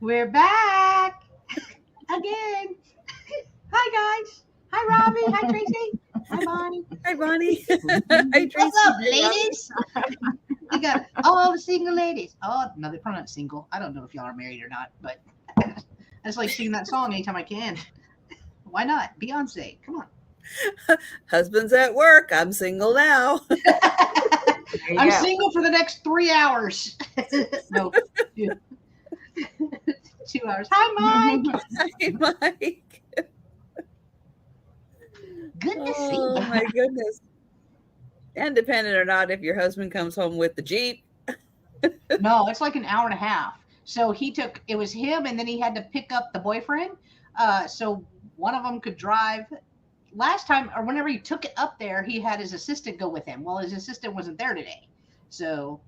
We're back again. Hi, guys. Hi, Robbie. Hi, Tracy. Hi, Bonnie. Hi, Bonnie. Hi, Tracy. What's up, ladies? We got all the single ladies. Oh, no, they're probably not single. I don't know if y'all are married or not, but I just like singing that song anytime I can. Why not? Beyonce. Come on. Husband's at work. I'm single now. I'm single for the next 3 hours. No, 2 hours. Hi, Mike. Hi, Mike. Good to see you. Oh, my goodness. And dependent or not, if your husband comes home with the Jeep. No, it's like an hour and a half. So it was him, and then he had to pick up the boyfriend. So one of them could drive. Last time, or whenever he took it up there, he had his assistant go with him. Well, his assistant wasn't there today. So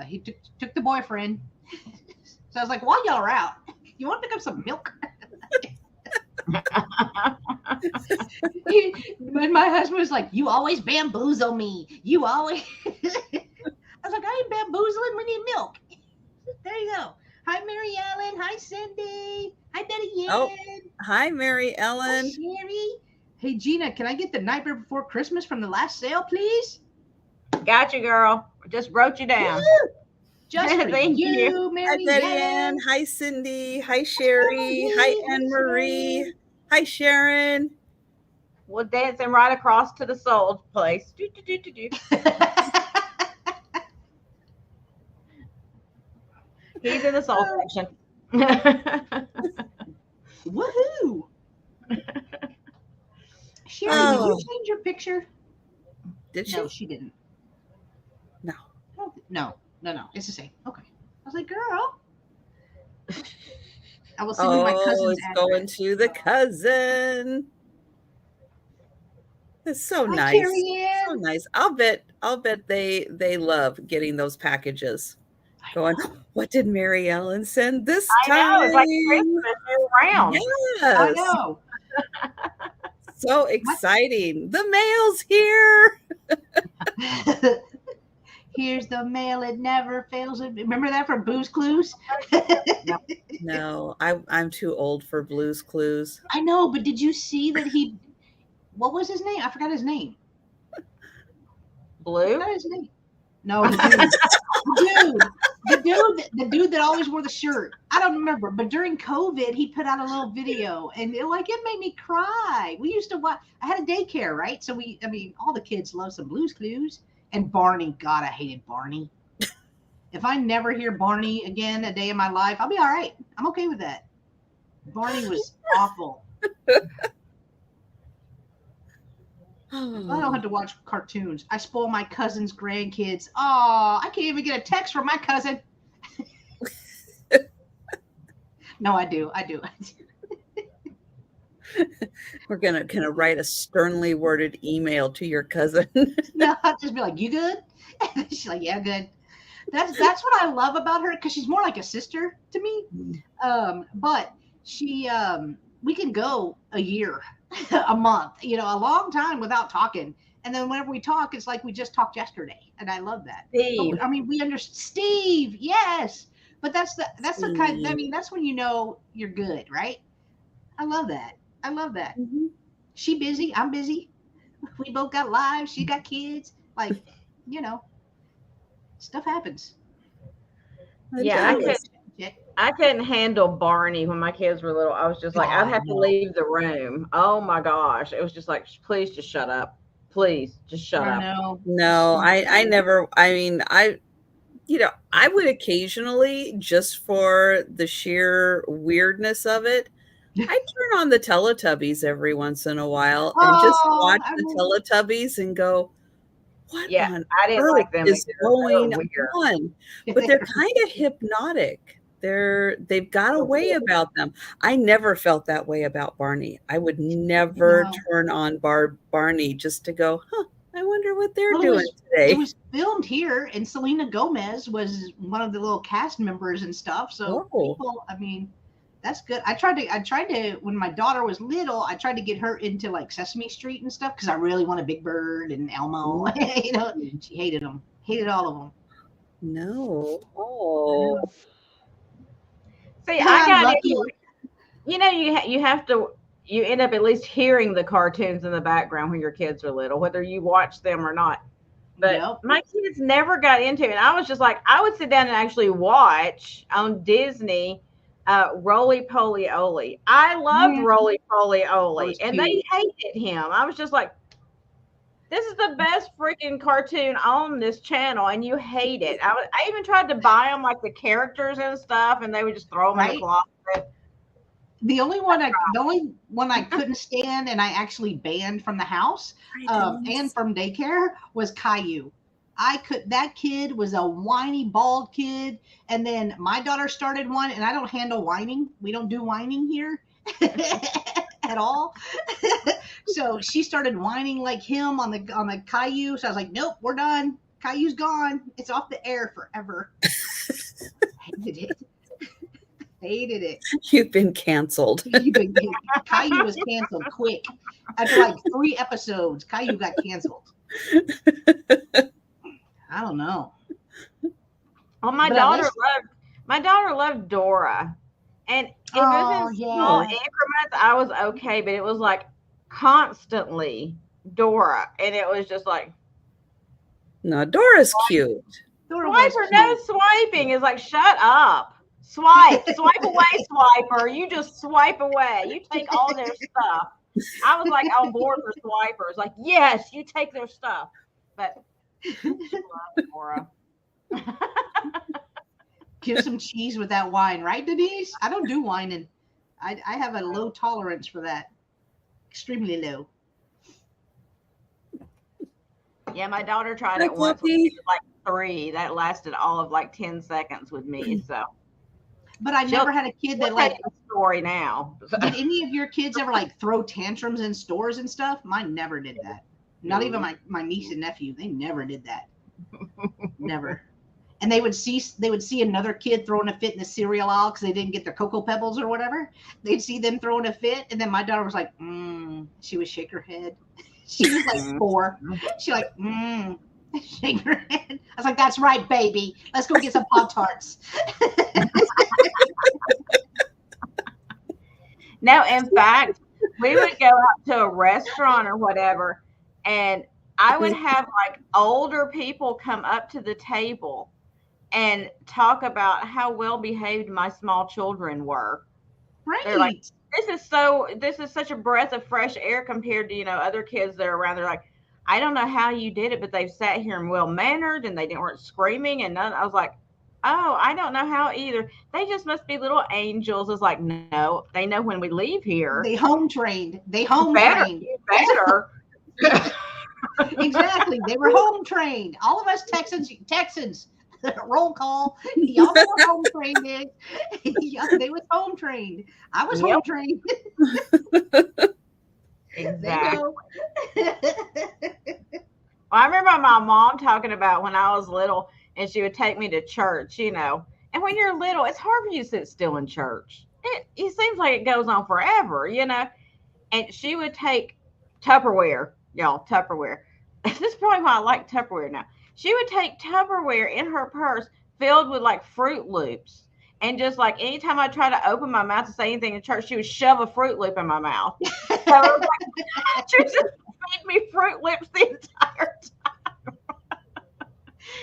he took the boyfriend. So I was like, while y'all are out, you want to pick up some milk? And my husband was like, you always bamboozle me. You always. I was like, I ain't bamboozling. We need milk. There you go. Hi, Mary Ellen. Hi, Cindy. Hi, Betty Ann. Oh, hi, Mary Ellen. Hi, Sherry. Hey, Gina, can I get the Nightmare Before Christmas from the last sale, please? Got you, girl. Just wrote you down. Woo! Just for Thank you. Mary Hi, Betty Ann. Ellen. Hi, Cindy. Hi, Sherry. Hi, Anne Marie. Hi, Sharon. We're dancing right across to the soul place. Do, do, do, do, do. He's in the soul section. Woohoo! Sherry, did you change your picture? Did she? No, she didn't. No. No. It's the same. Okay. I was like, girl. I will send you my cousin's it's address. going to the cousin. It's so Hi, nice. Carrie Ann. So nice. I'll bet they love getting those packages. Going, what did Mary Ellen send this time? I know, it's like Christmas around. Yes. I know. So exciting. The mail's here. Here's the mail, it never fails. Remember that from Blue's Clues? No, I'm too old for Blue's Clues. I know, but did you see that what was his name? I forgot his name. Blue? I forgot his name. No, the dude that always wore the shirt. I don't remember, but during COVID, he put out a little video, and it made me cry. We used to watch. I had a daycare, right? So all the kids love some Blue's Clues. And Barney, God, I hated Barney. If I never hear Barney again a day in my life, I'll be all right. I'm okay with that. Barney was awful. I don't have to watch cartoons. I spoil my cousin's grandkids. Oh, I can't even get a text from my cousin. No, I do. We're gonna write a sternly worded email to your cousin. No, I'll just be like, "You good?" And she's like, "Yeah, good." That's what I love about her, because she's more like a sister to me. But she we can go a year, a month, a long time without talking. And then whenever we talk, it's like we just talked yesterday, and I love that. Steve. We understand Steve, yes. But that's the kind. That's when you know you're good, right? I love that. Mm-hmm. She busy, I'm busy. We both got lives. She got kids. Stuff happens. Yeah, I couldn't handle Barney when my kids were little. I was just like, I'd have to leave the room. Oh my gosh. It was just like, please just shut up. Please just shut up. No, I never, I would occasionally, just for the sheer weirdness of it, I turn on the Teletubbies every once in a while and just watch the Teletubbies and go, what on I didn't earth like them is either. going on? But they're kind of hypnotic. They've got a way about them. I never felt that way about Barney. I would never turn on Barney just to go, I wonder what they're doing today. It was filmed here, and Selena Gomez was one of the little cast members and stuff. So people, that's good. I tried to when my daughter was little, I tried to get her into like Sesame Street and stuff, because I really wanted Big Bird and Elmo. She hated them. Hated all of them. No. Oh. See, I got lucky. You end up at least hearing the cartoons in the background when your kids are little, whether you watch them or not. But my kids never got into it. And I was just like, I would sit down and actually watch on Disney Roly Poly Oly. I loved Roly Poly Oly, and they hated him. I was just like, this is the best freaking cartoon on this channel, and you hate it. I even tried to buy them like the characters and stuff, and they would just throw them in the closet. The only one I couldn't stand, and I actually banned from the house and from daycare, was Caillou. That kid was a whiny, bald kid, and then my daughter started one, and I don't handle whining. We don't do whining here at all. So she started whining like him on the Caillou. So I was like, nope, we're done. Caillou's gone. It's off the air forever. Hated it. You've been canceled. Caillou was canceled quick. After like 3 episodes, Caillou got canceled. I don't know. Well, my daughter loved Dora. And if it was in small increments, I was okay, but it was like constantly Dora. And it was just like, no, Dora's cute. Swiper, no swiping. Is like, shut up. Swipe away, swiper. You just swipe away. You take all their stuff. I was like on board for swipers. Like, yes, you take their stuff. But Dora. Give some cheese with that wine, right, Denise? I don't do wine, and I have a low tolerance for that. Extremely low. Yeah, my daughter tried it once when she was like 3. That lasted all of like 10 seconds with me. So. But I never had a kid that like story now. Did any of your kids ever like throw tantrums in stores and stuff? Mine never did that. Not even my niece and nephew. They never did that. Never. And they would see another kid throwing a fit in the cereal aisle because they didn't get their Cocoa Pebbles or whatever. They'd see them throwing a fit, and then my daughter was like, she would shake her head. She was like 4. She like, shake her head. I was like, that's right, baby. Let's go get some Pop-Tarts. No, in fact, we would go out to a restaurant or whatever, and I would have like older people come up to the table and talk about how well behaved my small children were. Right. They're like, this is such a breath of fresh air compared to, other kids that are around. They're like, I don't know how you did it, but they've sat here and well-mannered, and they weren't screaming and none. I was like, oh, I don't know how either. They just must be little angels. It's like, no, they know when we leave here. They home trained. Better. Exactly. They were home trained. All of us Texans, roll call. Y'all were home trained. They was home trained. I was home trained. Exactly. I remember my mom talking about when I was little, and she would take me to church, And when you're little, it's hard for you to sit still in church. It seems like it goes on forever, And she would take Tupperware, y'all, Tupperware. This is probably why I like Tupperware now. She would take Tupperware in her purse filled with like Fruit Loops. And just like anytime I try to open my mouth to say anything in church, she would shove a Fruit Loop in my mouth. So it was like, she just feed me Fruit Loops the entire time.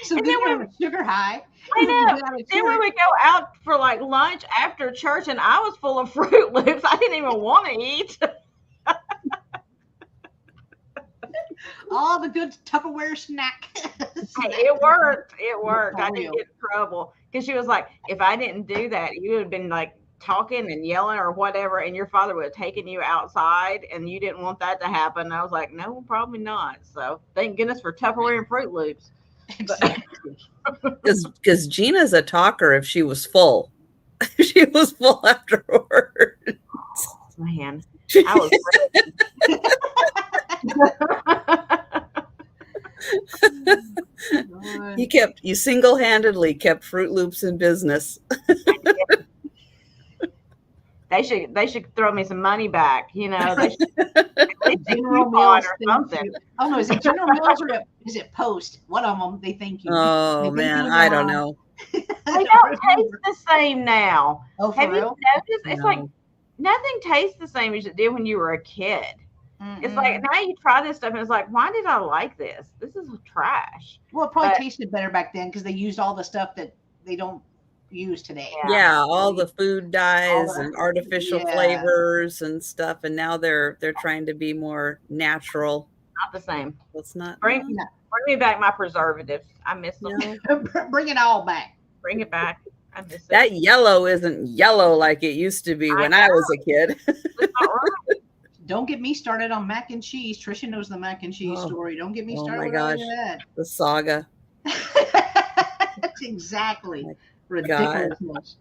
So then we were sugar high. I know. Then we would go out for like lunch after church, and I was full of Fruit Loops. I didn't even want to eat. All the good Tupperware snack. It worked. I didn't get in trouble because she was like, if I didn't do that, you would have been like talking and yelling or whatever, and your father would have taken you outside, and you didn't want that to happen. And I was like, no, probably not. So thank goodness for Tupperware and Fruit Loops. Exactly. Because Gina's a talker if she was full. She was full afterwards. Man, I was ready. You single-handedly kept Fruit Loops in business. They should throw me some money back, They should General Mills or something. Oh no, is it General Mills or is it Post? One of them, they thank you. Oh man, I don't know. They don't taste the same now. Oh, for Have you real? noticed? It's like nothing tastes the same as it did when you were a kid. It's like now you try this stuff and it's like, why did I like this? This is trash. Well, it probably tasted better back then because they used all the stuff that they don't use today. Yeah, all the food dyes and artificial flavors and stuff, and now they're trying to be more natural. Not the same. It's not. Bring me back my preservatives. I miss them. Bring it all back. Bring it back. I miss it. That yellow isn't yellow like it used to be when I was a kid. It's not right. Don't get me started on mac and cheese. Trisha knows the mac and cheese story. Don't get me started with that. The saga. That's exactly ridiculous.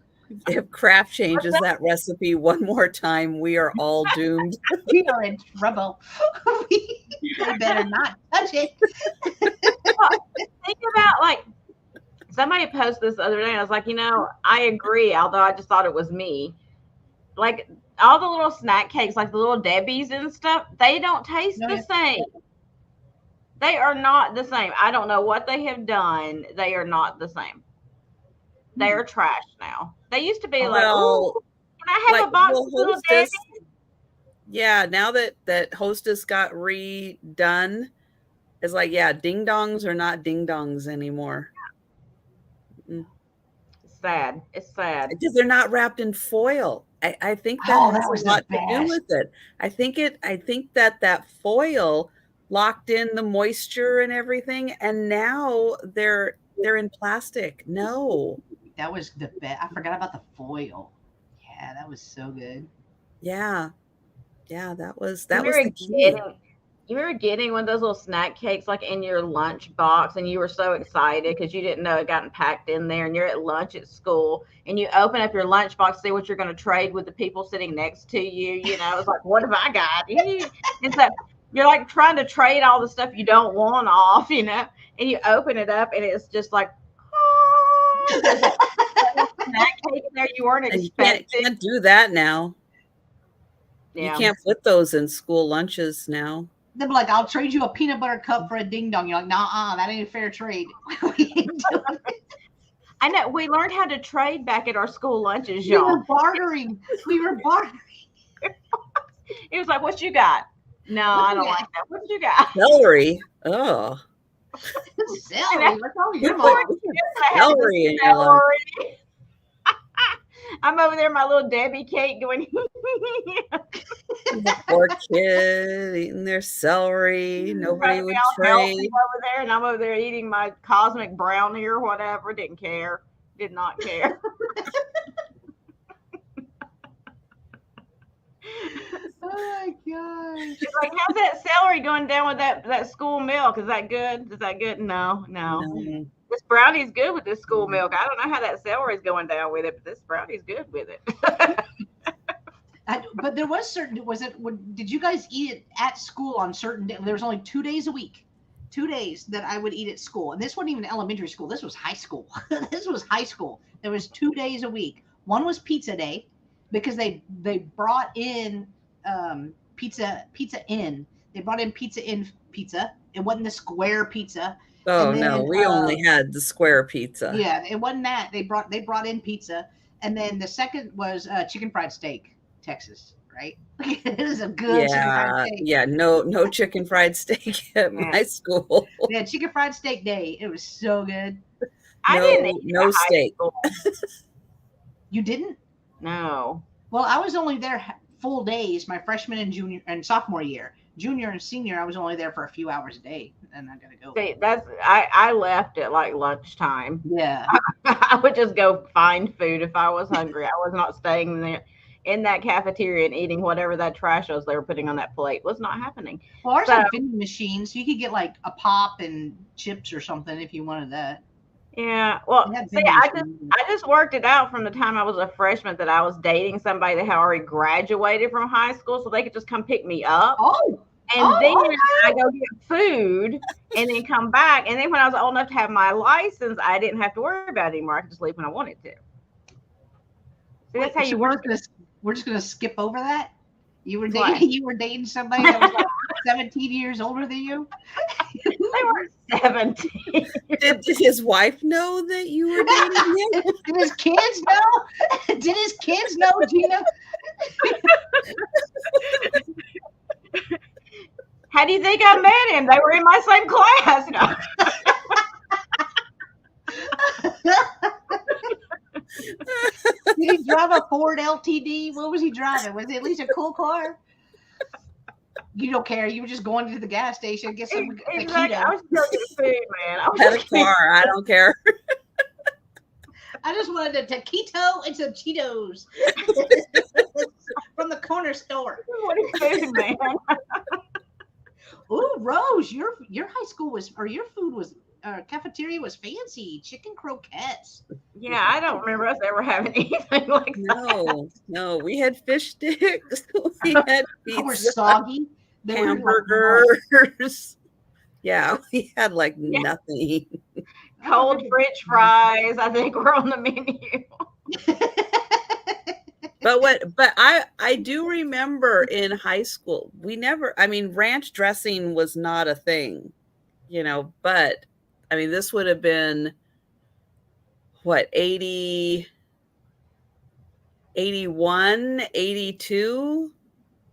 If Kraft changes that recipe one more time, we are all doomed. We are in trouble. They better not touch it. Think about like somebody posted this the other day, and I was like, I agree, although I just thought it was me. Like all the little snack cakes, like the little Debbie's and stuff, they don't taste the same. They are not the same. I don't know what they have done. They are not the same. They are trash now. They used to be like, oh, can I have a box of little Debbie's? Yeah, now that Hostess got redone, it's like, ding dongs are not ding dongs anymore. It's sad. It's sad. Because they're not wrapped in foil. I think that has a lot to do with it. I think that foil locked in the moisture and everything, and now they're in plastic. No. That was the best. I forgot about the foil. Yeah, that was so good. Yeah, that was the key. You remember getting one of those little snack cakes like in your lunch box, and you were so excited because you didn't know it gotten packed in there, and you're at lunch at school, and you open up your lunch box, see what you're going to trade with the people sitting next to you. It's like, what have I got? And so you're like trying to trade all the stuff you don't want off, and you open it up, and it's just like, snack cake in there you weren't expecting. You can't do that now. Yeah. You can't put those in school lunches now. They'll be like, I'll trade you a peanut butter cup for a ding dong. You're like, nah, that ain't a fair trade. We ain't doing it. I know. We learned how to trade back at our school lunches, y'all. We were bartering. It was like, what you got? No, I don't like that. What you got? Celery. Oh. Celery. What's all your mom? Celery in your lunch. I'm over there, my little Debbie cake going. Poor kid eating their celery. Nobody would trade. Over there, and I'm over there eating my cosmic brownie or whatever. Didn't care. Did not care. Oh my gosh. It's like, how's that celery going down with that school milk? Is that good? Is that good? No. This brownie's good with this school milk. I don't know how that celery's going down with it, but this brownie's good with it. But there was did you guys eat it at school on certain days? There was only 2 days a week. 2 days that I would eat at school. And this wasn't even elementary school. This was high school. This was high school. There was 2 days a week. One was pizza day because they brought in pizza in. They brought in pizza in pizza. It wasn't the square pizza. Oh, no, we only had the square pizza. Yeah, it wasn't that. They brought in pizza. And then the second was chicken fried steak, Texas, right? It was a good chicken fried steak. Yeah, no chicken fried steak at my school. Yeah, chicken fried steak day. It was so good. I didn't eat no steak. You didn't? No. Well, I was only there full days my freshman and junior and sophomore year. Junior and senior, I was only there for a few hours a day, and I gotta go. See, I left at like lunchtime. Yeah, I would just go find food if I was hungry. I was not staying there in that cafeteria and eating whatever that trash was they were putting on that plate. Was not happening. Well, ours had vending machines, so you could get like a pop and chips or something if you wanted that. Yeah, well, see, I just worked it out from the time I was a freshman that I was dating somebody that had already graduated from high school, so they could just come pick me up. Then I go get food and then come back. And then when I was old enough to have my license, I didn't have to worry about it anymore. I could just leave when I wanted to. See, that's how you work. We're just gonna skip over that. You were dating somebody that was like 17 years older than you. They were 17. Did his wife know that you were dating him? Did his kids know? Did his kids know, Gina? How do you think I met him? They were in my same class. No. Did he drive a Ford LTD? What was he driving? Was it at least a cool car? You don't care. You were just going to the gas station, get some Exactly. I was still getting food, man. I Had a car. I don't care. I just wanted a taquito and some Cheetos from the corner store. What is food, man? Ooh, Rose, your high school was, or your food was, cafeteria was fancy. Chicken croquettes. Yeah, I don't remember us ever having anything like that. No, we had fish sticks. We had They were pizza, soggy. They were hamburgers. Yeah, we had like nothing. Cold French fries, I think, were on the menu. But I do remember in high school, ranch dressing was not a thing, but I mean, this would have been what, 80, 81, 82.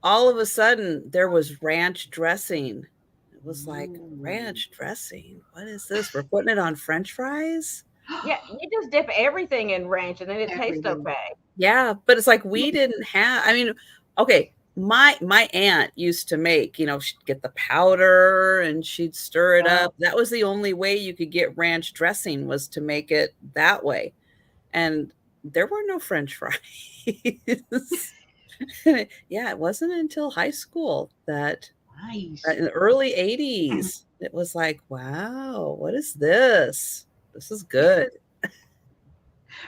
All of a sudden there was ranch dressing. It was like, ranch dressing. What is this? We're putting it on French fries? Yeah, you just dip everything in ranch and then it tastes okay. Yeah, but it's like we didn't have, okay, my aunt used to make, she'd get the powder and she'd stir it up. That was the only way you could get ranch dressing, was to make it that way. And there were no French fries. Yeah, it wasn't until high school that in the early 80s, it was like, wow, what is this? This is good.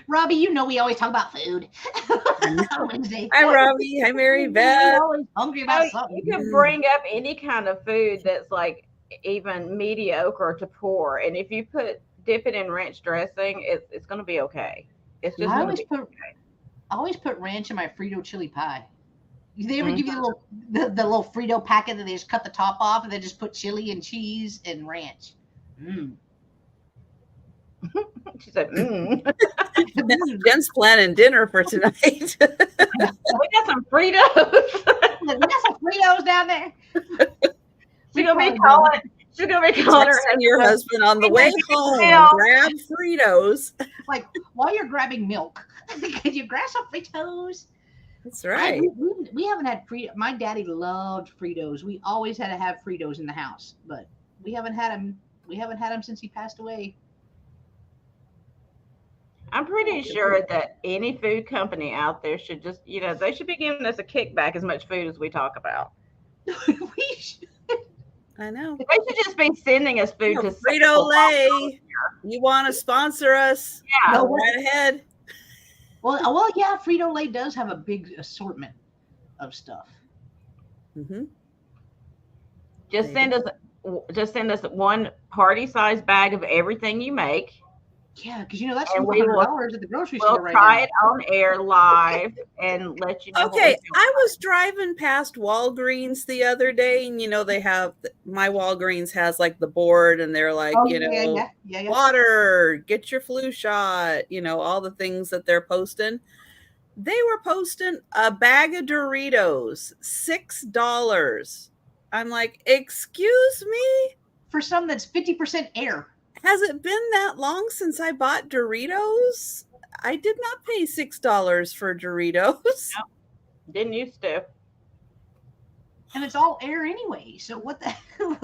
Robbie, we always talk about food. Hi, Robbie. Hi, Mary Beth. Always hungry about something. You can bring up any kind of food that's like even mediocre to poor, and if you dip it in ranch dressing, it's going to be okay. It's just I always put ranch in my Frito chili pie. They ever give you the little Frito packet that they just cut the top off and they just put chili and cheese and ranch? She said, Jen's planning dinner for tonight. We got some Fritos. We got some Fritos down there. She's gonna be calling her your husband on the way home. Grab Fritos. Like, while you're grabbing milk, could you grab some Fritos? That's right. We haven't had Fritos. My daddy loved Fritos. We always had to have Fritos in the house, but we haven't had them. We haven't had them since he passed away. I'm pretty sure that any food company out there should just, they should be giving us a kickback as much food as we talk about. We should. I know. They should just be sending us food to Frito-Lay. You want to sponsor us? Yeah. Go right ahead. Well, yeah, Frito-Lay does have a big assortment of stuff. Mm-hmm. Just send us one party-sized bag of everything you make. Yeah, because that's $100 at the grocery store right now. We'll try it on air live and let you know. Okay, I was driving past Walgreens the other day, and they have, my Walgreens has like the board, and they're like, water, get your flu shot, all the things that they're posting. They were posting a bag of Doritos, $6. I'm like, excuse me? For some that's 50% air. Has it been that long since I bought Doritos? I did not pay $6 for Doritos. No, didn't used to. And it's all air anyway. So what the hell?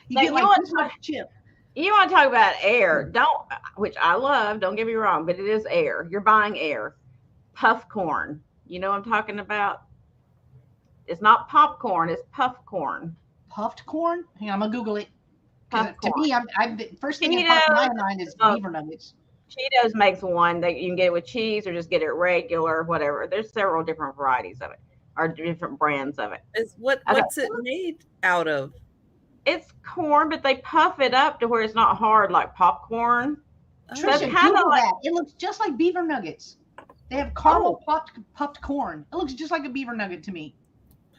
You Like, get like this much chip. You want to talk about air? Which I love. Don't get me wrong, but it is air. You're buying air. Puff corn. You know what I'm talking about? It's not popcorn. It's puff corn. Puffed corn? Hang on, I'm gonna Google it. To Corn. me, I'm first thing that pops in my mind is beaver nuggets. Cheetos makes one that you can get it with cheese or just get it regular, whatever. There's several different varieties of it or different brands of it. What's it made out of? It's corn, but they puff it up to where it's not hard like popcorn. So it's kind of like, it looks just like beaver nuggets. They have caramel puffed corn. It looks just like a beaver nugget to me.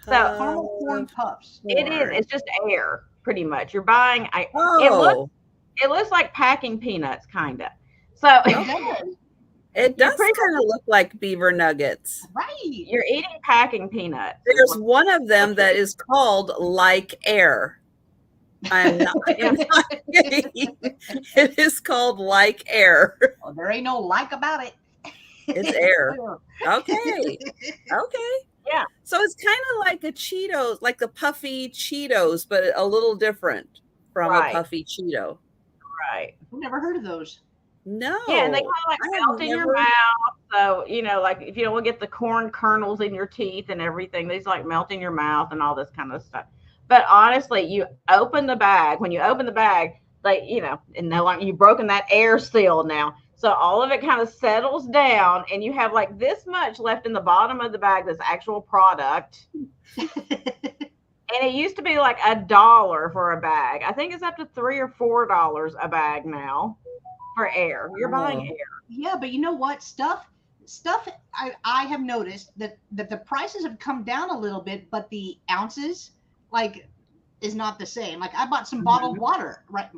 So caramel corn puffs. It is. It's just air. pretty much. You're buying. Oh, It looks like packing peanuts, kind of. So it does kind of look like beaver nuggets. Right. You're eating packing peanuts. There's one of them that is called Like Air. I'm not kidding. It is called Like Air. Well, there ain't no like about it. It's air. Okay. Yeah. So it's kind of like a Cheetos, like the puffy Cheetos, but a little different from a puffy Cheeto. Right. I've never heard of those. No. Yeah, and they kind of like melt in your mouth. So, like if you don't get the corn kernels in your teeth and everything, these like melt in your mouth and all this kind of stuff. But honestly, you open the bag. When you open the bag, like, and no longer you've broken that air seal now. So all of it kind of settles down and you have like this much left in the bottom of the bag, this actual product. And it used to be like $1 for a bag. I think it's up to $3 or $4 a bag now for air. You're buying air. Yeah, but you know what? Stuff I have noticed that the prices have come down a little bit, but the ounces is not the same. Like I bought some bottled water, right?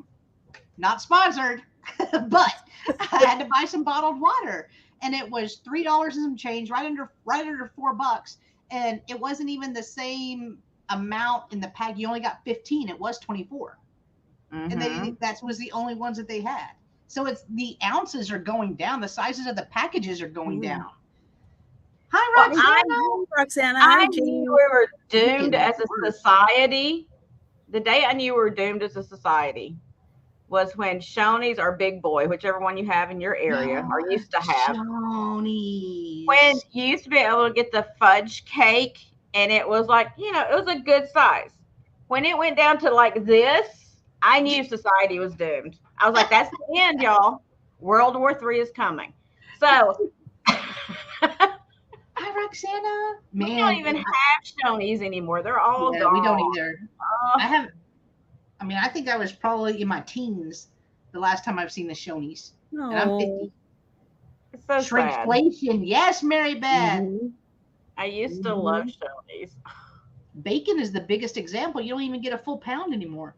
Not sponsored, but I had to buy some bottled water, and it was $3 and some change, right under $4, and it wasn't even the same amount in the pack. You only got 15. It was 24, and that was the only ones that they had. So it's the ounces are going down. The sizes of the packages are going down. Hi, Roxana. I knew we were doomed as a society. The day I knew we were doomed as a society was when Shoney's or Big Boy, whichever one you have in your area or used to have. Shoney's. When you used to be able to get the fudge cake and it was like, it was a good size. When it went down to like this, I knew society was doomed. I was like, that's the end, y'all. World War III is coming. So hi, Roxana. Man, we don't even have Shoney's anymore. They're all gone. We don't either. I think I was probably in my teens the last time I've seen the Shoney's. And I'm 50. It's so Shrinkflation. Yes, Mary Beth. I used to love Shoney's. Bacon is the biggest example. You don't even get a full pound anymore.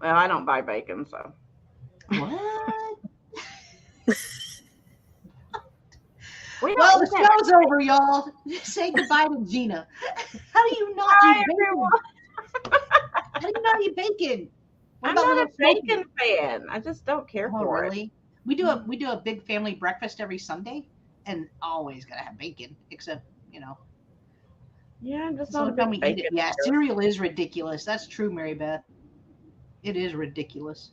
Well, I don't buy bacon, so. What? Well, the show's over, y'all. Say goodbye to Gina. How do you not eat bacon? How do you not eat bacon? I'm not a bacon fan. I just don't care for it. We do a big family breakfast every Sunday, and always gotta have bacon. Except, Yeah, I'm just not a big bacon. Yeah, cereal is ridiculous. That's true, Mary Beth. It is ridiculous.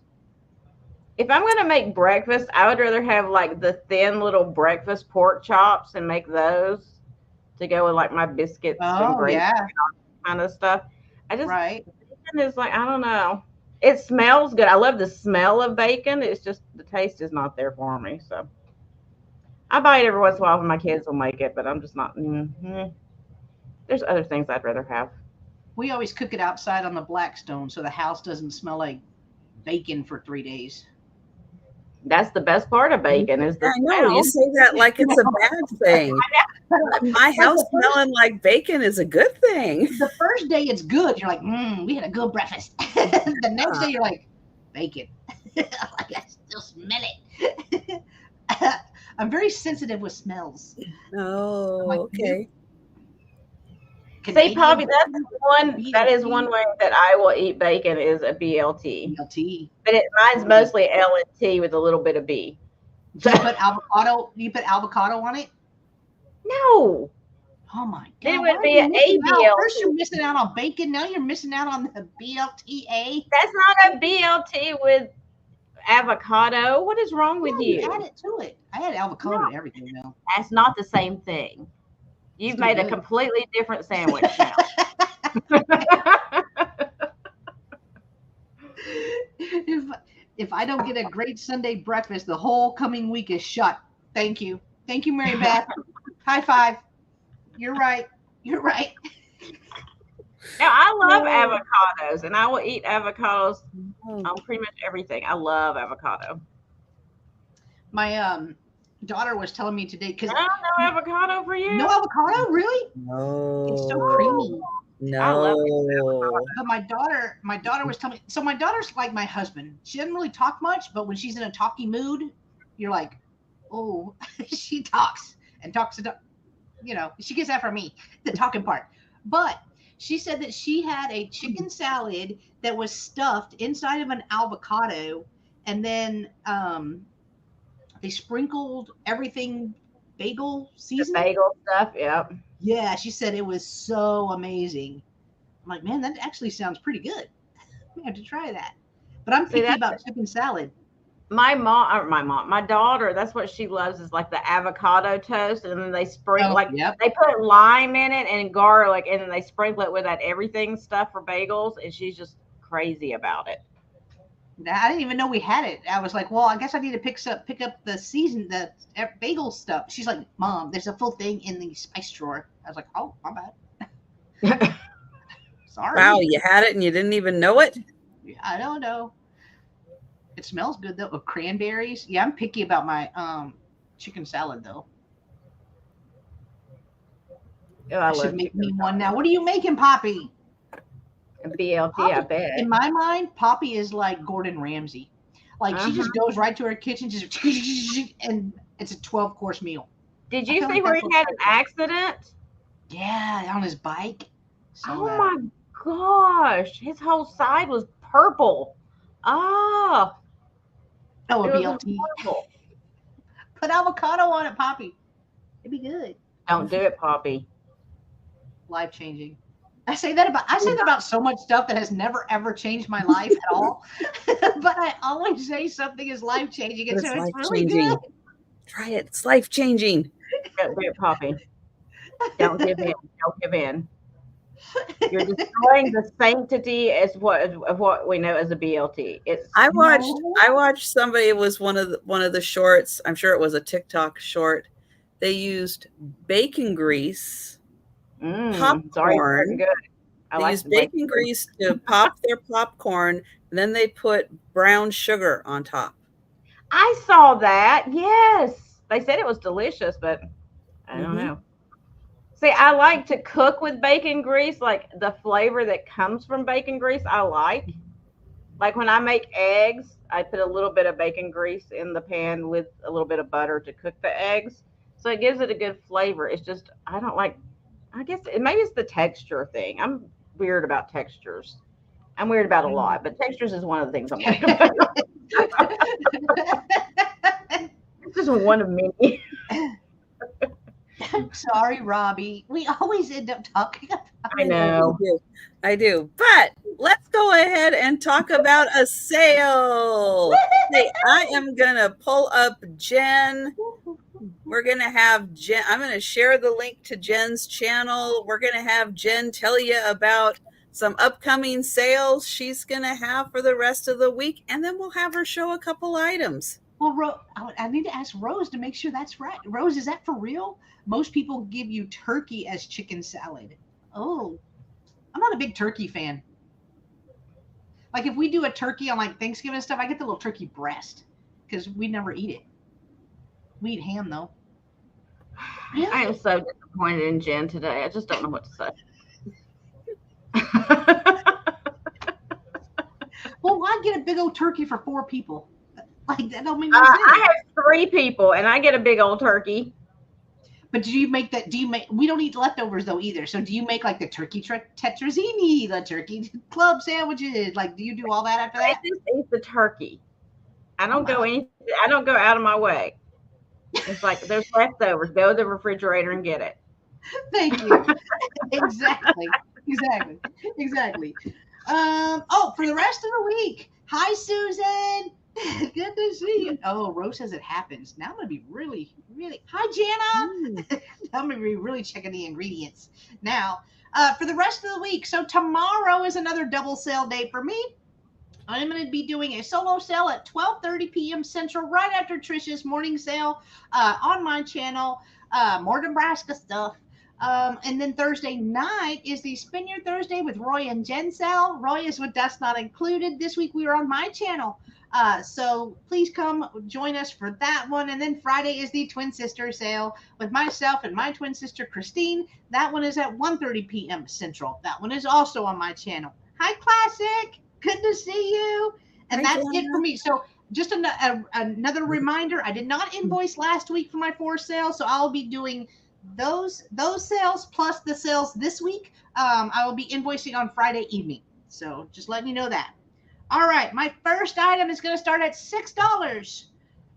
If I'm going to make breakfast, I would rather have like the thin little breakfast pork chops and make those to go with like my biscuits and gravy and all that kind of stuff. Bacon is like, I don't know. It smells good. I love the smell of bacon. It's just the taste is not there for me. So I buy it every once in a while when my kids will make it, but I'm just not. There's other things I'd rather have. We always cook it outside on the Blackstone so the house doesn't smell like bacon for 3 days. That's the best part of bacon is the smell. I know, you say that like it's a bad thing. My house smelling like bacon is a good thing. The first day it's good. You're like, we had a good breakfast. The next day you're like, bacon. I still smell it. I'm very sensitive with smells. Oh, okay. See, Poppy, that is one way that I will eat bacon is a BLT. BLT. But mine's mostly L and T with a little bit of B. Do you put avocado? Do you put avocado on it? No. Oh my God. Then it would be an ABLT. First you're missing out on bacon. Now you're missing out on the BLTA. That's not a BLT with avocado. What is wrong with you? You add it to it. I add avocado to everything though. That's not the same thing. You've made a completely different sandwich now. If I don't get a great Sunday breakfast, the whole coming week is shut. Thank you. Thank you, Mary Beth. High five. You're right. You're right. Now, I love avocados, and I will eat avocados on pretty much everything. I love avocado. My daughter was telling me today because no avocado for you. No avocado, really? No. It's so creamy. No. But my daughter was telling me. So my daughter's like my husband. She doesn't really talk much, but when she's in a talky mood, you're like, oh, she talks and talks. She gets that from me, the talking part. But she said that she had a chicken salad that was stuffed inside of an avocado, and then they sprinkled everything bagel seasoning. The bagel stuff, yeah. Yeah, she said it was so amazing. I'm like, man, that actually sounds pretty good. I have to try that. But I'm picky about chicken salad. My daughter, that's what she loves is like the avocado toast, and then they sprinkle they put lime in it and garlic, and then they sprinkle it with that everything stuff for bagels, and she's just crazy about it. I didn't even know we had it. I was like, well, I guess I need to pick up the bagel stuff. She's like, Mom, there's a full thing in the spice drawer. I was like, oh, my bad. Sorry. Wow, you had it and you didn't even know it? I don't know. It smells good though, with cranberries. Yeah, I'm picky about my chicken salad though. Oh, I should make me one now. What are you making, Poppy? BLT, Poppy, I bet. In my mind, Poppy is like Gordon Ramsay. Like she just goes right to her kitchen, and it's a 12-course meal. Did you see where he had an accident? Yeah, on his bike. Oh my gosh, his whole side was purple. Oh, a BLT. Put avocado on it, Poppy. It'd be good. Don't do it, Poppy. Life changing. I say that about so much stuff that has never ever changed my life at all. But I always say something is life changing, and so it's really good. Try it. It's life changing. Don't do it, Poppy. Don't give in. Don't give in. You're destroying the sanctity of what we know as a BLT. I watched somebody. It was one of the shorts. I'm sure it was a TikTok short. They used bacon grease, popcorn. They used bacon grease to pop their popcorn, and then they put brown sugar on top. I saw that. Yes, they said it was delicious, but I don't know. See, I like to cook with bacon grease, like the flavor that comes from bacon grease. I like when I make eggs, I put a little bit of bacon grease in the pan with a little bit of butter to cook the eggs. So it gives it a good flavor. It's just, I don't like, I guess maybe it's the texture thing. I'm weird about textures. I'm weird about a lot, but textures is one of the things I'm weird about. It's just one of many. Sorry, Robbie. We always end up talking about I know. I do. But let's go ahead and talk about a sale. Hey, I am going to pull up Jen. We're going to have Jen. I'm going to share the link to Jen's channel. We're going to have Jen tell you about some upcoming sales she's going to have for the rest of the week. And then we'll have her show a couple items. Well, I need to ask Rose to make sure that's right. Rose, is that for real? Most people give you turkey as chicken salad. Oh, I'm not a big turkey fan. Like if we do a turkey on like Thanksgiving and stuff, I get the little turkey breast because we never eat it. We eat ham though. Really? I am so disappointed in Jen today. I just don't know what to say. Well, why get a big old turkey for 4 people? Like that don't make no sense. I have 3 people and I get a big old turkey. But do you make we don't eat leftovers though either. So do you make like the turkey tetrazzini, the turkey club sandwiches? Like, do you do all that after that? I just eat the turkey. I don't go out of my way. It's like there's leftovers. Go to the refrigerator and get it. Thank you. Exactly. For the rest of the week. Hi, Susan. Good to see you. Oh, Rose says it happens. Now I'm going to be really, really. Hi, Jana. I'm going to be really checking the ingredients. Now, for the rest of the week. So tomorrow is another double sale day for me. I'm going to be doing a solo sale at 12:30 p.m. Central, right after Trisha's morning sale on my channel. More Nebraska stuff. And then Thursday night is the Spin Your Thursday with Roy and Jen sale. Roy is with Dust Not Included. This week we were on my channel. So please come join us for that one. And then Friday is the Twin Sister sale with myself and my twin sister, Christine. That one is at 1:30 p.m. Central. That one is also on my channel. Hi, Classic. Good to see you. And that's it for me. So just another reminder, I did not invoice last week for my 4 sales, so I'll be doing those sales plus the sales this week. I will be invoicing on Friday evening. So just letting you know that. All right, my first item is going to start at $6,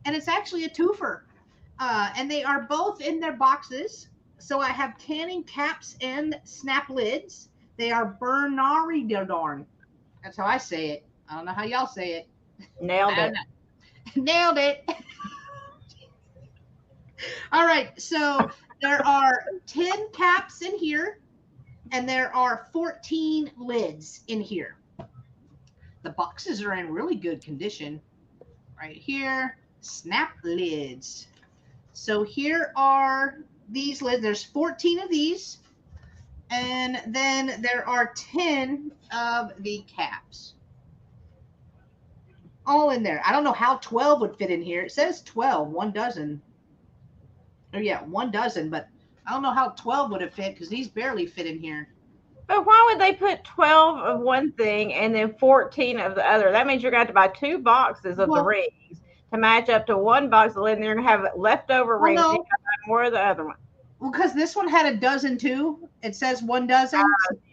and it's actually a twofer. And they are both in their boxes. So I have tanning caps and snap lids. They are Bernardinor. That's how I say it. I don't know how y'all say it. Nailed it. Nailed it. All right, so there are 10 caps in here, and there are 14 lids in here. The boxes are in really good condition. Right here, snap lids. So here are these lids. There's 14 of these, and then there are 10 of the caps. All in there. I don't know how 12 would fit in here. It says 12, 1 dozen. Oh yeah, 1 dozen, but I don't know how 12 would have fit because these barely fit in here. But why would they put 12 of one thing and then 14 of the other? That means you're going to have to buy 2 boxes of the rings to match up to 1 box of lid, and you're going to have leftover rings. So you got to buy more of the other one. Well, because this one had a dozen too. It says 1 dozen.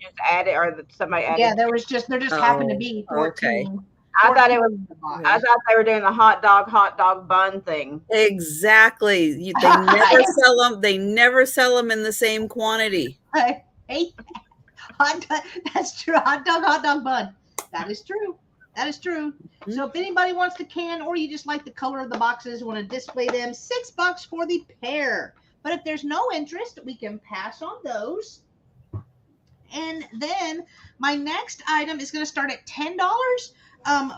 Just add it, or somebody added. Yeah, there just happened to be 14. Okay. I thought they were doing the hot dog bun thing. Exactly. They never sell them. They never sell them in the same quantity. I hate that. That's true. Hot dog bun. That is true. That is true. Mm-hmm. So if anybody wants to can, or you just like the color of the boxes, want to display them, $6 for the pair. But if there's no interest, we can pass on those. And then my next item is going to start at $10.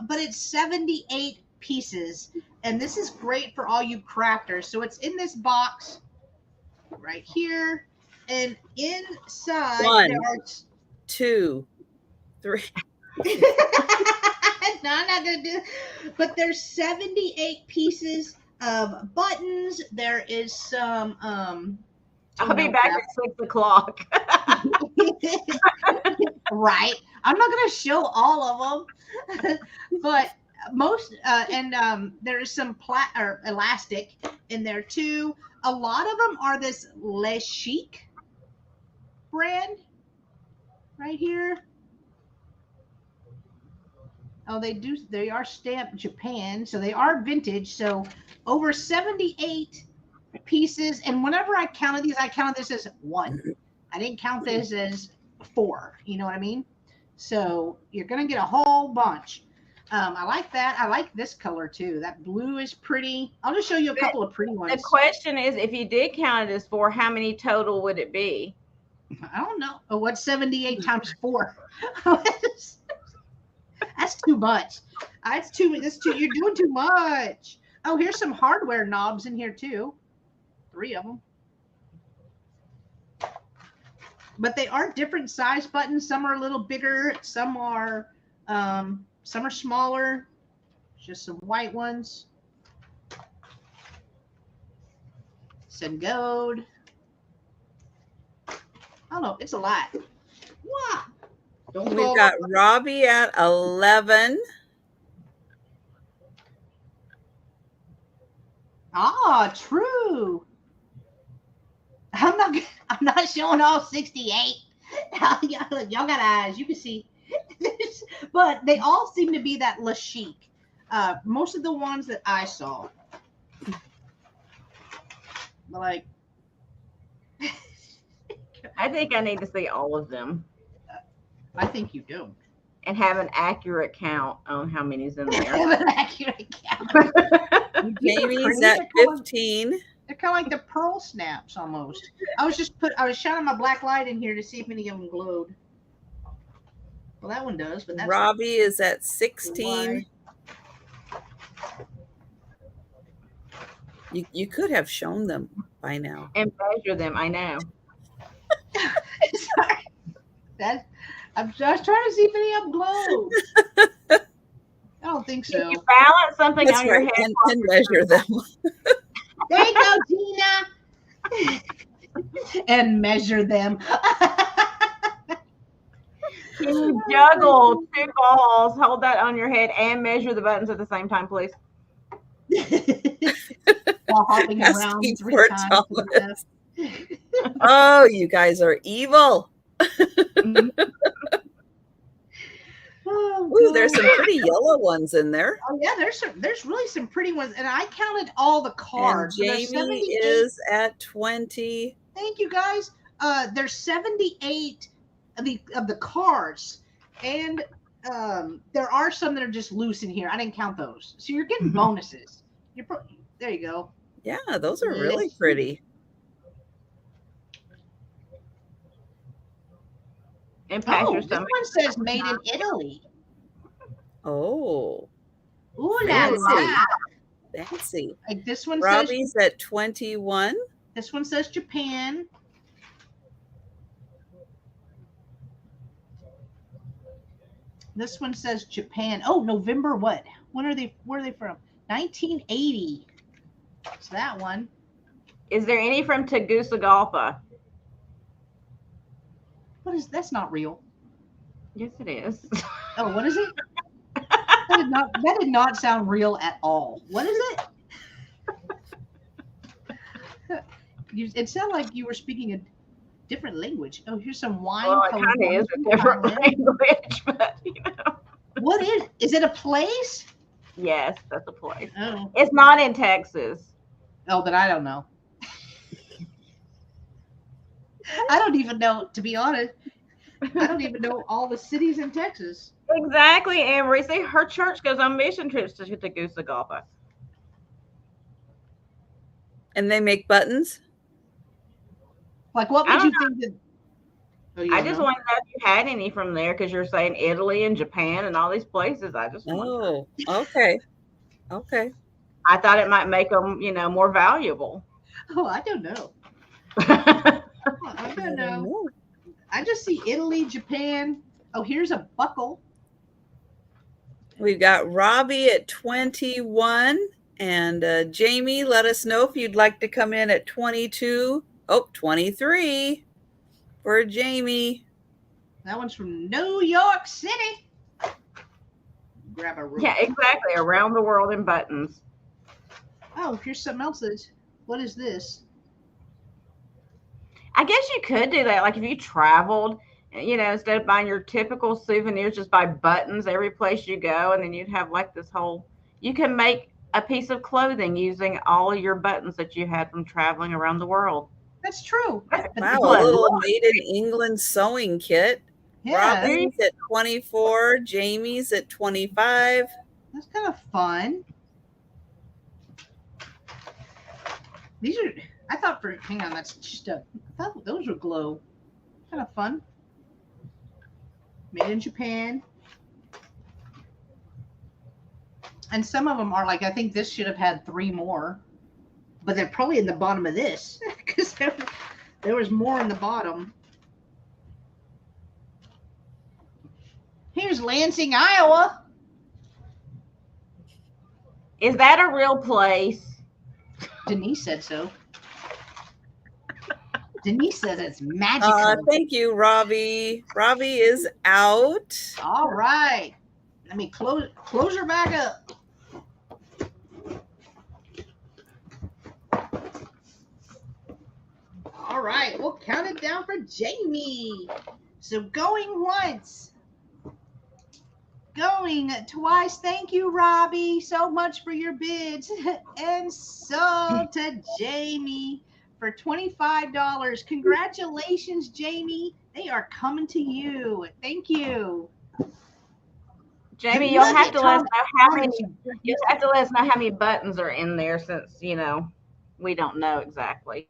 But it's 78 pieces, and this is great for all you crafters. So it's in this box right here, and inside 1, there are 2, 3. No, I'm not gonna do. But there's 78 pieces of buttons. There is some. I'll be back at 6 o'clock. Right. I'm not going to show all of them, but most, and there's some elastic in there too. A lot of them are this Le Chic brand right here. Oh, they are stamped Japan, so they are vintage. So over 78 pieces. And whenever I counted these, I counted this as 1. I didn't count this as 4. You know what I mean? So you're going to get a whole bunch. I like that. I like this color too. That blue is pretty. I'll just show you a couple of pretty ones. The question is, if you did count it as 4, how many total would it be? I don't know. Oh, what's 78 times 4? That's too much. That's too. You're doing too much. Oh, here's some hardware knobs in here too. 3 of them. But they are different size buttons. Some are a little bigger. Some are smaller. Just some white ones. Some gold. I don't know. It's a lot. Wow. We've got Robbie at 11. Ah, true. I'm not showing all 68. Y'all got eyes. You can see. But they all seem to be that Le Chic. Most of the ones that I saw. Like. I think I need to see all of them. I think you do. And have an accurate count on how many's in there. Have an accurate count. Jamie's at 15. They're kind of like the pearl snaps almost. I was shining my black light in here to see if any of them glowed. Well, that one does, but that's Robbie is at 16. You could have shown them by now. And measure them, I know. I was trying to see if any of them glowed. I don't think so. Can you balance something That's on your right. head? And measure them. There you go, Gina. And measure them. Can you juggle 2 balls, hold that on your head, and measure the buttons at the same time, please? While hopping Ask around Keith 3 for times. Thomas. Oh, you guys are evil. Oh, Ooh, there's some pretty yellow ones in there. Oh yeah, there's really some pretty ones, and I counted all the cards. And Jamie is at 20. Thank you guys. There's 78 of the cards, and there are some that are just loose in here. I didn't count those, so you're getting bonuses. There you go. Yeah, those are really pretty. And this one says made in Italy. Oh. Ooh la la. Fancy. Like this one Robbie's at 21. This one says Japan. This one says Japan. Oh, November what? Where are they from? 1980. It's that one. Is there any from Tegucigalpa? That's not real. Yes, it is. Oh, what is it? That did not sound real at all. What is it? It sounded like you were speaking a different language. Oh, here's some wine. Well, it kind of is a different language, but What is it a place? Yes, that's a place. Oh. It's not in Texas. Oh, then I don't know. I don't even know, to be honest. I don't even know all the cities in Texas. Exactly, Anne-Marie. See, her church goes on mission trips to Tegucigalpa. And they make buttons? Like, what would you think that... I just wanted to know if you had any from there, because you're saying Italy and Japan and all these places. I just Oh, okay. Okay. I thought it might make them, more valuable. Oh, I don't know. I don't know. I just see Italy, Japan. Oh, here's a buckle. We've got Robbie at 21. And Jamie, let us know if you'd like to come in at 22. Oh, 23 for Jamie. That one's from New York City. Grab a rope. Yeah, exactly. Around the world in buttons. Oh, here's something else. What is this? I guess you could do that. Like if you traveled, instead of buying your typical souvenirs, just buy buttons every place you go. And then you'd have like this whole, you can make a piece of clothing using all of your buttons that you had from traveling around the world. That's true. Wow, a little made in England sewing kit. Yeah. Robbie's at 24. Jamie's at 25. That's kind of fun. These are, I thought hang on, that's just I thought those were glow. Kind of fun. Made in Japan. And some of them are like, I think this should have had 3 more. But they're probably in the bottom of this. Because there was more in the bottom. Here's Lansing, Iowa. Is that a real place? Denise said so. Denise says it's magical. Thank you, Robbie. Robbie is out. All right. Let me close her back up. All right. We'll count it down for Jamie. So going once. Going twice. Thank you, Robbie, so much for your bids. And so to Jamie for $25. Congratulations, Jamie. They are coming to you. Thank you. Jamie, you'll have to let us know how many. You'll have to let us know how many buttons are in there, since we don't know exactly.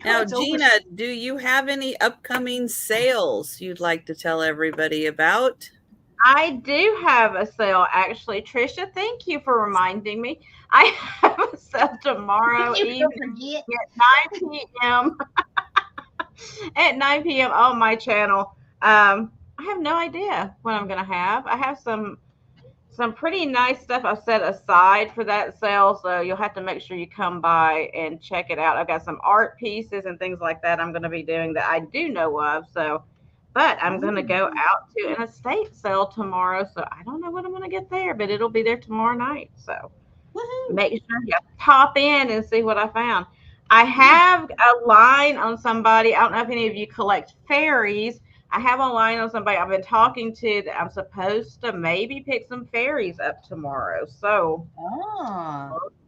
Now, Gina, do you have any upcoming sales you'd like to tell everybody about? I do have a sale, actually. Trisha, thank you for reminding me. I have a sale tomorrow evening at 9 p.m. at 9 p.m. on my channel. I have no idea what I'm gonna have. I have some pretty nice stuff I've set aside for that sale, so you'll have to make sure you come by and check it out. I've got some art pieces and things like that I'm going to be doing that I do know of. So, but I'm going to go out to an estate sale tomorrow, so I don't know what I'm going to get there, but it'll be there tomorrow night. So, make sure you pop in and see what I found. I have a line on somebody. I don't know if any of you collect fairies. I have a line on somebody I've been talking to that I'm supposed to maybe pick some fairies up tomorrow. So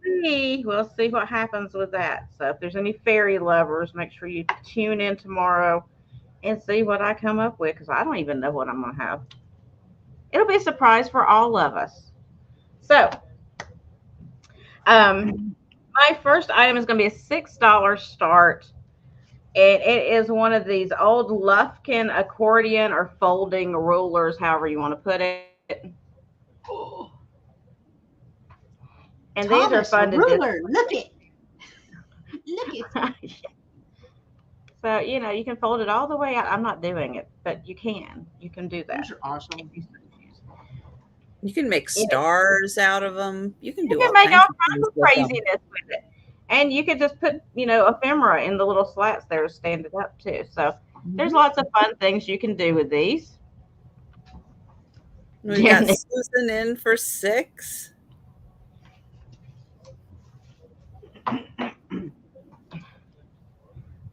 we'll see what happens with that. So if there's any fairy lovers, make sure you tune in tomorrow and see what I come up with, because I don't even know what I'm going to have. It'll be a surprise for all of us. So my first item is going to be a $6 start. And it is one of these old Lufkin accordion or folding rulers, however you want to put it. And Thomas, these are fun to do. Look it. So, you can fold it all the way out. I'm not doing it, but you can. You can do that. Those are awesome. You can make stars out of them. You can make all kinds of craziness with it. And you could just put, ephemera in the little slats there to stand it up too. So there's lots of fun things you can do with these. We got Susan in for 6.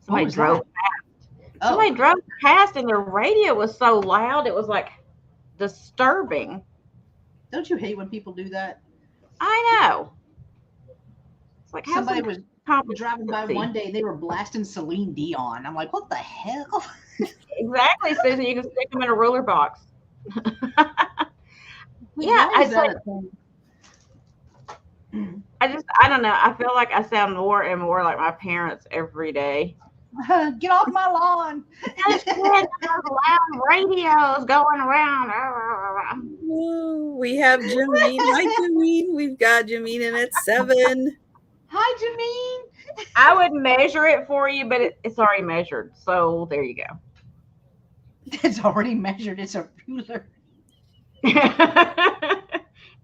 Somebody drove past. Somebody drove past and their radio was so loud. It was like disturbing. Don't you hate when people do that? I know. It's like somebody was driving by one day, they were blasting Celine Dion. I'm like, what the hell? Exactly, Susan. You can stick them in a ruler box. I don't know. I feel like I sound more and more like my parents every day. Get off my lawn. Those loud radios going around. Ooh, we have Jameen. Hi, Jameen. We've got Jameen in at 7. Hi, Jameen. I would measure it for you, but it's already measured. So there you go. It's already measured. It's a ruler.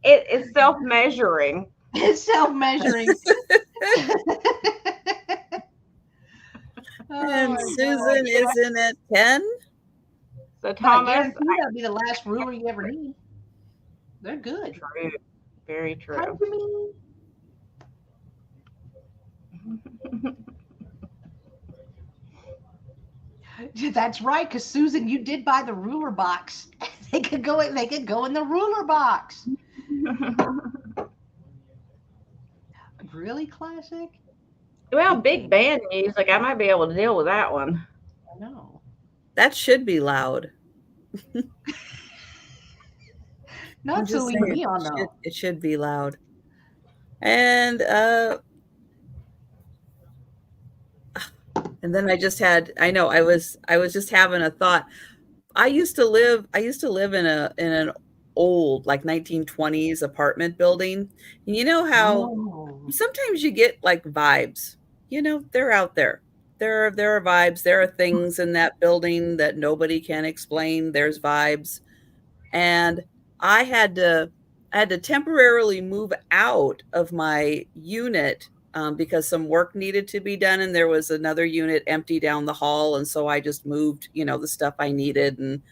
It's self-measuring. It's self-measuring. And Susan is in at 10. So Thomas, that'll be the last ruler you ever need. They're good. True. Very true. Hi, Jameen. That's right, because Susan, you did buy the ruler box. They could go in the ruler box. Really classic? Well, big band music, I might be able to deal with that one. I know. That should be loud. Not Celine Dion, though. It should be loud. And then I was just having a thought. I used to live in an old, like 1920s apartment building. And you know how sometimes you get like vibes, they're out there. There are vibes. There are things in that building that nobody can explain. There's vibes. And I had to temporarily move out of my unit because some work needed to be done, and there was another unit empty down the hall. And so I just moved, the stuff I needed and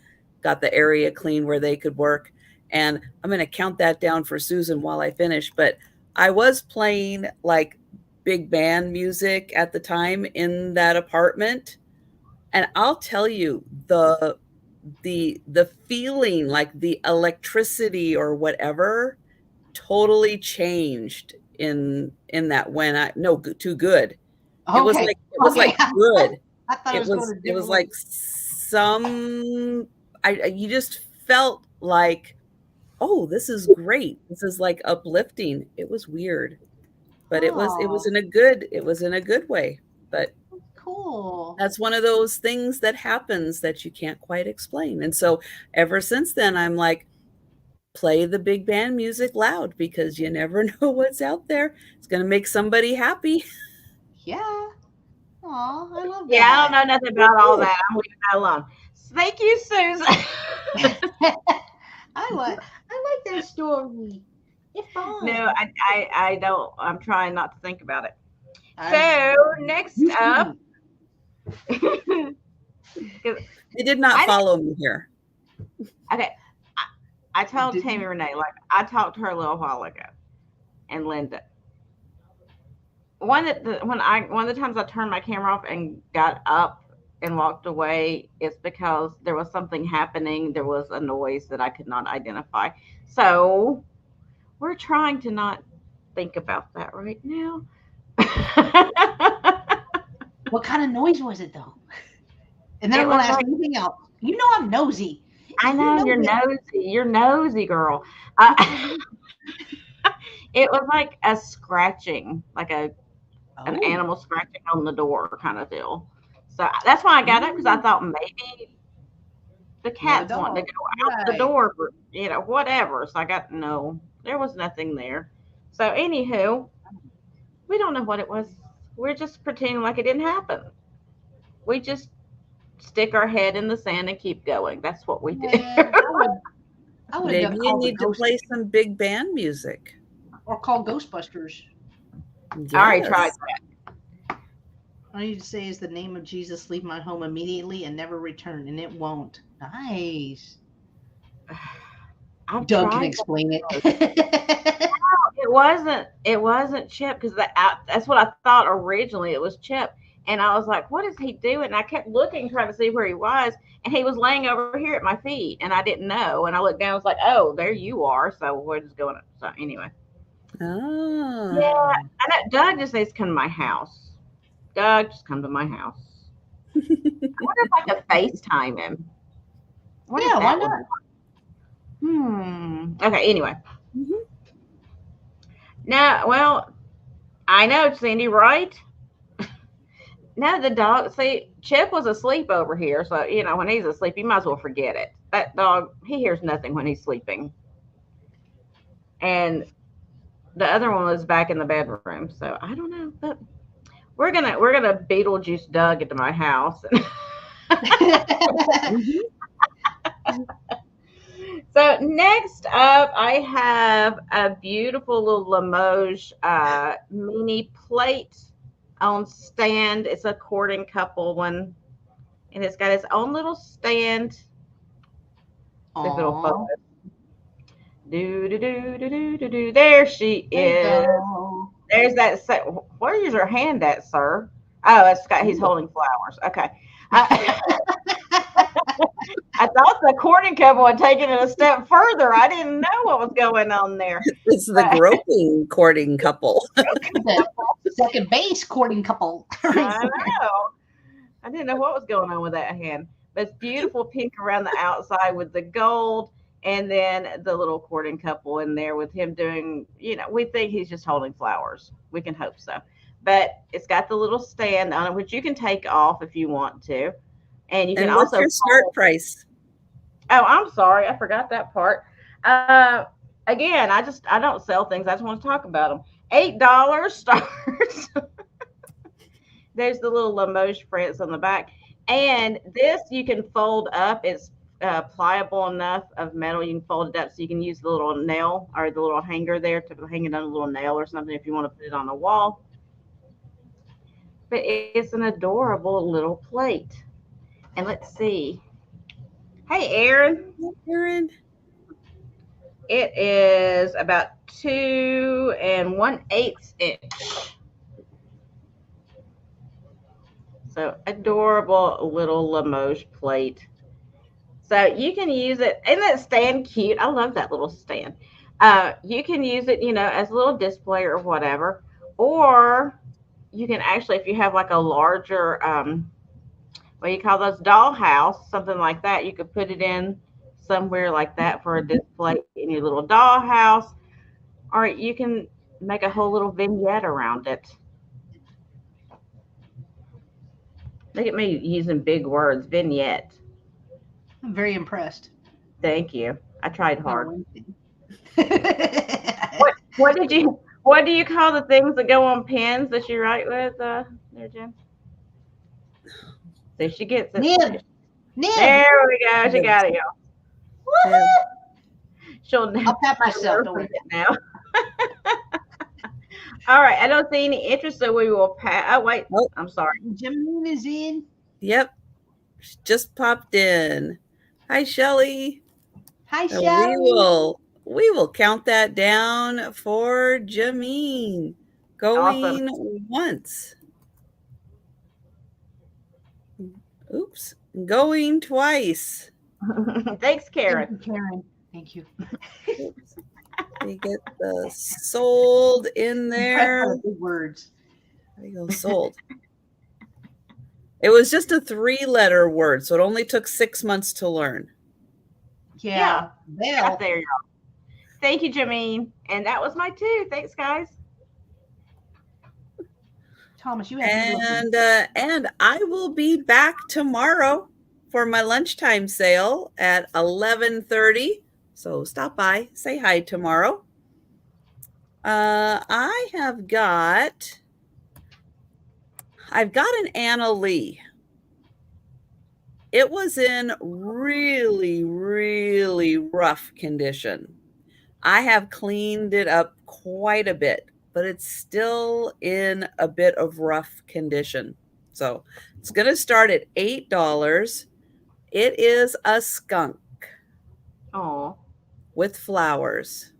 got the area clean where they could work. And I'm going to count that down for Susan while I finish. But I was playing like big band music at the time in that apartment. And I'll tell you, the feeling, like the electricity or whatever, totally changed in that too good. Okay. It was like good. I thought it was like you just felt like, oh, this is great. This is like uplifting. It was weird, but it was in a good way. But cool. That's one of those things that happens that you can't quite explain. And so ever since then, I'm like, play the big band music loud, because you never know what's out there. It's going to make somebody happy. Yeah. Aw, I love that. Yeah, I don't know nothing about all that. I'm leaving that alone. Thank you, Susan. I like that story. It's fun. No, I don't. I'm trying not to think about it. So next up, they did not follow me here. Okay, I told Tammy Renee, like I talked to her a little while ago, and Linda. One of the times I turned my camera off and got up and walked away, it's because there was something happening. There was a noise that I could not identify. So we're trying to not think about that right now. What kind of noise was it though? And then I'm gonna ask anything else. You know I'm nosy. I know you're nosy. You're nosy, girl. It was like a scratching, like an animal scratching on the door kind of deal. So that's why I got up, because I thought maybe the cats wanted to go out the door, for, whatever. So I got, no, there was nothing there. So anywho, we don't know what it was. We're just pretending like it didn't happen. We just stick our head in the sand and keep going. That's what we do. Maybe you need to play some big band music. Or call Ghostbusters. Yes. I already tried that. All I need to say is the name of Jesus, leave my home immediately and never return, and it won't. Nice. Doug can explain it. It wasn't Chip, because that's what I thought originally. It was Chip. And I was like, what is he doing? And I kept looking, trying to see where he was. And he was laying over here at my feet. And I didn't know. And I looked down, I was like, oh, there you are. So we're just going up. So anyway. Oh. Yeah. Doug just needs to come to my house. Doug, just come to my house. I wonder if I could FaceTime him. Yeah, why not? Okay, anyway. Now, well, I know, Cindy, right? No, the dog, see, Chip was asleep over here. So, when he's asleep, you might as well forget it. That dog, he hears nothing when he's sleeping. And the other one was back in the bedroom. So I don't know, but we're gonna Beetlejuice Doug into my house. So next up, I have a beautiful little Limoges mini plate on stand. It's a courting couple one, and it's got its own little stand. See if it'll focus. Do. There she is. There's that. Where is your hand at, sir? Oh, he's holding flowers. Okay. I thought the courting couple had taken it a step further. I didn't know what was going on there. It's the groping courting couple. Second base courting couple. I know. I didn't know what was going on with that hand. But it's beautiful pink around the outside with the gold, and then the little courting couple in there with him doing, we think he's just holding flowers. We can hope so. But it's got the little stand on it, which you can take off if you want to. And you can what's also your start price? Oh, I'm sorry. I forgot that part. Again, I don't sell things. I just want to talk about them. $8 starts. There's the little Limoges prints on the back. And this you can fold up. It's pliable enough of metal. You can fold it up so you can use the little nail or the little hanger there to hang it on a little nail or something if you want to put it on a wall. But it's an adorable little plate. And let's see. Hey, Aaron. Aaron. It is about 2 1/8 inch. So adorable little Limoges plate. So you can use it. Isn't that stand cute? I love that little stand. You can use it, as a little display or whatever. Or you can actually, if you have like a larger what do you call those, dollhouse, something like that, you could put it in somewhere like that for a display in your little dollhouse, or you can make a whole little vignette around it. Look at me using big words, vignette. I'm very impressed. Thank you. I tried hard. What do you call the things that go on pens that you write with there, Jen? So she gets it. Nib. There we go. She got it, y'all. Nib. I'll pat myself. Don't worry. Now. All right. I don't see any interest, so we will pat. Oh, wait. Nope. I'm sorry. Jameen is in. Yep. Just popped in. Hi, Shelly. Hi, Shelly. We will count that down for Jameen. Going once. Oops. Going twice. Thanks, Karen. Thank you, Karen. Thank you. Oops. We get the sold in there. Big words. There you go, sold. It was just a 3-letter word, so it only took 6 months to learn. Yeah. Right there, y'all. Thank you, Jameen. And that was my 2. Thanks, guys. Thomas, you have and I will be back tomorrow for my lunchtime sale at 11:30. So stop by, say hi tomorrow. I've got an Anna Lee. It was in really, really rough condition. I have cleaned it up quite a bit, but it's still in a bit of rough condition. So it's going to start at $8. It is a skunk. Oh. With flowers.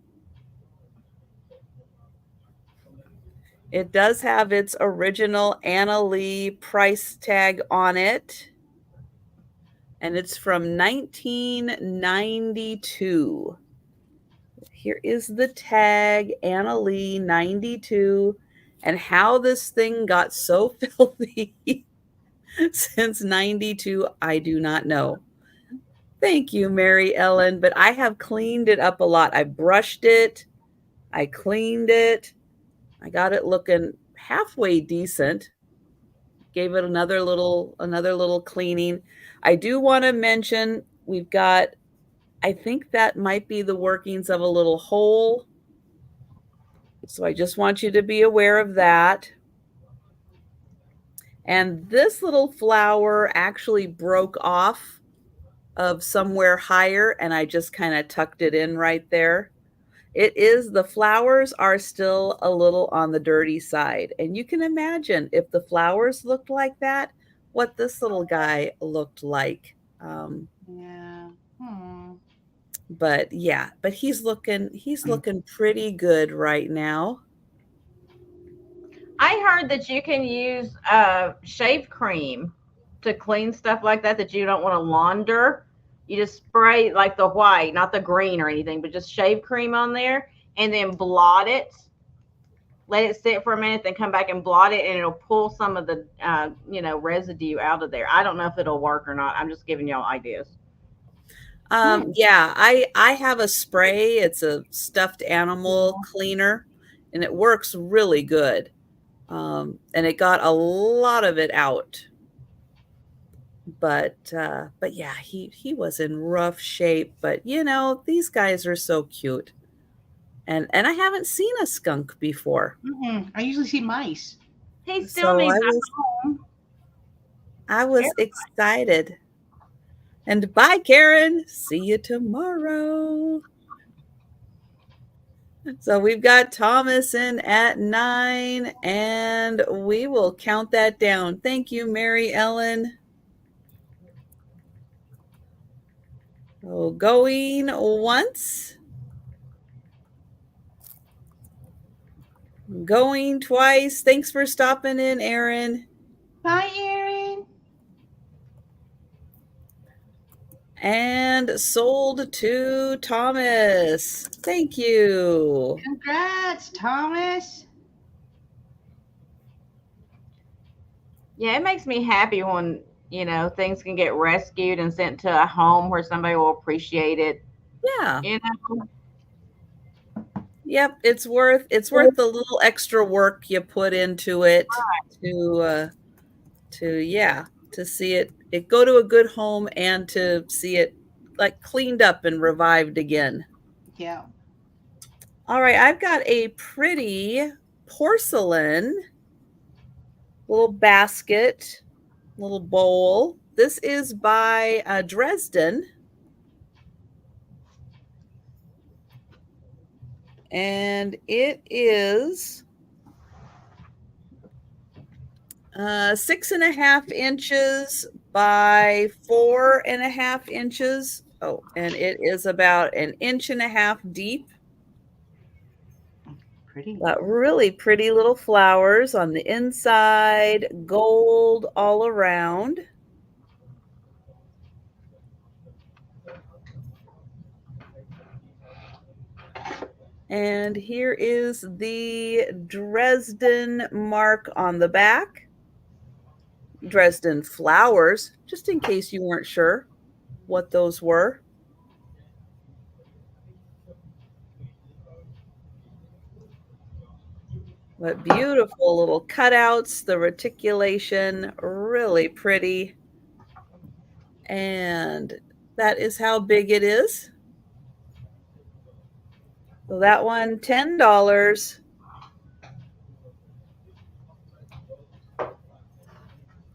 It does have its original Anna Lee price tag on it. And it's from 1992. Here is the tag, Anna Lee 92. And how this thing got so filthy since 92, I do not know. Thank you, Mary Ellen. But I have cleaned it up a lot. I brushed it. I cleaned it. I got it looking halfway decent. Gave it another little cleaning. I do want to mention we've got, I think that might be the workings of a little hole. So I just want you to be aware of that. And this little flower actually broke off of somewhere higher, and I just kind of tucked it in right there. The flowers are still a little on the dirty side. And you can imagine if the flowers looked like that, what this little guy looked like. Yeah. But he's looking pretty good right now. I heard that you can use shave cream to clean stuff like that you don't want to launder. You just spray like the white, not the green or anything, but just shave cream on there and then blot it. Let it sit for a minute, then come back and blot it, and it'll pull some of the residue out of there. I don't know if it'll work or not. I'm just giving y'all ideas. Yeah, I have a spray. It's a stuffed animal cleaner, and it works really good. And it got a lot of it out. But yeah, he was in rough shape. But these guys are so cute, and I haven't seen a skunk before. I usually see mice. He still needs a home. I was excited. And bye, Karen. See you tomorrow. So we've got Thomas in at 9, and we will count that down. Thank you, Mary Ellen. Oh, going once. Going twice. Thanks for stopping in, Erin. Bye, Erin. And sold to Thomas. Thank you. Congrats, Thomas. Yeah, it makes me happy when things can get rescued and sent to a home where somebody will appreciate it. Yeah. Yep, it's worth the little extra work you put into it to see it go to a good home and to see it like cleaned up and revived again. Yeah. All right, I've got a pretty porcelain little basket little bowl. This is by Dresden. And it is 6.5 inches by 4.5 inches. Oh, and it is about 1.5 inches deep. Pretty. Got really pretty little flowers on the inside, gold all around. And here is the Dresden mark on the back. Dresden flowers, just in case you weren't sure what those were. But beautiful little cutouts, the reticulation, really pretty. And that is how big it is. So that one, $10.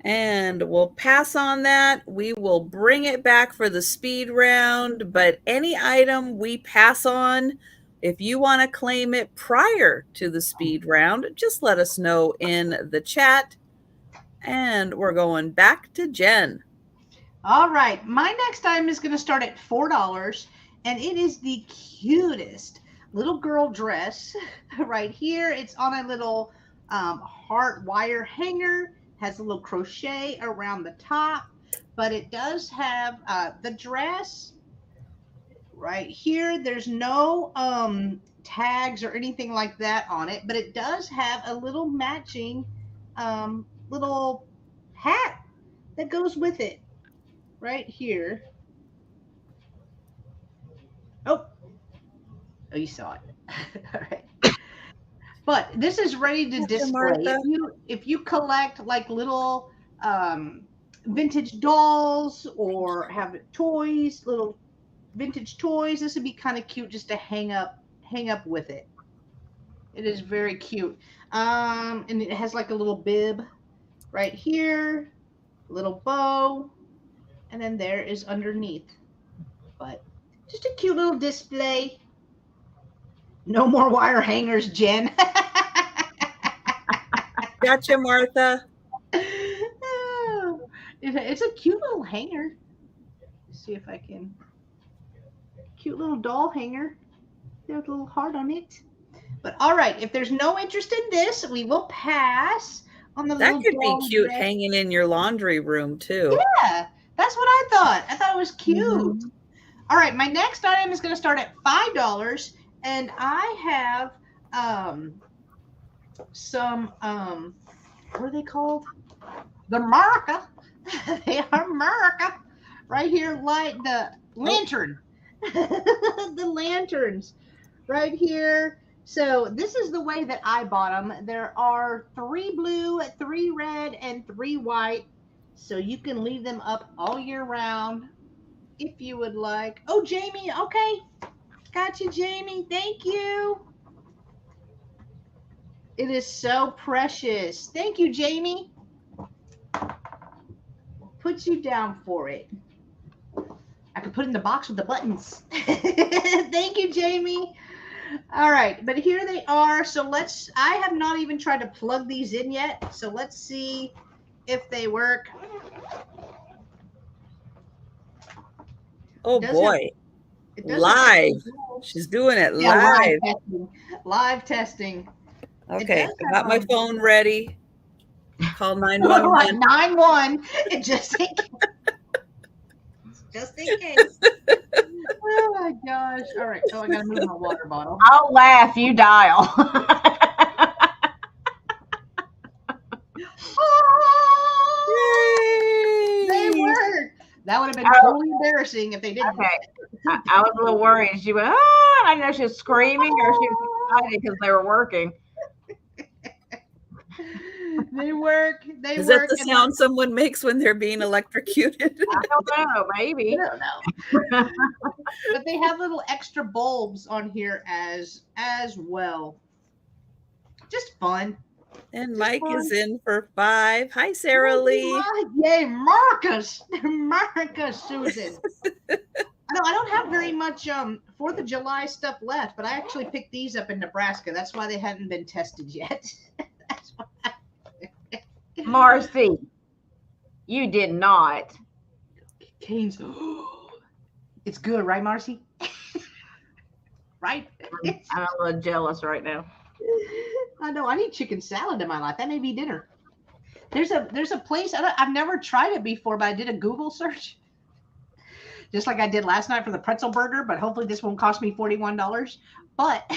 And we'll pass on that. We will bring it back for the speed round, but any item we pass on, if you want to claim it prior to the speed round, just let us know in the chat. And we're going back to Jen. All right. My next item is going to start at $4, and it is the cutest little girl dress right here. It's on a little heart wire hanger, has a little crochet around the top, but it does have the dress right here. There's no tags or anything like that on it, but it does have a little matching little hat that goes with it right here. Oh, you saw it. All right. But this is ready to display. If you collect like little vintage dolls or have toys, little vintage toys, this would be kind of cute just to hang up with it. It is very cute. And it has like a little bib right here, little bow, and then there is underneath. But just a cute little display. No more wire hangers, Jen. Gotcha, Martha. It's a cute little hanger. Let's see if I can. Cute little doll hanger. There's a little heart on it. But all right, if there's no interest in this, we will pass on the that little could be cute dress. hanging in your laundry room too. Yeah, that's what I thought. I thought it was cute. Mm-hmm. All right, my next item is going to start at $5, and I have some what are they called? The America. They are America. Right here, like the lantern. The lanterns right here. So this is the way that I bought them. There are 3 blue, 3 red, and 3 white. So you can leave them up all year round if you would like. Oh, Jamie. Okay. Got you, Jamie. Thank you. It is so precious. Thank you, Jamie. Put you down for it. I could put it in the box with the buttons. Thank you, Jamie. All right, but here they are. So I have not even tried to plug these in yet. So let's see if they work. Oh boy. Live. She's doing it live. Live testing. Okay, I got my phone ready. Call 911. 911. Just in case. Just in case. Oh my gosh. All right. So I got to move my water bottle. I'll laugh. You dial. Oh, they worked. That would have been totally embarrassing if they didn't. Okay. I was a little worried. She went, oh, I know she was screaming or she was excited because they were working. They work. Is that the sound someone makes when they're being electrocuted? I don't know. Maybe. I don't know. But they have little extra bulbs on here as well. Just fun. And Mike is in for 5. Hi, Sarah Lee. Yay, Marcus. Marcus, Susan. I don't have very much 4th of July stuff left, but I actually picked these up in Nebraska. That's why they hadn't been tested yet. That's why. Marcy, you did not. Canes. It's good, right, Marcy? Right? I'm a little jealous right now. I know. I need chicken salad in my life. That may be dinner. There's a place. I've never tried it before, but I did a Google search, just like I did last night for the pretzel burger. But hopefully, this won't cost me $41. But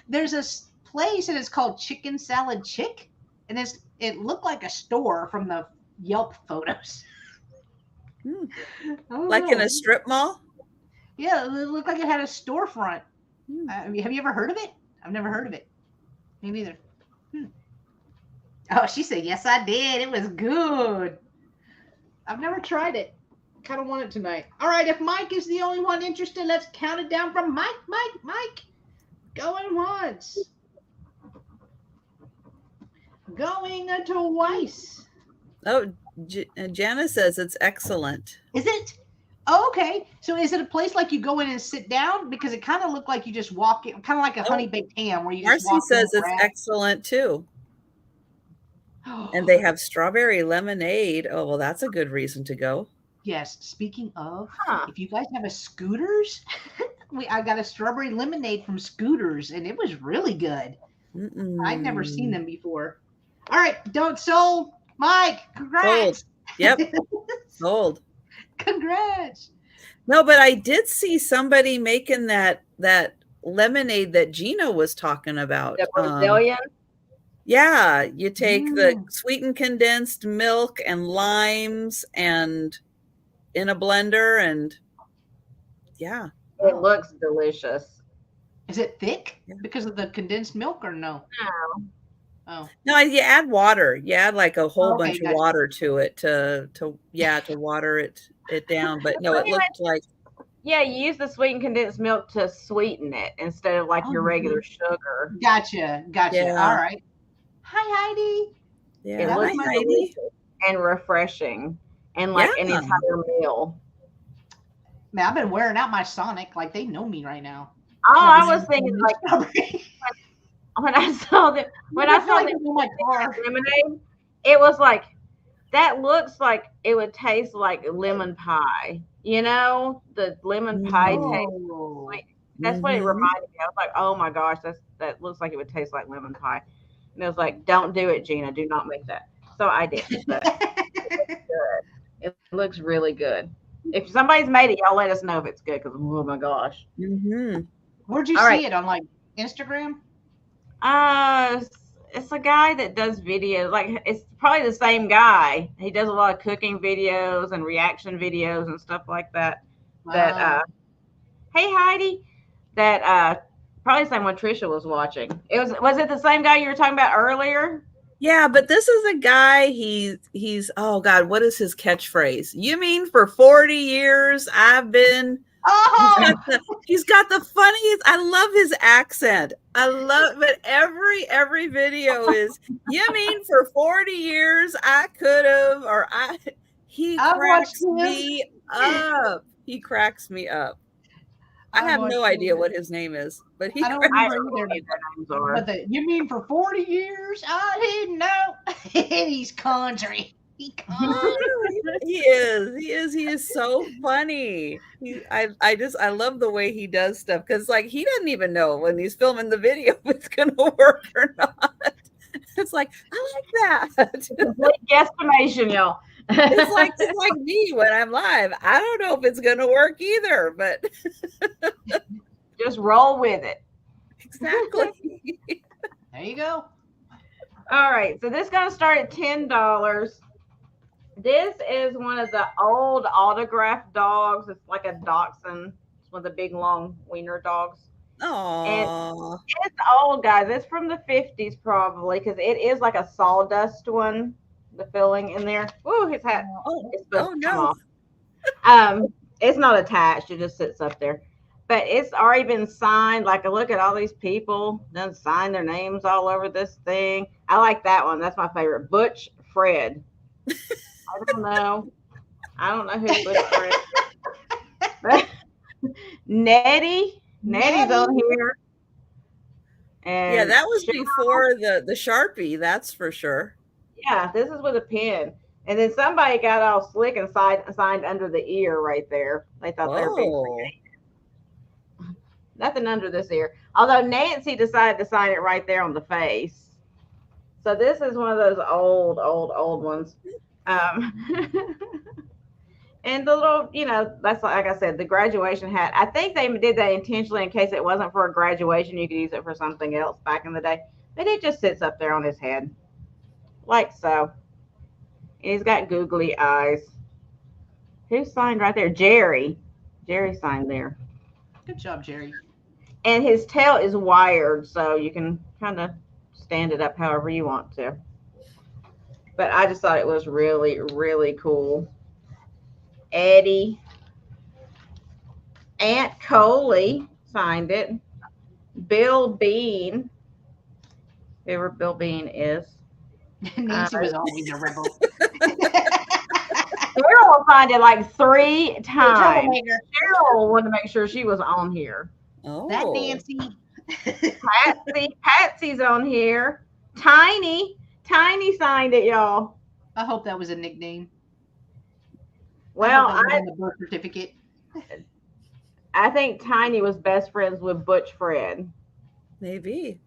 there's a place and it's called Chicken Salad Chick, and it looked like a store from the Yelp photos. Like in a strip mall? Yeah, it looked like it had a storefront. Have you ever heard of it? I've never heard of it. Me neither. Oh, she said, yes, I did. It was good. I've never tried it. Kind of want it tonight. All right, if Mike is the only one interested, let's count it down from Mike. Going once. Going twice. Oh, Jana says it's excellent. Is it? Oh, okay. So is it a place like you go in and sit down? Because it kind of looked like you just walk in, kind of like a honey baked ham where you just Marcy walk says in it's excellent too. And they have strawberry lemonade. Oh, well, that's a good reason to go. Yes. Speaking of, if you guys have a Scooters, I got a strawberry lemonade from Scooters, and it was really good. I'd never seen them before. All right, sold. Mike, congrats. Sold. Yep. Sold. Congrats. No, but I did see somebody making that lemonade that Gina was talking about. The Brazilian? Yeah, you take the sweetened condensed milk and limes and in a blender, and yeah. It looks delicious. Is it thick because of the condensed milk or no? No. Oh. No, you add water. You add like a whole bunch of water to it to water it down. But no, it looked like. Yeah, you use the sweetened condensed milk to sweeten it instead of like your regular sugar. Gotcha. Yeah. All right. Hi, Heidi. Yeah, it looks Heidi. And refreshing, and like an entire meal. Man, I've been wearing out my Sonic. Like they know me right now. Oh, I was thinking like when I saw the lemonade, it was like that looks like it would taste like lemon pie. You know, the lemon pie taste. Like, that's what it reminded me. I was like, oh my gosh, that looks like it would taste like lemon pie. And I was like, don't do it, Gina. Do not make that. So I did. But it looks really good. If somebody's made it, y'all let us know if it's good. Because oh my gosh. Where'd you see it on like Instagram? It's a guy that does videos. Like it's probably the same guy. He does a lot of cooking videos and reaction videos and stuff like that. Wow. That hey Heidi, that probably the same one Trisha was watching. Was it the same guy you were talking about earlier? Yeah, but this is a guy. He's oh God, what is his catchphrase? You mean for 40 years I've been. Oh, he's got the funniest. I love his accent. I love it. Every video is. You mean for 40 years I could have, or he cracks me up. He cracks me up. I have no idea what his name is, but he. I don't remember either. But you mean for 40 years? I didn't know. He's country. He is so funny. I love the way he does stuff because like he doesn't even know when he's filming the video if it's gonna work or not. It's like I like that. Complete guesstimation, y'all. It's like me when I'm live. I don't know if it's gonna work either, but just roll with it. Exactly. There you go. All right, so this is gonna start at $10. This is one of the old autographed dogs. It's like a dachshund. It's one of the big long wiener dogs. Oh, it's old, guys. It's from the 50s probably because it is like a sawdust one. The filling in there. Ooh, his hat. No. It's not attached. It just sits up there. But it's already been signed. Like, look at all these people done signed their names all over this thing. I like that one. That's my favorite. Butch Fred. I don't know. I don't know who Butch Fred is. But Nettie's on here. And yeah, that was before the Sharpie, that's for sure. Yeah, this is with a pen. And then somebody got all slick and signed under the ear right there. They thought they were being creative. Nothing under this ear. Although Nancy decided to sign it right there on the face. So this is one of those old ones. And the little, that's like I said, the graduation hat. I think they did that intentionally in case it wasn't for a graduation. You could use it for something else back in the day. But it just sits up there on his head. Like so. And he's got googly eyes. Who signed right there? Jerry. Jerry signed there. Good job, Jerry. And his tail is wired, so you can kind of stand it up however you want to. But I just thought it was really, really cool. Eddie. Aunt Coley signed it. Bill Bean. Whoever Bill Bean is. Nancy was always a rebel. Cheryl signed it like 3 times. Cheryl wanted to make sure she was on here. Oh, that Nancy. Patsy's on here. Tiny signed it, y'all. I hope that was a nickname. Well, on the birth certificate. I think Tiny was best friends with Butch Fred. Maybe.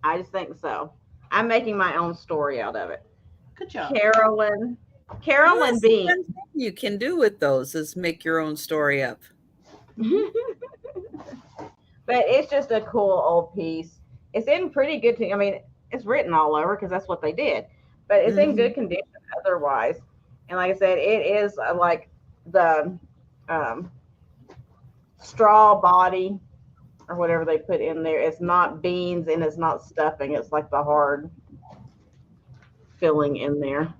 I just think so. I'm making my own story out of it. Good job. Carolyn Well, Bean. You can do with those is make your own story up. But it's just a cool old piece. It's in pretty good. I mean, it's written all over because that's what they did. But it's in good condition otherwise. And like I said, it is like the straw body or whatever they put in there. It's not beans and it's not stuffing. It's like the hard filling in there.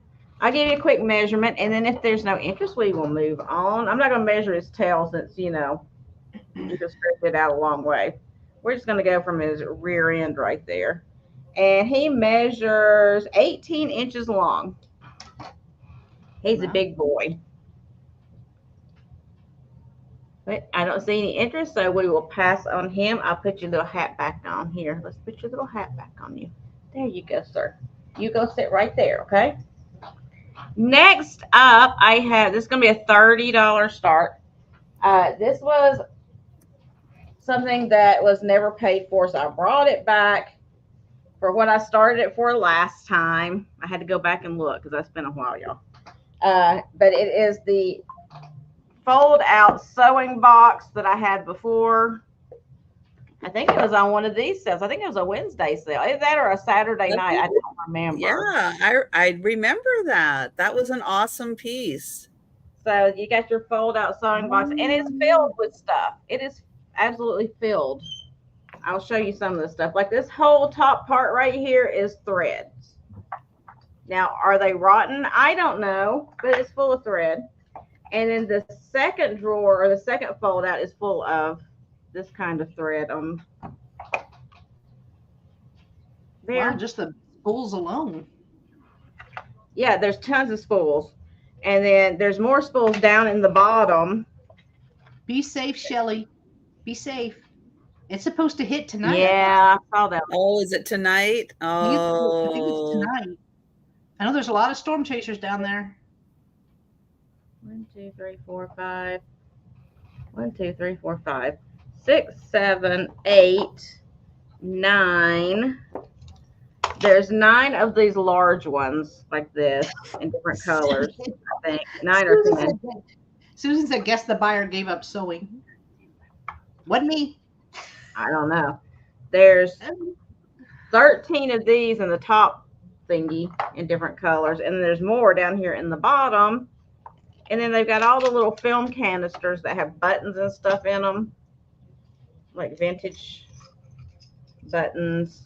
I'll give you a quick measurement, and then if there's no interest, we will move on. I'm not going to measure his tail since, you can stretch it out a long way. We're just going to go from his rear end right there. And he measures 18 inches long. He's a big boy. But I don't see any interest, so we will pass on him. I'll put your little hat back on here. Let's put your little hat back on you. There you go, sir. You go sit right there, okay? Next up, I have, this is going to be a $30 start. This was something that was never paid for, so I brought it back for what I started it for last time. I had to go back and look because that's been a while, y'all. But it is the fold out sewing box that I had before. I think it was on one of these sales. I think it was a Wednesday sale. Is that or a Saturday night? I don't remember. Yeah, I remember that. That was an awesome piece. So you got your fold out sewing box, and it's filled with stuff. It is absolutely filled. I'll show you some of the stuff. Like this whole top part right here is threads. Now, are they rotten? I don't know, but it's full of thread. And then the second drawer or the second fold out is full of this kind of thread there. Wow, just the spools alone. Yeah, there's tons of spools. And then there's more spools down in the bottom. Be safe, Shelly. Be safe. It's supposed to hit tonight. Yeah, I saw that. Oh, is it tonight? Oh, I think it's tonight. I know there's a lot of storm chasers down there. 1, 2, 3, 4, 5. 1, 2, 3, 4, 5. 6, 7, 8, 9. There's 9 of these large ones like this in different colors. I think 9 or 10. Susan said, "Guess the buyer gave up sewing." Wasn't me. I don't know. There's 13 of these in the top thingy in different colors, and there's more down here in the bottom. And then they've got all the little film canisters that have buttons and stuff in them, like vintage buttons.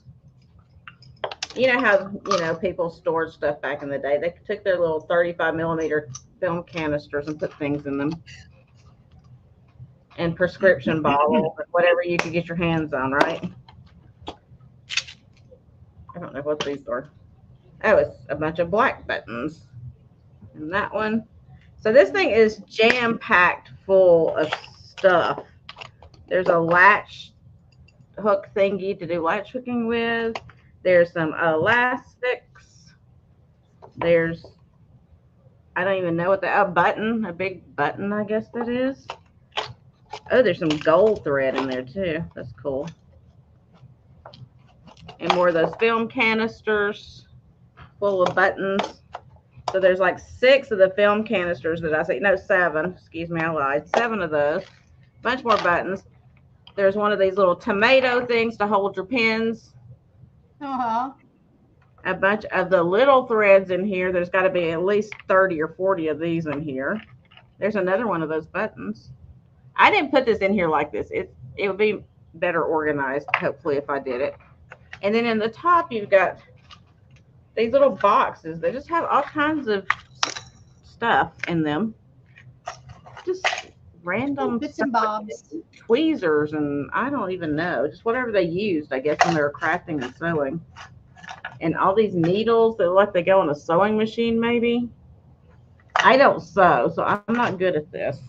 You know how, people stored stuff back in the day. They took their little 35 millimeter film canisters and put things in them. And prescription bottles, whatever you could get your hands on, right? I don't know what these are. Oh, it's a bunch of black buttons. And that one. So this thing is jam-packed full of stuff. There's a latch hook thingy to do latch hooking with. There's some elastics. There's, I don't even know what a button, a big button, I guess that is. Oh, there's some gold thread in there too. That's cool. And more of those film canisters full of buttons. So there's like 6 of the film canisters that I see. No, 7. Excuse me, I lied. 7 of those. Bunch more buttons. There's one of these little tomato things to hold your pins. Uh-huh. A bunch of the little threads in here. There's got to be at least 30 or 40 of these in here. There's another one of those buttons. I didn't put this in here like this. It would be better organized, hopefully, if I did it. And then in the top, you've got these little boxes. They just have all kinds of stuff in them. Just random bits and bobs. Tweezers, and I don't even know. Just whatever they used, I guess, when they were crafting and sewing. And all these needles that look like they go on a sewing machine, maybe. I don't sew, so I'm not good at this.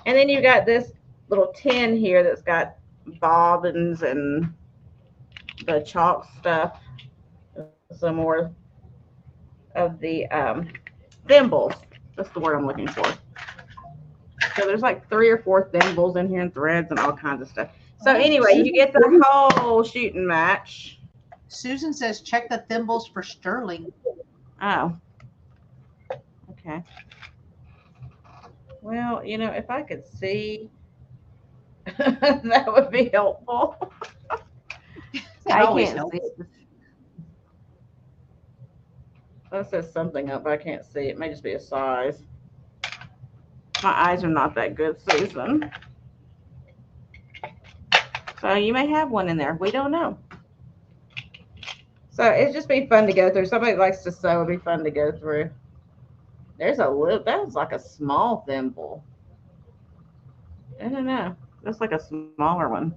And then you got this little tin here that's got bobbins and the chalk stuff. Some more of the thimbles. That's the word I'm looking for. So there's like 3 or 4 thimbles in here and threads and all kinds of stuff. So anyway, you get the whole shooting match. Susan says check the thimbles for sterling. Oh. Okay. Well, you know, if I could see, that would be helpful. I can't see it. That says something up, but I can't see. It may just be a size. My eyes are not that good, Susan. So you may have one in there. We don't know. So it'd just be fun to go through. Somebody likes to sew. It'd be fun to go through. There's a little, that's like a small thimble. I don't know. That's like a smaller one.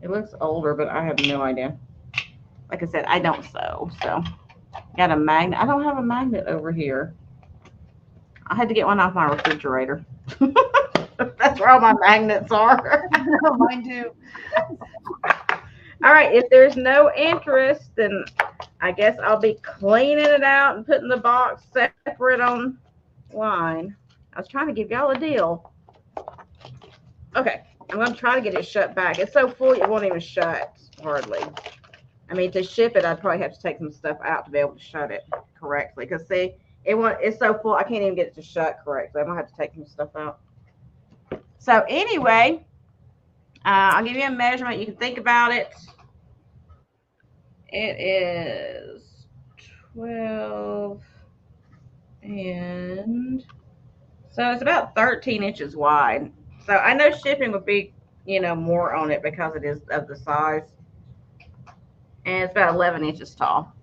It looks older, but I have no idea. Like I said, I don't sew, so got a magnet. I don't have a magnet over here. I had to get one off my refrigerator. That's where all my magnets are. Mine too. All right, if there's no interest, then I guess I'll be cleaning it out and putting the box separate on line. I was trying to give y'all a deal. Okay, I'm going to try to get it shut back. It's so full, it won't even shut, hardly. I mean, to ship it, I'd probably have to take some stuff out to be able to shut it correctly. Because, see, it's so full, I can't even get it to shut correctly. I'm going to have to take some stuff out. So, anyway, I'll give you a measurement. You can think about it. It is 12 and so it's about 13 inches wide. So I know shipping would be, you know, more on it because it is of the size. And it's about 11 inches tall.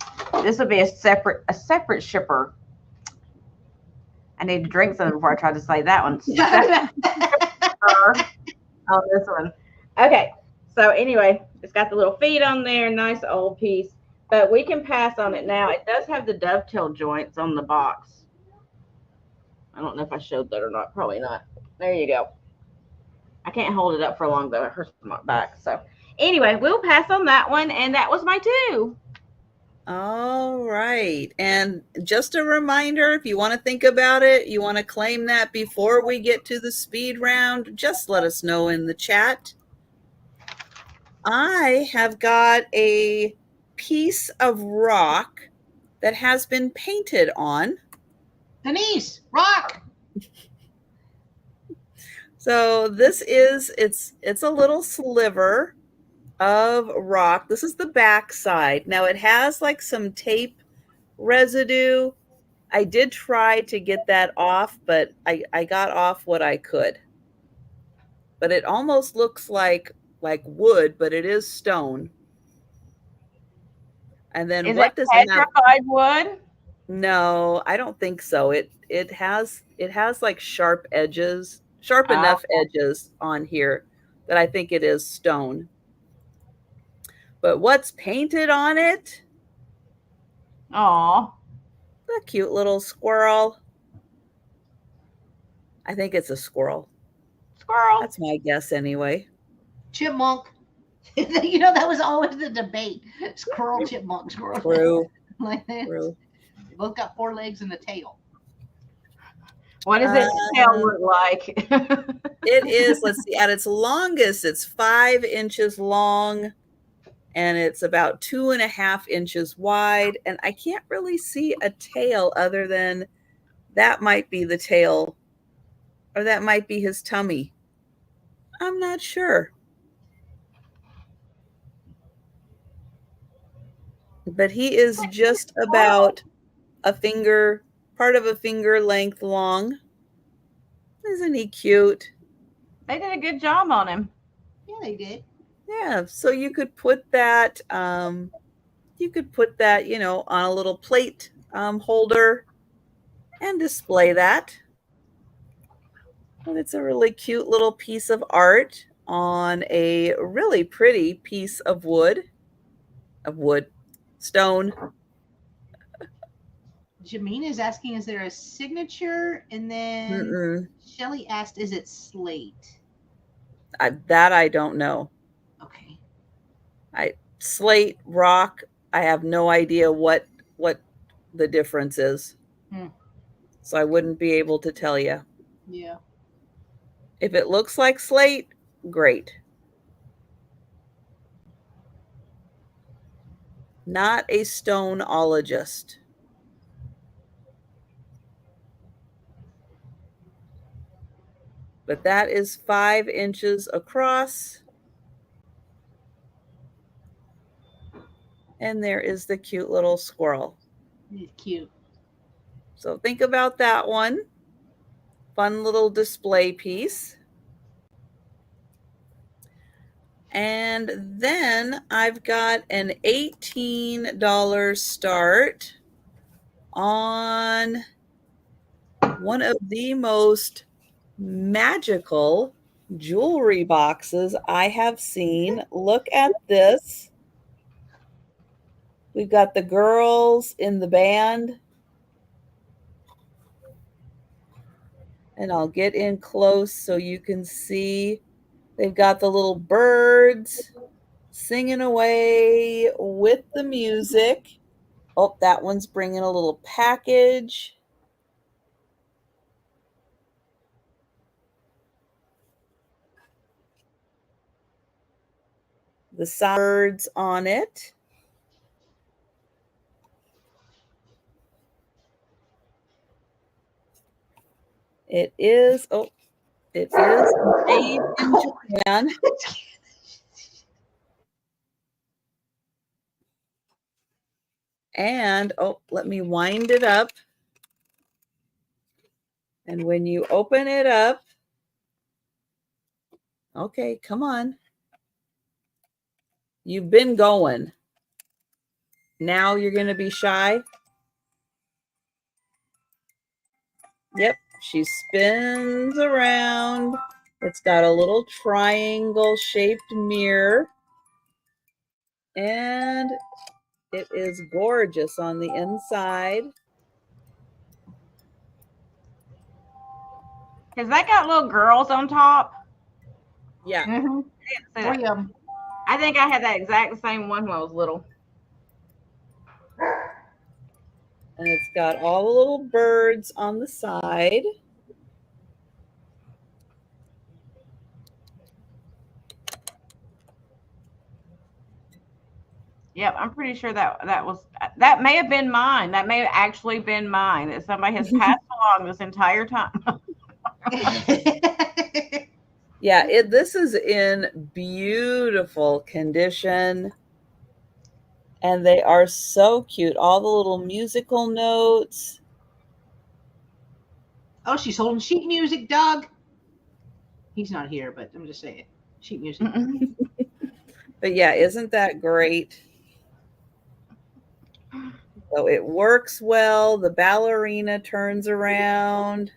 This would be a separate shipper. I need to drink something before I try to say that one. On this one. Okay. So anyway, it's got the little feet on there, nice old piece, but we can pass on it now. It does have the dovetail joints on the box. I don't know if I showed that or not. Probably not. There you go. I can't hold it up for long though. It hurts my back. So anyway, we'll pass on that one. And that was my 2. All right. And just a reminder, if you want to think about it, you want to claim that before we get to the speed round, just let us know in the chat. I have got a piece of rock that has been painted on. Denise, rock. So this is, it's a little sliver of rock. This is the back side. Now it has like some tape residue. I did try to get that off, but I got off what I could. But it almost looks like wood, but it is stone. And then is what it does it have? petrified wood? No, I don't think so. It has like sharp edges, sharp enough edges on here that I think it is stone. But what's painted on it? Aw. A cute little squirrel. I think it's a squirrel. Squirrel. That's my guess anyway. Chipmunk. You know, that was always the debate. Squirrel, chipmunk, squirrel. True. Like that. True. They both got 4 legs and a tail. What does its tail look like? It is, let's see, at its longest, it's 5 inches long and it's about 2.5 inches wide. And I can't really see a tail other than that might be the tail or that might be his tummy. I'm not sure. But he is just about a finger, part of a finger length long. Isn't he cute? They did a good job on him. Yeah, they did. Yeah, so you could put that, on a little plate holder and display that. And it's a really cute little piece of art on a really pretty piece of stone. Jameen is asking, is there a signature? And then Shelly asked, is it slate? That I don't know. Okay. Slate, rock, I have no idea what the difference is. So I wouldn't be able to tell you. Yeah. If it looks like slate, great. Not a stoneologist. But that is 5 inches across. And there is the cute little squirrel. It's cute. So think about that one. Fun little display piece. And then I've got an $18 start on one of the most magical jewelry boxes I have seen. Look at this. We've got the girls in the band. And I'll get in close so you can see. They've got the little birds singing away with the music. Oh, that one's bringing a little package. The birds on it. It is made in Japan. And, let me wind it up. And when you open it up, okay, come on. You've been going. Now you're going to be shy. Yep, she spins around. It's got a little triangle-shaped mirror. And it is gorgeous on the inside. Has that got little girls on top? Yeah. Mm-hmm. I think I had that exact same one when I was little. And it's got all the little birds on the side. Yep, I'm pretty sure that may have been mine. That may have actually been mine. That somebody has passed along this entire time. Yeah, this is in beautiful condition. And they are so cute. All the little musical notes. Oh, she's holding sheet music, Doug. He's not here, but I'm just saying. Sheet music. But yeah, isn't that great? So it works well. The ballerina turns around.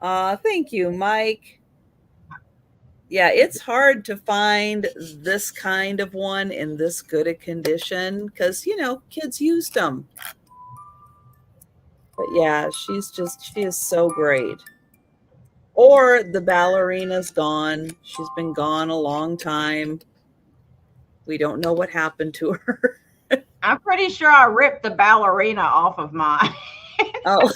Thank you, Mike. Yeah, it's hard to find this kind of one in this good a condition because, kids used them. But yeah, she is so great. Or the ballerina's gone. She's been gone a long time. We don't know what happened to her. I'm pretty sure I ripped the ballerina off of mine. Oh.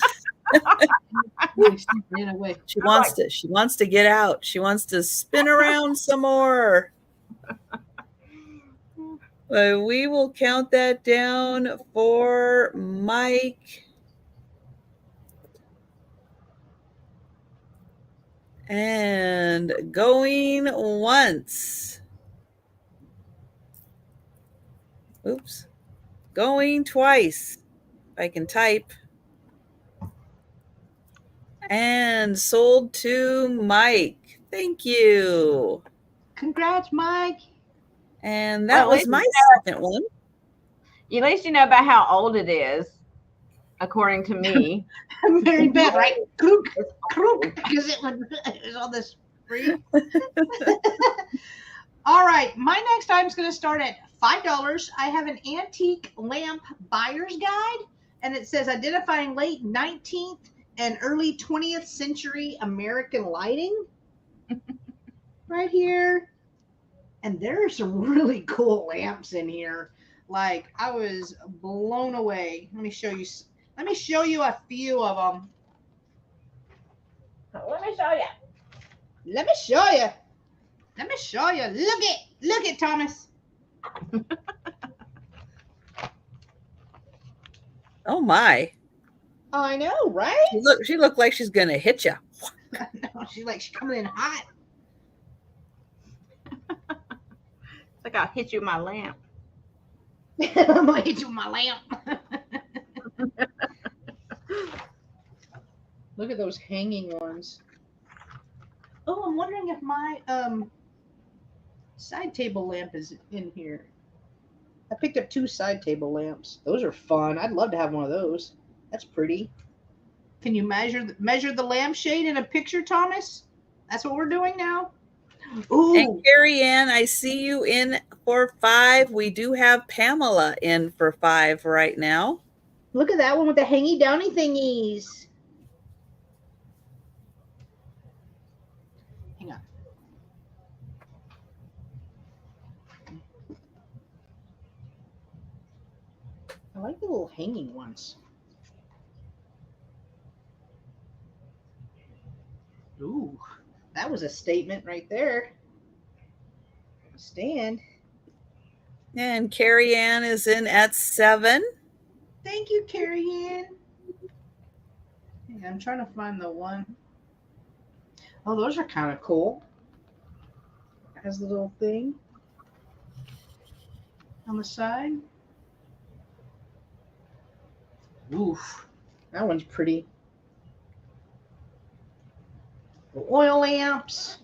She wants to get out. She wants to spin around some more. We will count that down for Mike. And going once. Oops. Going twice. If I can type. And sold to Mike. Thank you. Congrats, Mike. And that was my second one. At least you know about how old it is, according to me. Very bad, right? Krook, because it was on the screen. All right, my next item is going to start at $5. I have an antique lamp buyer's guide, and it says identifying late 19th and early 20th century American lighting. Right here. And there are some really cool lamps in here. Like, I was blown away. Let me show you a few of them. Let me show you. Look it, Thomas. Oh my. I know, right? She looked like she's gonna hit you. No, she's coming in hot. It's like I'll hit you with my lamp. I'm gonna hit you with my lamp. Look at those hanging ones. Oh, I'm wondering if my side table lamp is in here. I picked up 2 side table lamps. Those are fun. I'd love to have one of those. That's pretty. Can you measure the lampshade in a picture, Thomas? That's what we're doing now. Ooh. And Carrie Ann, I see you in for 5. We do have Pamela in for 5 right now. Look at that one with the hangy downy thingies. Hang on. I like the little hanging ones. Ooh, that was a statement right there. Stand. And Carrie Ann is in at 7. Thank you, Carrie Ann. I'm trying to find the one. Oh, those are kind of cool. Has the little thing on the side. Oof, that one's pretty. Oil lamps.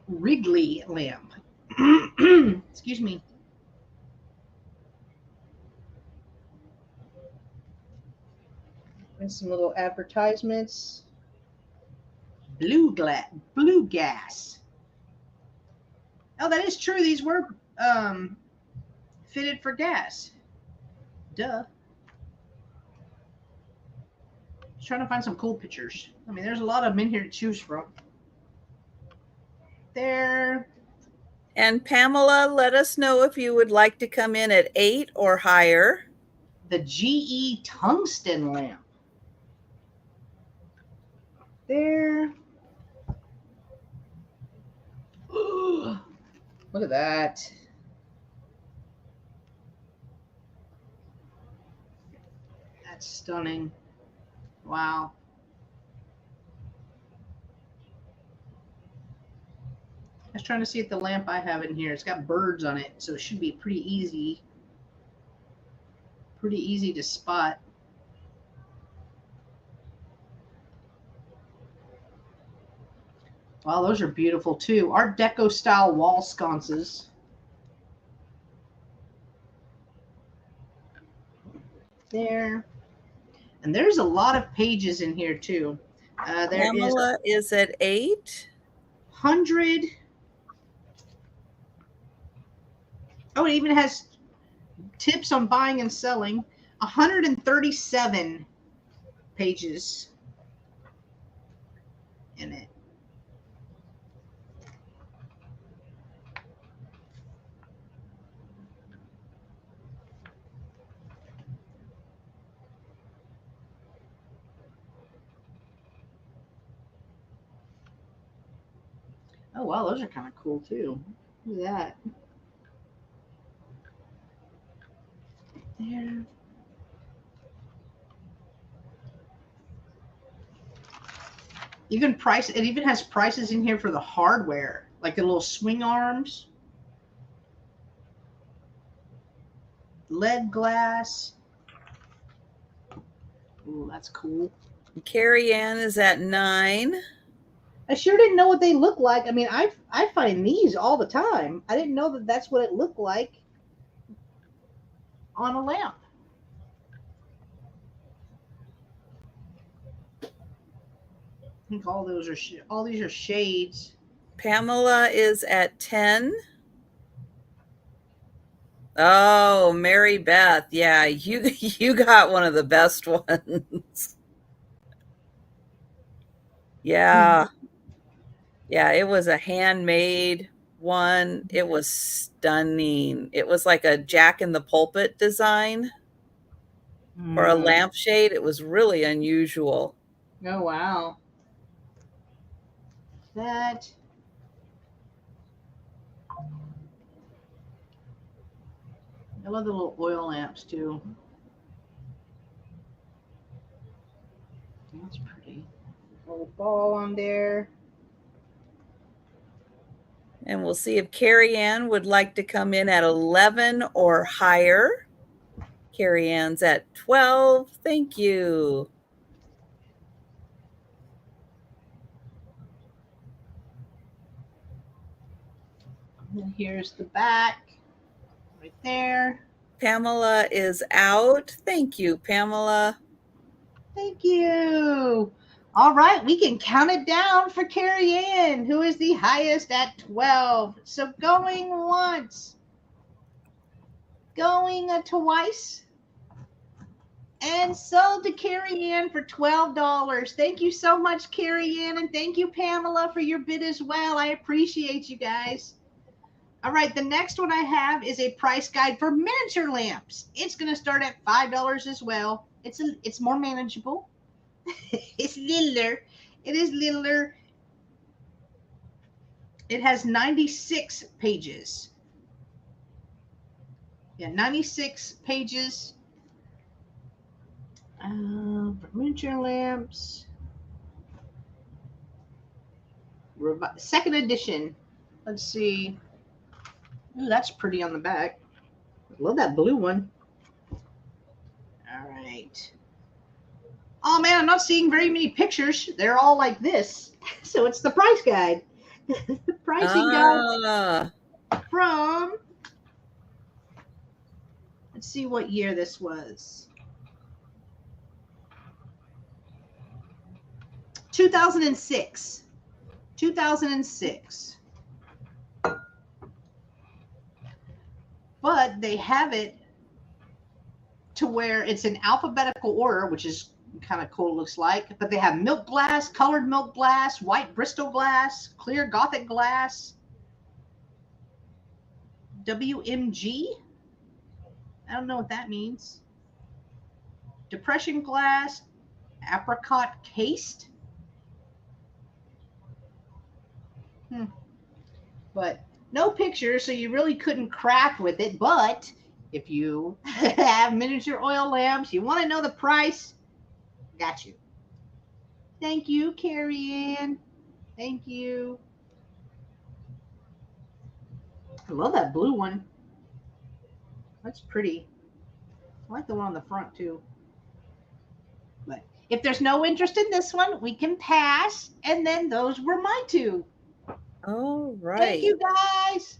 Wrigley lamp. Excuse me. And some little advertisements. Blue gas. Oh, that is true. These were fitted for gas. Duh. Just trying to find some cool pictures. I mean, there's a lot of them in here to choose from. There. And Pamela, let us know if you would like to come in at 8 or higher. The GE tungsten lamp. There. Ooh, look at that. That's stunning. Wow. I was trying to see if the lamp I have in here, it's got birds on it, so it should be pretty easy to spot. Wow, those are beautiful too. Art Deco style wall sconces. There. And there's a lot of pages in here too. There Pamela is at 800. Oh, it even has tips on buying and selling. 137 pages in it. Oh, wow, those are kind of cool too. Look at that. There. Even price, it even has prices in here for the hardware, like the little swing arms, lead glass. Ooh, that's cool. Carrie Ann is at 9. I sure didn't know what they look like. I mean, I find these all the time. I didn't know that that's what it looked like on a lamp. I think all those are all these are shades. Pamela is at 10. Oh, Mary Beth. Yeah, you got one of the best ones. Yeah. Yeah, it was a handmade one. It was stunning. It was like a Jack in the Pulpit design for a lampshade. It was really unusual. Oh, wow. That. I love the little oil lamps too. That's pretty. Little ball on there. And we'll see if Carrie Ann would like to come in at 11 or higher. Carrie Ann's at 12. Thank you. And here's the back right there. Pamela is out. Thank you, Pamela. Thank you. All right, we can count it down for Carrie Ann, who is the highest at 12. So going once, going twice, and sold to Carrie Ann for $12. Thank you so much, Carrie Ann, and thank you, Pamela, for your bid as well. I appreciate you guys. All right, the next one I have is a price guide for miniature lamps. It's going to start at $5 as well. It's more manageable. It's littler. It is littler. It has 96 pages. Yeah, 96 pages. For miniature lamps. Second edition. Let's see. Ooh, that's pretty on the back. Love that blue one. All right. Oh man, I'm not seeing very many pictures. They're all like this. So it's the price guide. The pricing guide from, let's see what year this was. 2006. 2006. But they have it to where it's in alphabetical order, which is kind of cool, looks like. But they have milk glass, colored milk glass, white Bristol glass, clear Gothic glass, WMG. I don't know what that means. Depression glass, apricot cased. But no pictures, so you really couldn't craft with it. But if you have miniature oil lamps, you want to know the price, got you. Thank you, Carrie Ann. Thank you. I love that blue one. That's pretty. I like the one on the front too. But if there's no interest in this one, we can pass. And then those were my two. All right. Thank you, guys.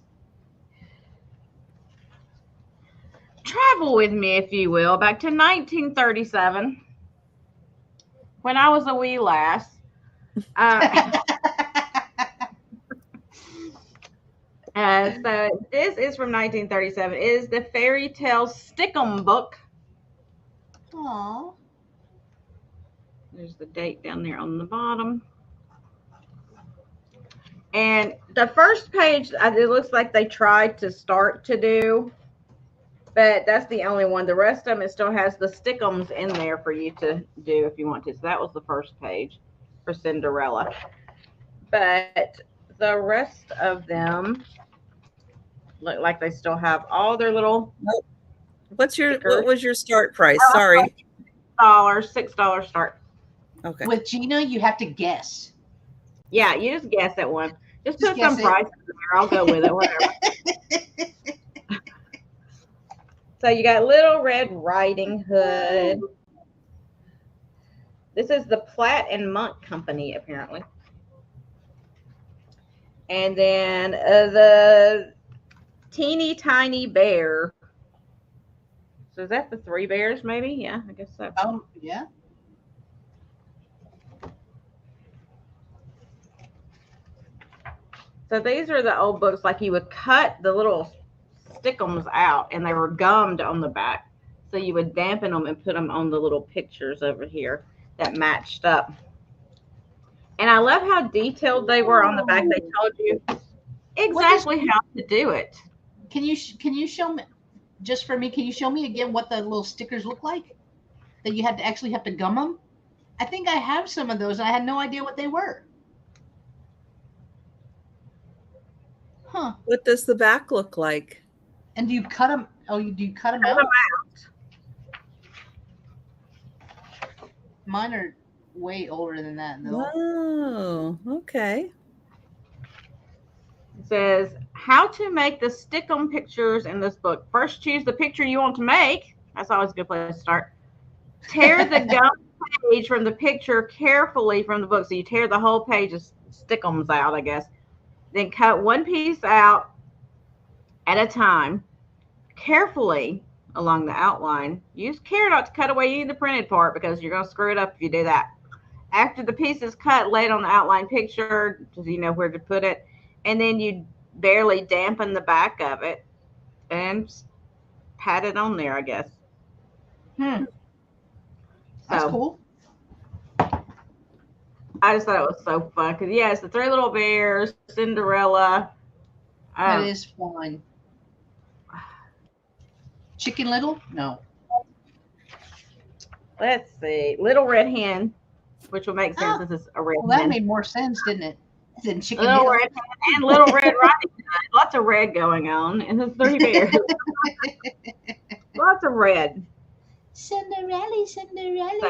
Travel with me, if you will, back to 1937. when I was a wee lass. So this is from 1937. It is the Fairy Tale Stickum book. Aww. There's the date down there on the bottom. And the first page, it looks like they tried to start to do, but that's the only one. The rest of them, it still has the stickums in there for you to do if you want to. So that was the first page for Cinderella. But the rest of them look like they still have all their little. What was your start price? Sorry. $6 start. Okay. With Gina, you have to guess. Yeah, you just guess at one. Just put some prices in there. I'll go with it, whatever. So you got Little Red Riding Hood. This is the Platt and Monk Company, apparently. And then the Teeny Tiny Bear. So is that the Three Bears, maybe? Yeah, I guess so. Yeah. So these are the old books, like you would cut the little stickums out and they were gummed on the back. So you would dampen them and put them on the little pictures over here that matched up. And I love how detailed they were on the back. They told you exactly how to do it. Can you show me, just for me, can you show me again what the little stickers look like? That you had to actually have to gum them? I think I have some of those. And I had no idea what they were. Huh. What does the back look like? And do you cut them? Oh, do you cut them out? Mine are way older than that, though. Oh, okay. It says how to make the stickum pictures in this book. First, choose the picture you want to make. That's always a good place to start. Tear the gum page from the picture carefully from the book. So you tear the whole page of stickums out, I guess. Then cut one piece out at a time, carefully along the outline. Use care not to cut away the printed part because you're going to screw it up if you do that. After the piece is cut, lay it on the outline picture so you know where to put it. And then you barely dampen the back of it and pat it on there, I guess. That's cool. I just thought it was so fun because, yes, the Three Little Bears, Cinderella. That is fun. Chicken Little? No. Let's see. Little Red Hen, which will make sense since it's a red hen. Well, that made more sense, didn't it? Than Chicken Little Red Hen and Little Red Riding Hood. Lots of red going on in the Three Bears. Lots of red. Cinderella, So,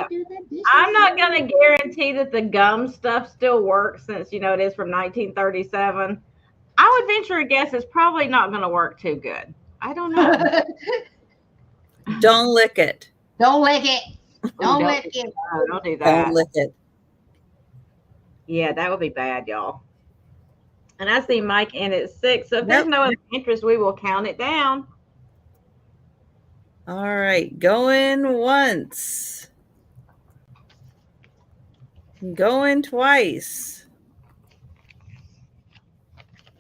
do the dishes. I'm not going to guarantee that the gum stuff still works since, you know, it is from 1937. I would venture a guess it's probably not going to work too good. I don't know. Don't lick it. Don't lick it. Don't lick it. No, don't do that. Don't lick it. Yeah, that would be bad, y'all. And I see Mike in at 6. So if there's no other interest, we will count it down. All right, going once. Going twice.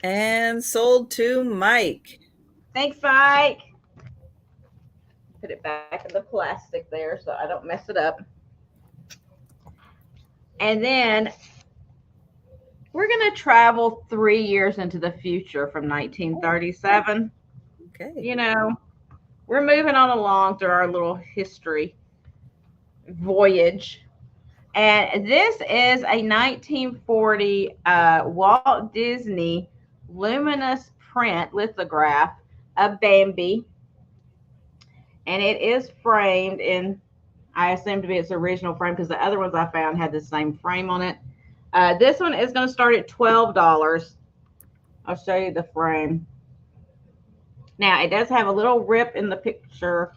And sold to Mike. Thanks, Mike. Put it back in the plastic there so I don't mess it up. And then we're going to travel 3 years into the future from 1937. Okay. You know, we're moving on along through our little history voyage. And this is a 1940 Walt Disney luminous print lithograph of Bambi. And it is framed in, I assume to be its original frame because the other ones I found had the same frame on it. This one is going to start at $12. I'll show you the frame. Now, it does have a little rip in the picture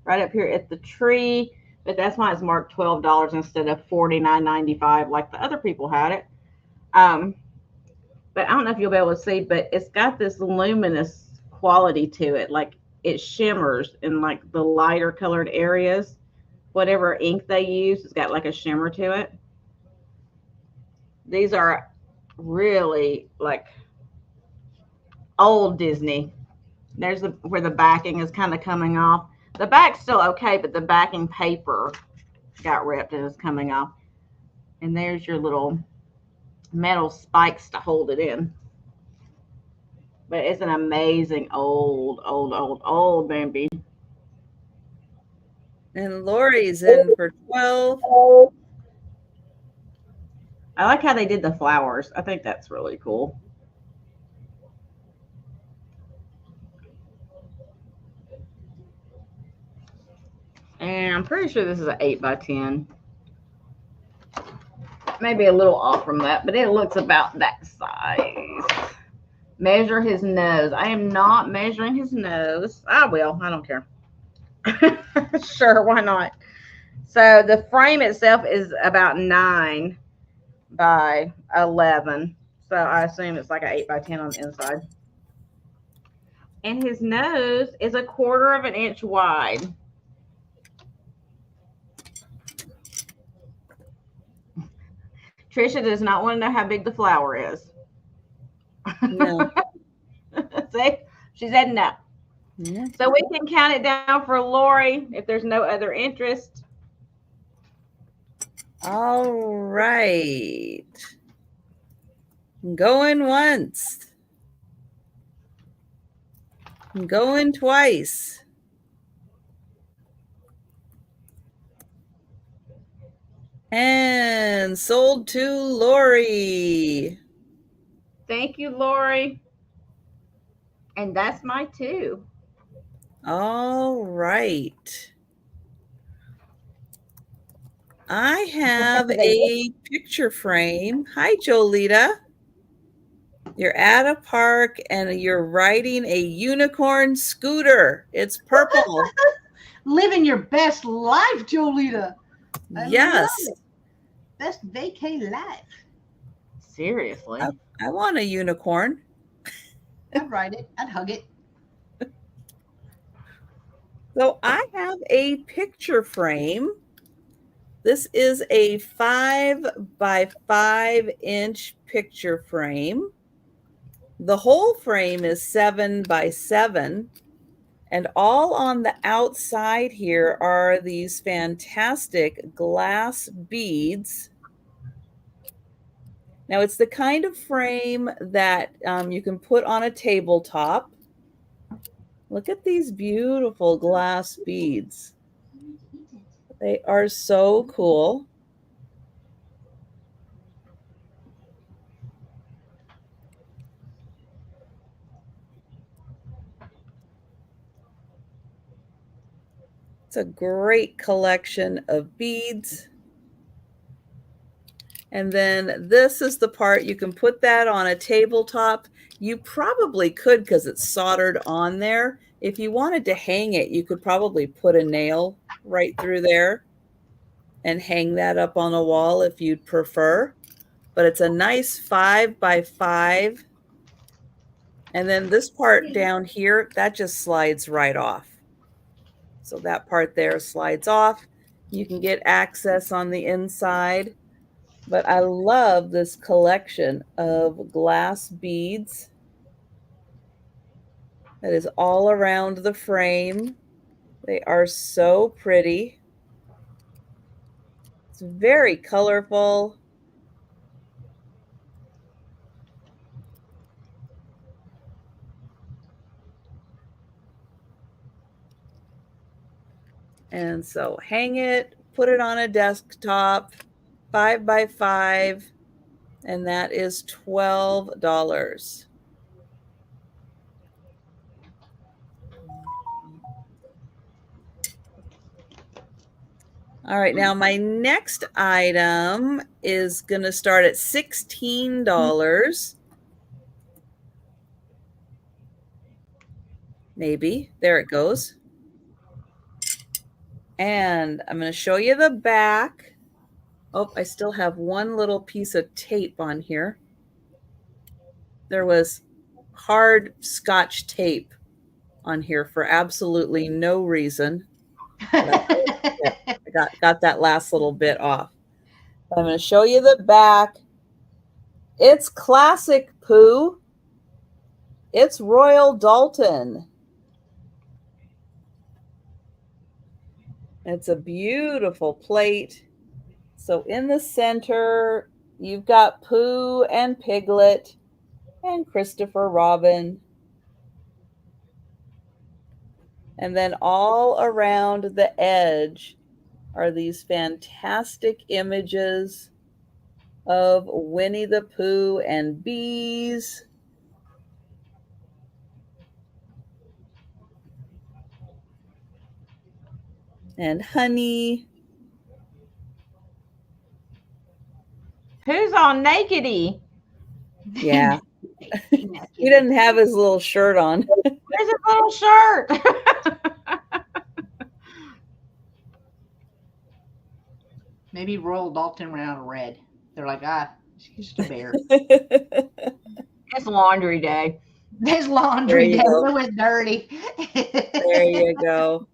right up here at the tree, but that's why it's marked $12 instead of $49.95 like the other people had it. But I don't know if you'll be able to see, but it's got this luminous quality to it. Like it shimmers in like the lighter colored areas. whatever ink they use. It's got like a shimmer to it. These are really like old Disney. There's where the backing is kind of coming off. The back's still okay, but the backing paper got ripped and is coming off. And there's your little metal spikes to hold it in. But it's an amazing old Bambi. And Lori's in for 12. I like how they did the flowers. I think that's really cool. And I'm pretty sure this is an 8x10. Maybe a little off from that, but it looks about that size. Measure his nose. I am not measuring his nose. I will. I don't care. Sure, why not? So the frame itself is about 9 by 11. So I assume it's like an 8x10 on the inside. And his nose is 1/4 of an inch wide. Trisha does not want to know how big the flower is. No. See, she said no. Yeah. So we can count it down for Lori if there's no other interest. All right. Going once. Going twice. And sold to Lori. Thank you, Lori. And that's my 2. All right. I have a picture frame. Hi, Jolita. You're at a park and you're riding a unicorn scooter. It's purple. Living your best life, Jolita. Yes. Best vacay life. Seriously. I want a unicorn. I'd ride it. I'd hug it. So I have a picture frame. This is a 5 by 5 inch picture frame. The whole frame is 7 by 7. And all on the outside here are these fantastic glass beads. Now it's the kind of frame that you can put on a tabletop. Look at these beautiful glass beads. They are so cool. It's a great collection of beads. And then this is the part you can put that on a tabletop. You probably could because it's soldered on there. If you wanted to hang it, you could probably put a nail right through there and hang that up on a wall if you'd prefer. But it's a nice 5 by 5. And then this part down here, that just slides right off. So that part there slides off. You can get access on the inside. But I love this collection of glass beads that is all around the frame. They are so pretty. It's very colorful. And so hang it, put it on a desktop, 5 by 5, and that is $12. All right, now my next item is going to start at $16. Maybe. There it goes. And I'm going to show you the back. Oh, I still have one little piece of tape on here. There was hard Scotch tape on here for absolutely no reason. I I got that last little bit off. I'm going to show you the back. It's classic Pooh. It's Royal Dalton. It's a beautiful plate. So in the center, you've got Pooh and Piglet and Christopher Robin. And then all around the edge are these fantastic images of Winnie the Pooh and bees. And honey. Who's all nakedy? Yeah. He didn't have his little shirt on. Where's his little shirt? Maybe Royal Dalton ran out of red. They're like, she's just a bear. It's laundry day. There's laundry day. It was dirty. There you go.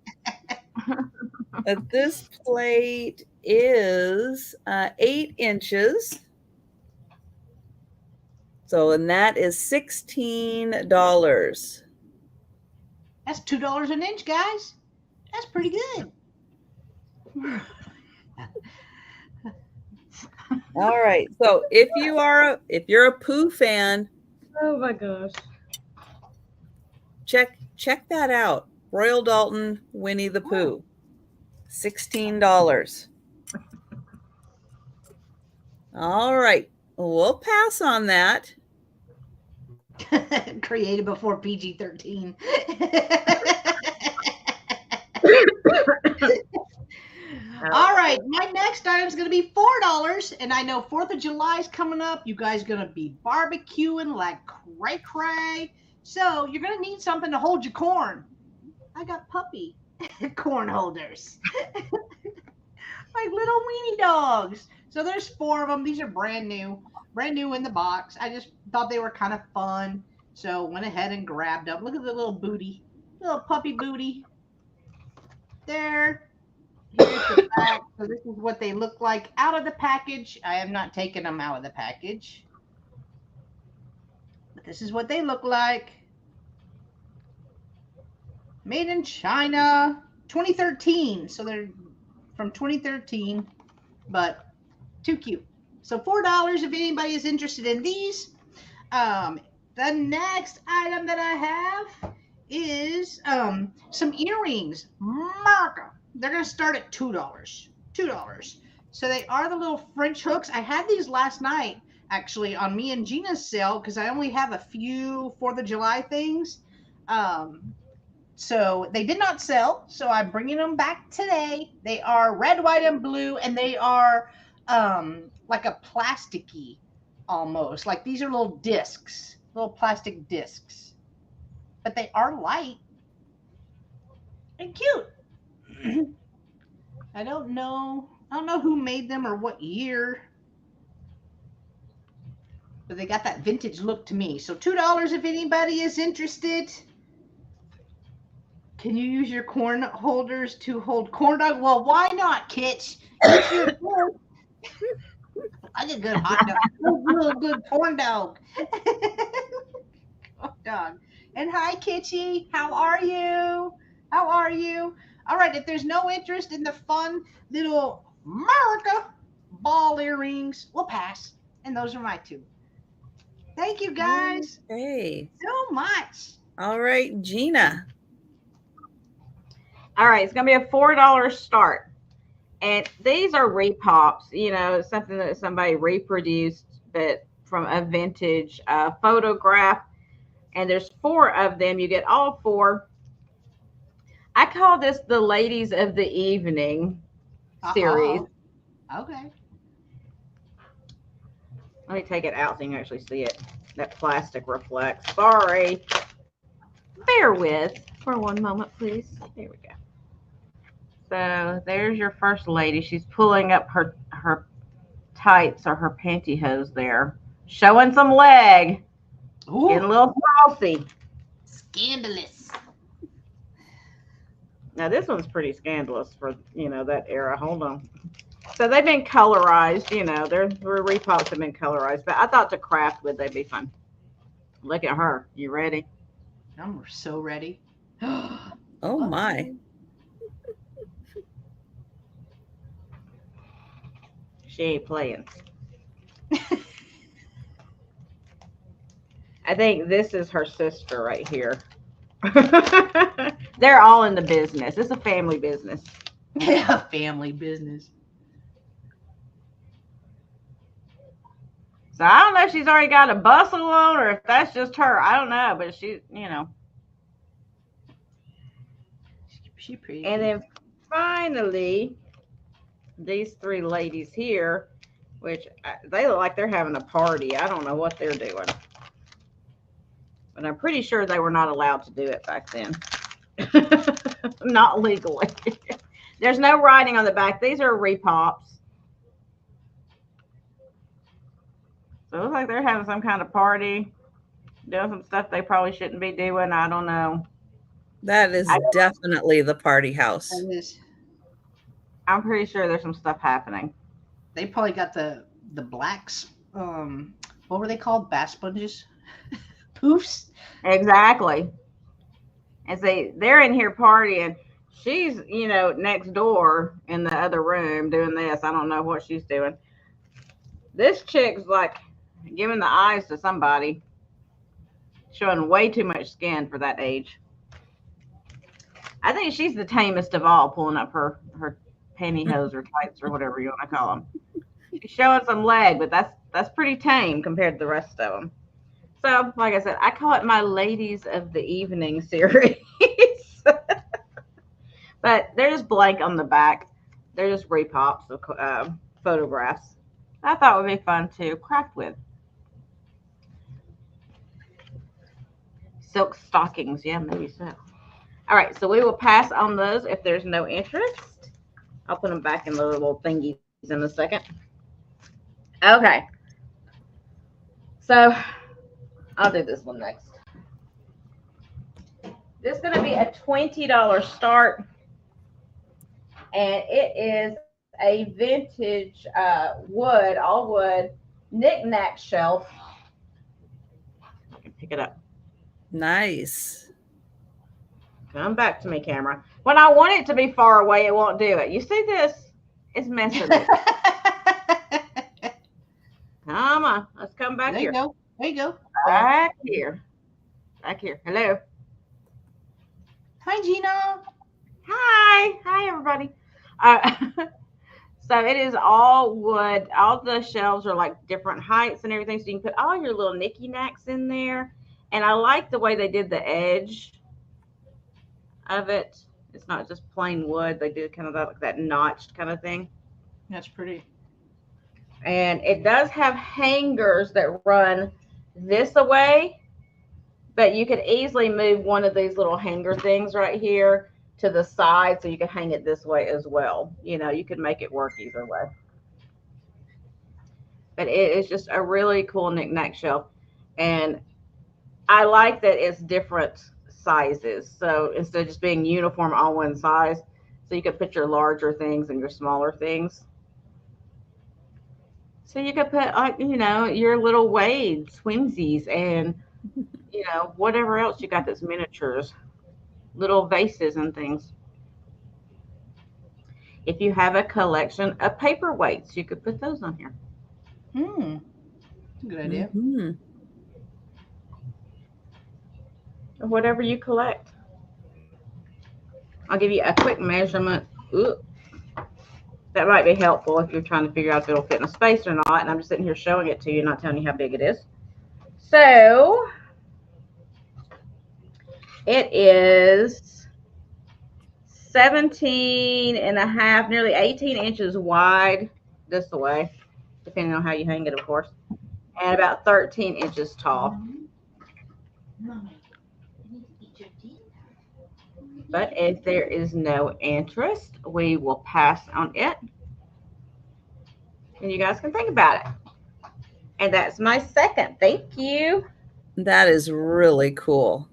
This plate is 8 inches. So, and that is $16. That's $2 an inch, guys. That's pretty good. All right. So if you're a Pooh fan, oh my gosh, check that out. Royal Dalton, Winnie the Pooh, $16. All right, we'll pass on that. Created before PG-13. All right, my next item is going to be $4, and I know 4th of July is coming up. You guys are going to be barbecuing like cray-cray, so you're going to need something to hold your corn. I got puppy corn holders, like little weenie dogs. So there's 4 of them. These are brand new in the box. I just thought they were kind of fun, so went ahead and grabbed them. Look at the little booty, little puppy booty. There. Here's the back. So this is what they look like out of the package. I have not taken them out of the package, but this is what they look like. Made in China, 2013. So they're from 2013, but too cute. So $4 if anybody is interested in these. The next item that I have is some earrings. Marca. They're going to start at $2. $2. So they are the little French hooks. I had these last night, actually, on me and Gina's sale because I only have a few 4th of July things. So they did not sell. So I'm bringing them back today. They are red, white, and blue, and they are like a plasticky almost. Like these are little discs, little plastic discs. But they are light and cute. I don't know who made them or what year, but they got that vintage look to me. So $2 if anybody is interested. Can you use your corn holders to hold corn dog? Well, why not, Kitch? It's your corn. I get good hot dog. Real good corn dog. Corn dog. And hi, Kitchy. How are you? How are you? All right, if there's no interest in the fun little America ball earrings, we'll pass. And those are my 2. Thank you, guys. Hey. So much. All right, Gina. All right, it's going to be a $4 start. And these are repops, something that somebody reproduced, but from a vintage photograph. And there's 4 of them. You get all 4. I call this the Ladies of the Evening series. Okay. Let me take it out so you can actually see it. That plastic reflects. Sorry. Bear with for one moment, please. There we go. So there's your first lady. She's pulling up her tights or her pantyhose there. Showing some leg. Ooh. Getting a little saucy. Scandalous. Now this one's pretty scandalous for, you know, that era. Hold on. So they've been colorized, you know, their repops have been colorized, but I thought to craft with they'd be fun. Look at her. You ready? I'm so ready. Oh my. She ain't playing. I think this is her sister right here. They're all in the business. It's a family business. Yeah, family business. So I don't know if she's already got a bustle on or if that's just her. I don't know, but she, you know. She pretty. And then finally, these three ladies here, which they look like they're having a party. I don't know what they're doing. But I'm pretty sure they were not allowed to do it back then. Not legally. There's no writing on the back. These are repops. So it looks like they're having some kind of party, doing some stuff they probably shouldn't be doing. I don't know. That is definitely the party house. I'm pretty sure there's some stuff happening. They probably got the blacks. What were they called? Bath sponges? Poofs? Exactly. And see, they're in here partying. She's, you know, next door in the other room doing this. I don't know what she's doing. This chick's like giving the eyes to somebody, showing way too much skin for that age. I think she's the tamest of all, pulling up her pantyhose or tights or whatever you want to call them. She's showing some leg, but that's pretty tame compared to the rest of them. So, like I said, I call it my Ladies of the Evening series. But they're just blank on the back. They're just repops of photographs. I thought would be fun to craft with. Silk stockings. Yeah, maybe so. All right, so we will pass on those if there's no interest. I'll put them back in the little thingies in a second. Okay. So I'll do this one next. This is going to be a $20 start. And it is a vintage wood, all wood, knick-knack shelf. I can pick it up. Nice. Come back to me, camera. When I want it to be far away, it won't do it. You see this? It's messing with it. Come on. Let's come back here. There you go. There you go. Back here. Back here. Hello. Hi, Gina. Hi. Hi, everybody. So it is all wood. All the shelves are like different heights and everything. So you can put all your little knicky-knacks in there. And I like the way they did the edge of it. It's not just plain wood. They did kind of like that notched kind of thing. That's pretty. And it does have hangers that run this away, but you could easily move one of these little hanger things right here to the side so you can hang it this way as well. You know, you could make it work either way. But it is just a really cool knick-knack shelf. And I like that it's different sizes. So instead of just being uniform all one size, so you could put your larger things and your smaller things. So you could put, you know, your little Wade swimsies and, you know, whatever else you got that's miniatures, little vases and things. If you have a collection of paperweights, you could put those on here. Good idea. Mm-hmm. Whatever you collect. I'll give you a quick measurement. Ooh. That might be helpful if you're trying to figure out if it'll fit in a space or not. And I'm just sitting here showing it to you, not telling you how big it is. So it is 17 and a half, nearly 18 inches wide this way, depending on how you hang it, of course, and about 13 inches tall. But if there is no interest, we will pass on it. And you guys can think about it. And that's my second. Thank you. That is really cool.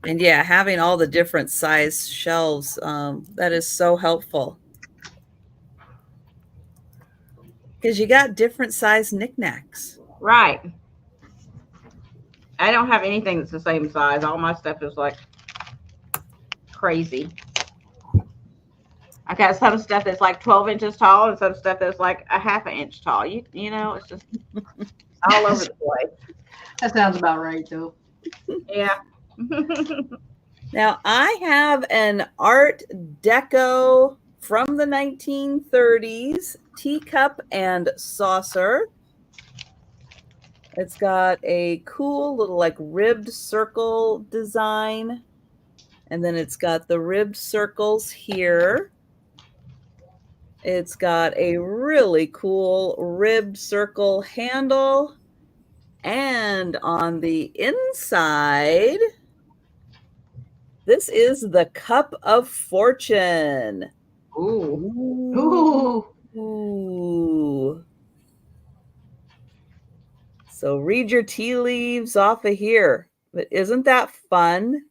And yeah, having all the different size shelves, that is so helpful. Because you got different size knickknacks. Right. I don't have anything that's the same size. All my stuff is like crazy. I got some stuff that's like 12 inches tall and some stuff that's like a half an inch tall. You know, it's just all over the place. That sounds about right, though. Yeah. Now, I have an Art Deco from the 1930s teacup and saucer. It's got a cool little like ribbed circle design. And then it's got the ribbed circles here. It's got a really cool ribbed circle handle. And on the inside, this is the Cup of Fortune. Ooh. Ooh. So read your tea leaves off of here. But isn't that fun?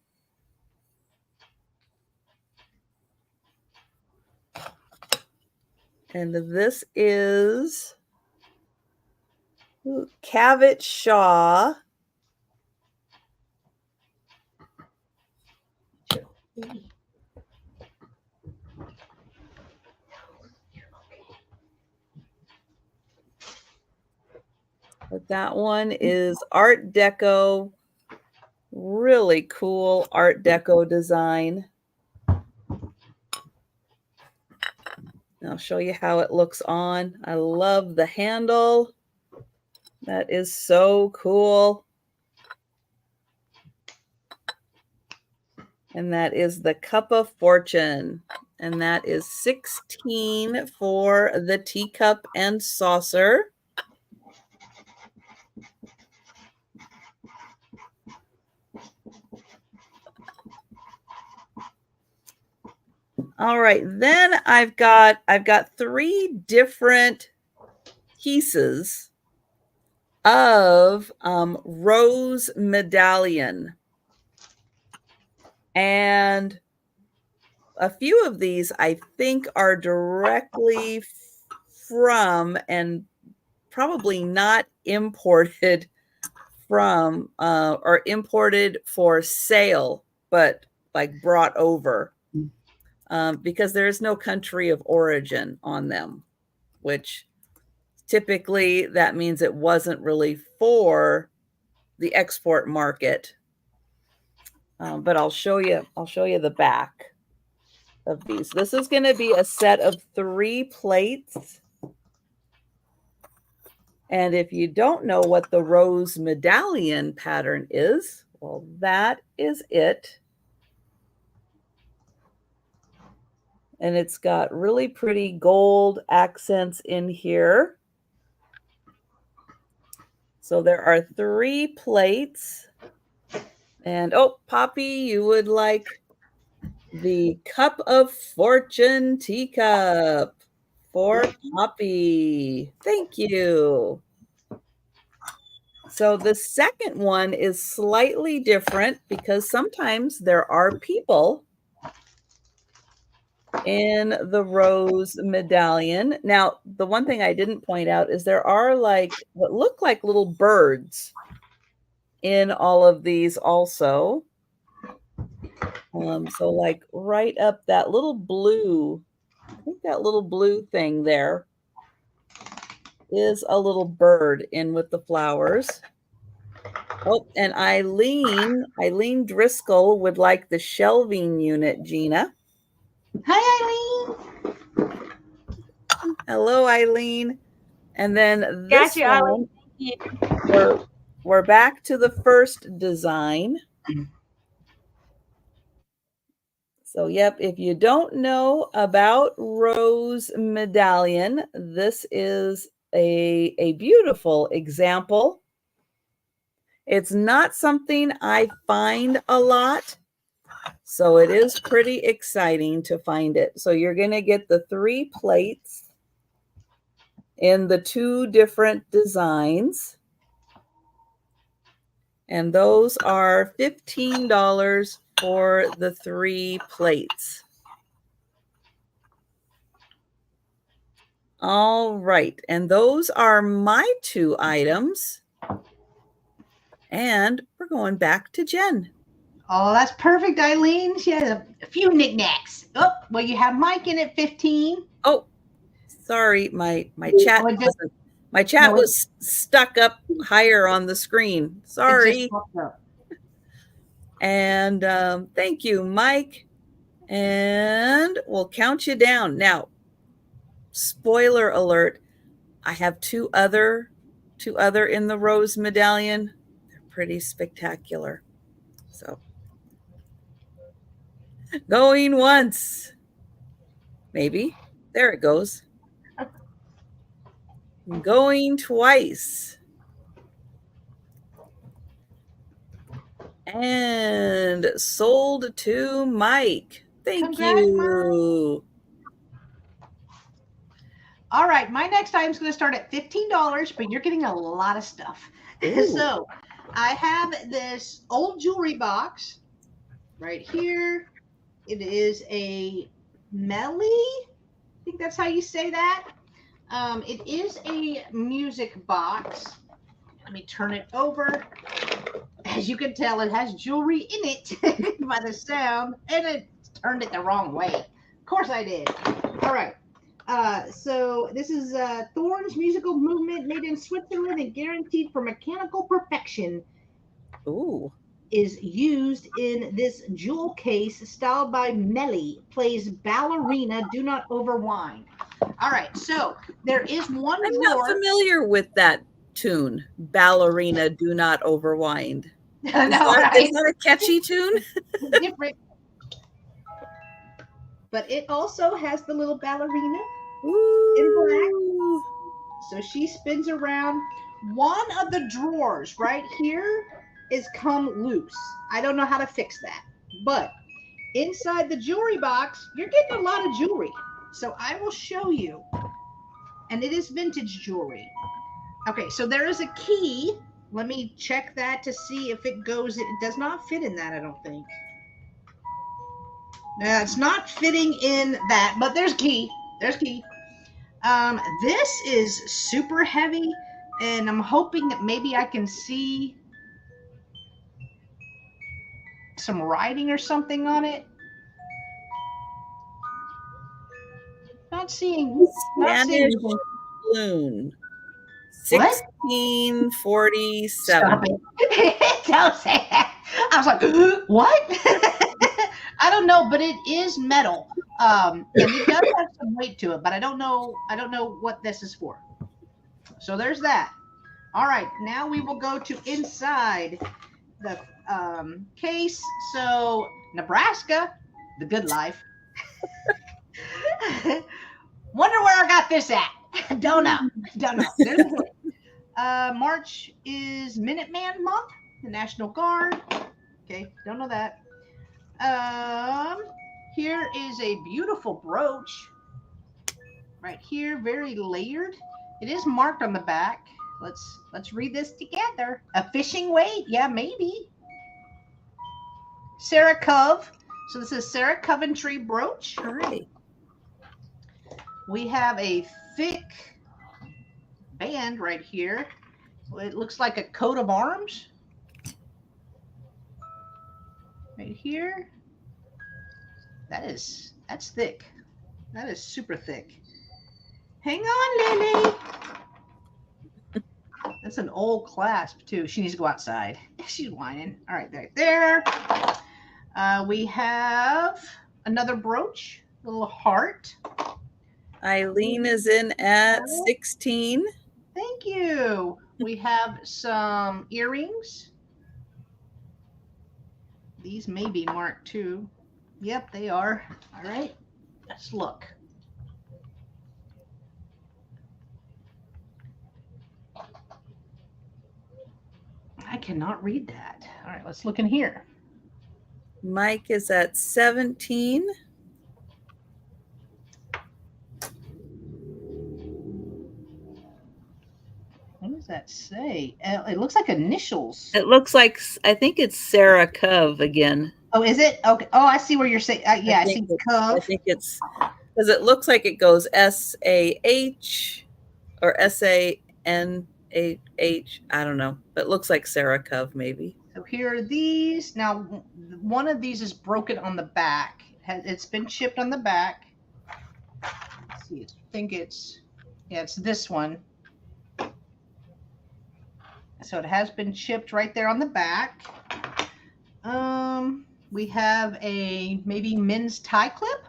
And this is Cavett Shaw. But that one is Art Deco. Really cool Art Deco design. I'll show you how it looks on. I love the handle. That is so cool. And that is the Cup of Fortune. And that is $16 for the teacup and saucer. All right, then I've got 3 different pieces of rose medallion. And a few of these I think are directly from and probably not imported from or imported for sale, but like brought over. Because there is no country of origin on them, which typically that means it wasn't really for the export market. But I'll show you the back of these. This is going to be a set of 3 plates. And if you don't know what the rose medallion pattern is, well, that is it. And it's got really pretty gold accents in here. So there are 3 plates. And oh, Poppy, you would like the Cup of Fortune teacup for Poppy. Thank you. So the second one is slightly different because sometimes there are people in the rose medallion. Now, the one thing I didn't point out is there are like what look like little birds in all of these also. So like right up that little blue, I think that little blue thing there is a little bird in with the flowers. Oh, and Eileen Driscoll would like the shelving unit, Gina. Hi, Eileen. Hello, Eileen. And then this Got you, Eileen. we're back to the first design. So, yep, if you don't know about rose medallion, this is a beautiful example. It's not something I find a lot, so it is pretty exciting to find it. So you're going to get the 3 plates in the 2 different designs. And those are $15 for the 3 plates. All right. And those are my 2 items. And we're going back to Jen. Oh, that's perfect, Eileen. She has a few knickknacks. Oh, well, you have Mike in at 15. Oh, sorry, my chat wasn't. My chat was stuck up higher on the screen. Sorry. And thank you, Mike. And we'll count you down. Now, spoiler alert, I have two other in the rose medallion. They're pretty spectacular. So going once. Maybe. There it goes. Going twice. And sold to Mike. Thank you. All right, my next item's going to start at $15, but you're getting a lot of stuff. So I have this old jewelry box right here. It is a Melly. I think that's how you say that. It is a music box. Let me turn it over. As you can tell, it has jewelry in it by the sound, and it turned it the wrong way. Of course I did. All right. So this is Thorn's musical movement made in Switzerland and guaranteed for mechanical perfection. Ooh. Is used in this jewel case styled by Melly. Plays Ballerina, Do Not Overwind. All right, so there is one I'm not familiar with that tune, Ballerina, Do Not Overwind. Is that a catchy tune? Different. But it also has the little ballerina in black. So she spins around. One of the drawers right here is come loose. I don't know how to fix that. But inside the jewelry box, you're getting a lot of jewelry. So I will show you. And it is vintage jewelry. Okay, so there is a key. Let me check that to see if it goes. It does not fit in that, I don't think. No, it's not fitting in that, but there's key. There's key. This is super heavy, and I'm hoping that maybe I can see some writing or something on it. Not seeing. Spanish balloon. 1647. Stop it. Don't say that. I was like, what? I don't know, but it is metal. And it does have some weight to it, but I don't know what this is for. So there's that. All right, now we will go to inside the case. So Nebraska, the good life. Wonder where I got this at. Don't know. March is Minuteman month, the National Guard. Okay, don't know that. Here is a beautiful brooch. Right here, very layered. It is marked on the back. Let's read this together. A fishing weight? Yeah, maybe. Sarah Cove. So this is Sarah Coventry brooch. Hi. We have a thick band right here. It looks like a coat of arms. Right here. That's thick. That is super thick. Hang on, Lily. That's an old clasp too. She needs to go outside. She's whining. All right, right there. We have another brooch, a little heart. Eileen is in at 16. Thank you. We have some earrings. These may be marked too. Yep, they are. All right, let's look. I cannot read that. All right, let's look in here. Mike is at 17. What is does that say? It looks like initials. It looks like, I think it's Sarah Cove again. Oh, is it? Okay. Oh, I see where you're saying. Yeah, I see Cove. I think it's because it looks like it goes SAH or SANH. I don't know, but it looks like Sarah Cove maybe. So here are these. Now, one of these is broken on the back. It's been chipped on the back. Let's see, I think it's this one. So it has been chipped right there on the back. We have a maybe men's tie clip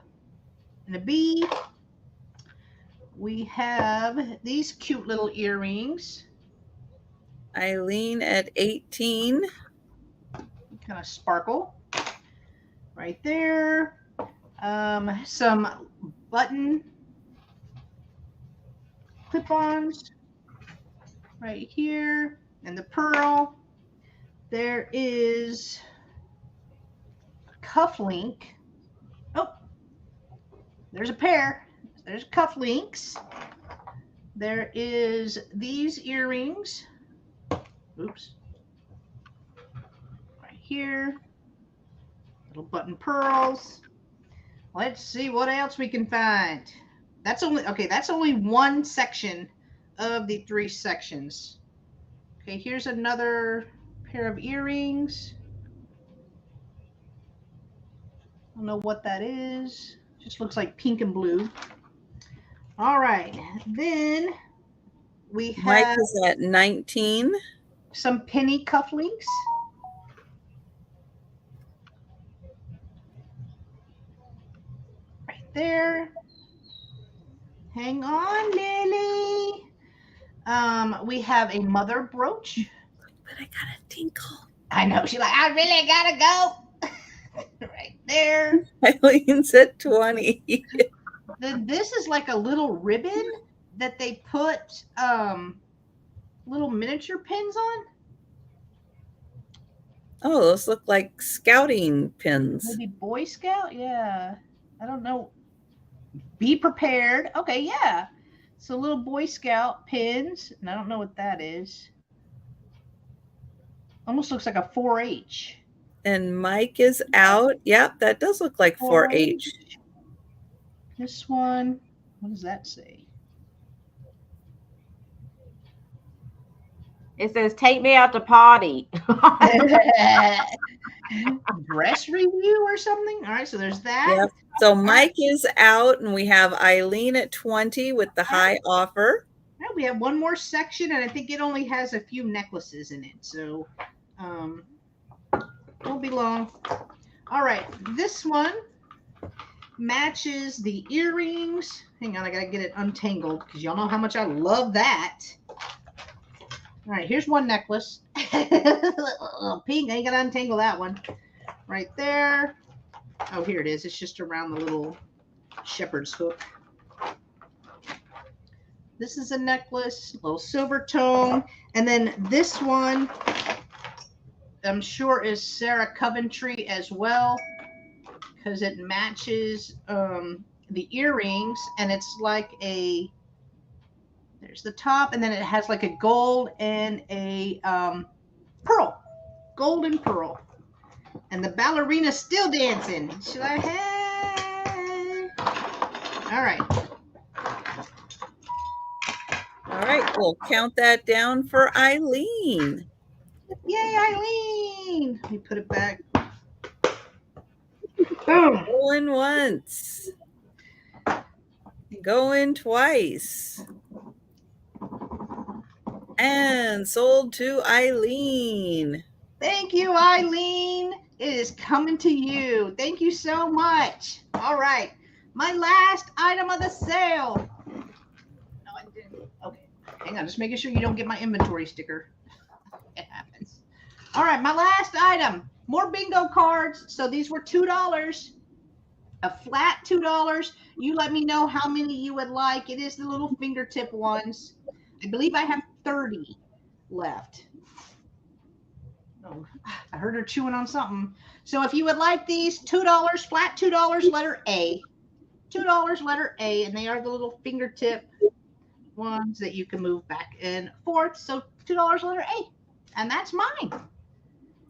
and a B. We have these cute little earrings. Eileen at 18. Kind of sparkle right there. Some button clip-ons right here, and the pearl. There is cuff link. Oh, there's a pair. There's cuff links. There is these earrings. Oops. Right here. Little button pearls. Let's see what else we can find. That's only one section of the 3 sections. Okay, here's another pair of earrings. I don't know what that is. Just looks like pink and blue. All right, then we have Mike is at 19. Some penny cufflinks. Right there. Hang on, Lily. We have a mother brooch. But I got a tinkle. I know. She's like, I really gotta go. Right there. Eileen's at 20. This is like a little ribbon that they put little miniature pins on. Oh, those look like scouting pins. Maybe Boy Scout? Yeah. I don't know. Be prepared. Okay, yeah. So little Boy Scout pins. And I don't know what that is. Almost looks like a 4-H. And Mike is out. Yep, that does look like 4-H. This one, what does that say? It says, take me out to potty. Dress review or something? All right, so there's that. Yep. So Mike is out, and we have Eileen at 20 with the high offer. Now we have one more section, and I think it only has a few necklaces in it. So won't be long. All right, this one matches the earrings. Hang on, I gotta get it untangled because y'all know how much I love that. All right, here's one necklace. Pink, I ain't gonna untangle that one. Right there. Oh, here it is. It's just around the little shepherd's hook. This is a necklace, a little silver tone. And then this one, I'm sure is Sarah Coventry as well, because it matches the earrings, and it's like a, there's the top, and then it has like a gold and a pearl, gold and pearl. And the ballerina's still dancing. Should I hey? All right. All right, we'll count that down for Eileen. Yay, Eileen! Let me put it back. Boom. Going once. Going twice. And sold to Eileen. Thank you, Eileen. It is coming to you. Thank you so much. All right. My last item of the sale. No, I didn't. Okay. Hang on. Just making sure you don't get my inventory sticker. It happens. All right. My last item. More bingo cards. So these were $2. A flat $2. You let me know how many you would like. It is the little fingertip ones. I believe I have 30 left. Oh, I heard her chewing on something. So if you would like these, $2, flat $2, letter A. $2, letter A, and they are the little fingertip ones that you can move back and forth. So $2 letter A. And that's mine.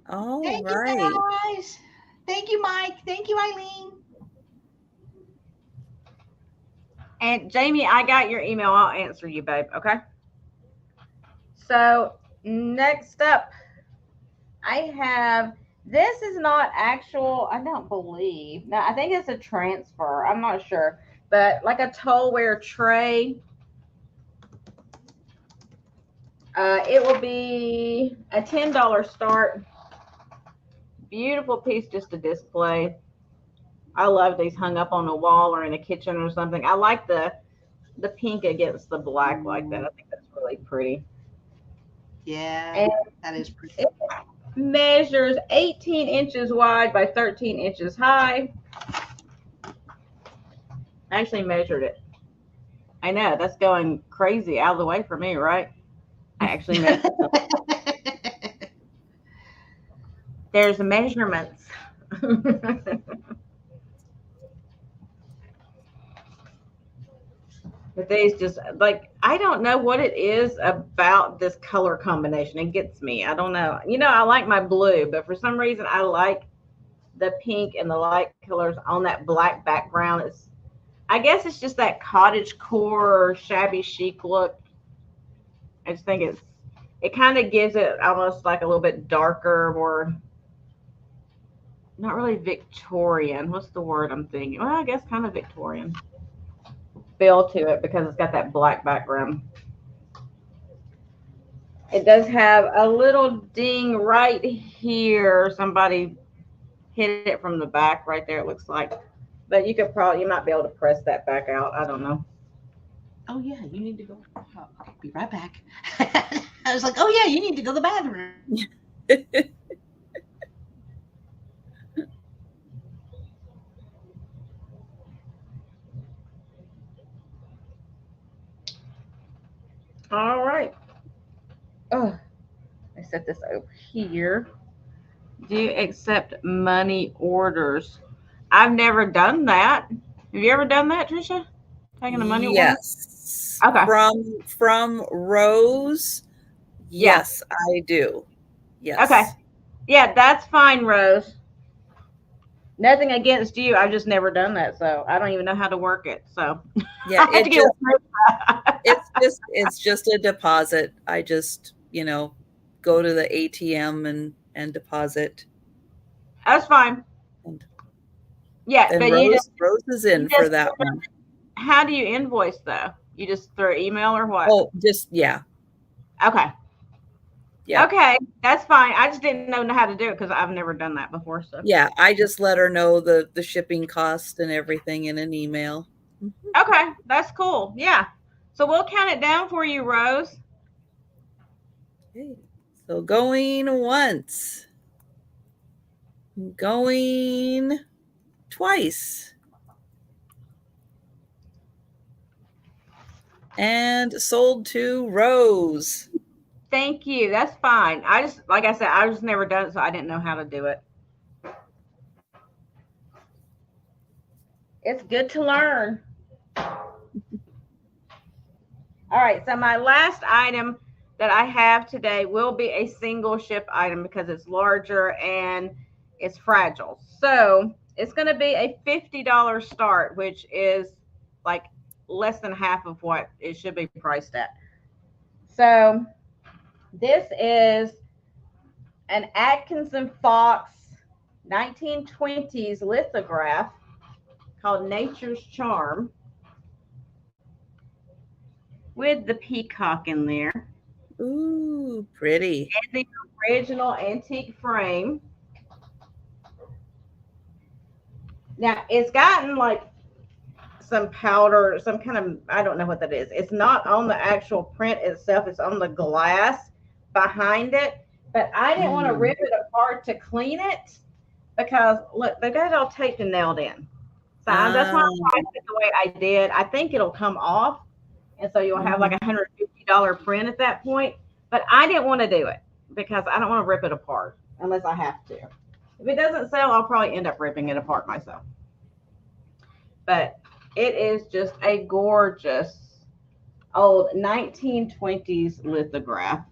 Thank you guys. Thank you, Mike. Thank you, Eileen. And Jamie, I got your email. I'll answer you, babe. Okay. So next up, I have, this is not actual, I don't believe. No, I think it's a transfer. I'm not sure. But like a Tolware tray. It will be a $10 start. Beautiful piece just to display. I love these hung up on a wall or in a kitchen or something. I like the pink against the black like that. I think that's really pretty. Yeah, and that is pretty. It measures 18 inches wide by 13 inches high. I actually measured it. I know, that's going crazy out of the way for me, right? I actually measured it. There's the measurements. But these just like, I don't know what it is about this color combination. It gets me. I don't know. You know, I like my blue, but for some reason I like the pink and the light colors on that black background. I guess it's just that cottage core shabby chic look. I just think it kind of gives it almost like a little bit darker, more, not really Victorian. What's the word I'm thinking? Well, I guess kind of Victorian feel to it because it's got that black background. It does have a little ding right here. Somebody hit it from the back right there, it looks like. But you might be able to press that back out. I don't know. Oh yeah, you need to go. Oh, okay, be right back. I was like, oh yeah, you need to go to the bathroom. All right. Oh, I set this over here. Do you accept money orders? I've never done that. Have you ever done that, Trisha? Taking a money order? Yes. Okay. From Rose. Yes, I do. Yes. Okay. Yeah, that's fine, Rose. Nothing against you. I've just never done that, so I don't even know how to work it. So yeah, it's just a deposit. I just, go to the ATM and deposit. That's fine. Yeah, and but Rose is in for that one. How do you invoice though? You just through email or what? Oh, just yeah. Okay. Yeah. Okay, that's fine. I just didn't know how to do it because I've never done that before. So yeah, I just let her know the shipping cost and everything in an email. Okay, that's cool. Yeah. So we'll count it down for you, Rose. Okay. So going once. Going twice. And sold to Rose. Thank you. That's fine. Like I said, I just never done it, so I didn't know how to do it. It's good to learn. All right. So my last item that I have today will be a single ship item because it's larger and it's fragile. So it's going to be a $50 start, which is like less than half of what it should be priced at. So this is an Atkinson Fox 1920s lithograph called Nature's Charm with the peacock in there. Ooh, pretty. And the original antique frame. Now, it's gotten like some powder, some kind of, I don't know what that is. It's not on the actual print itself. It's on the glass behind it. But I didn't want to rip it apart to clean it because, look, they got it all taped and nailed in. So that's why I priced it the way I did. I think it'll come off. And so you'll have like a $150 print at that point. But I didn't want to do it because I don't want to rip it apart unless I have to. If it doesn't sell, I'll probably end up ripping it apart myself. But it is just a gorgeous old 1920s lithograph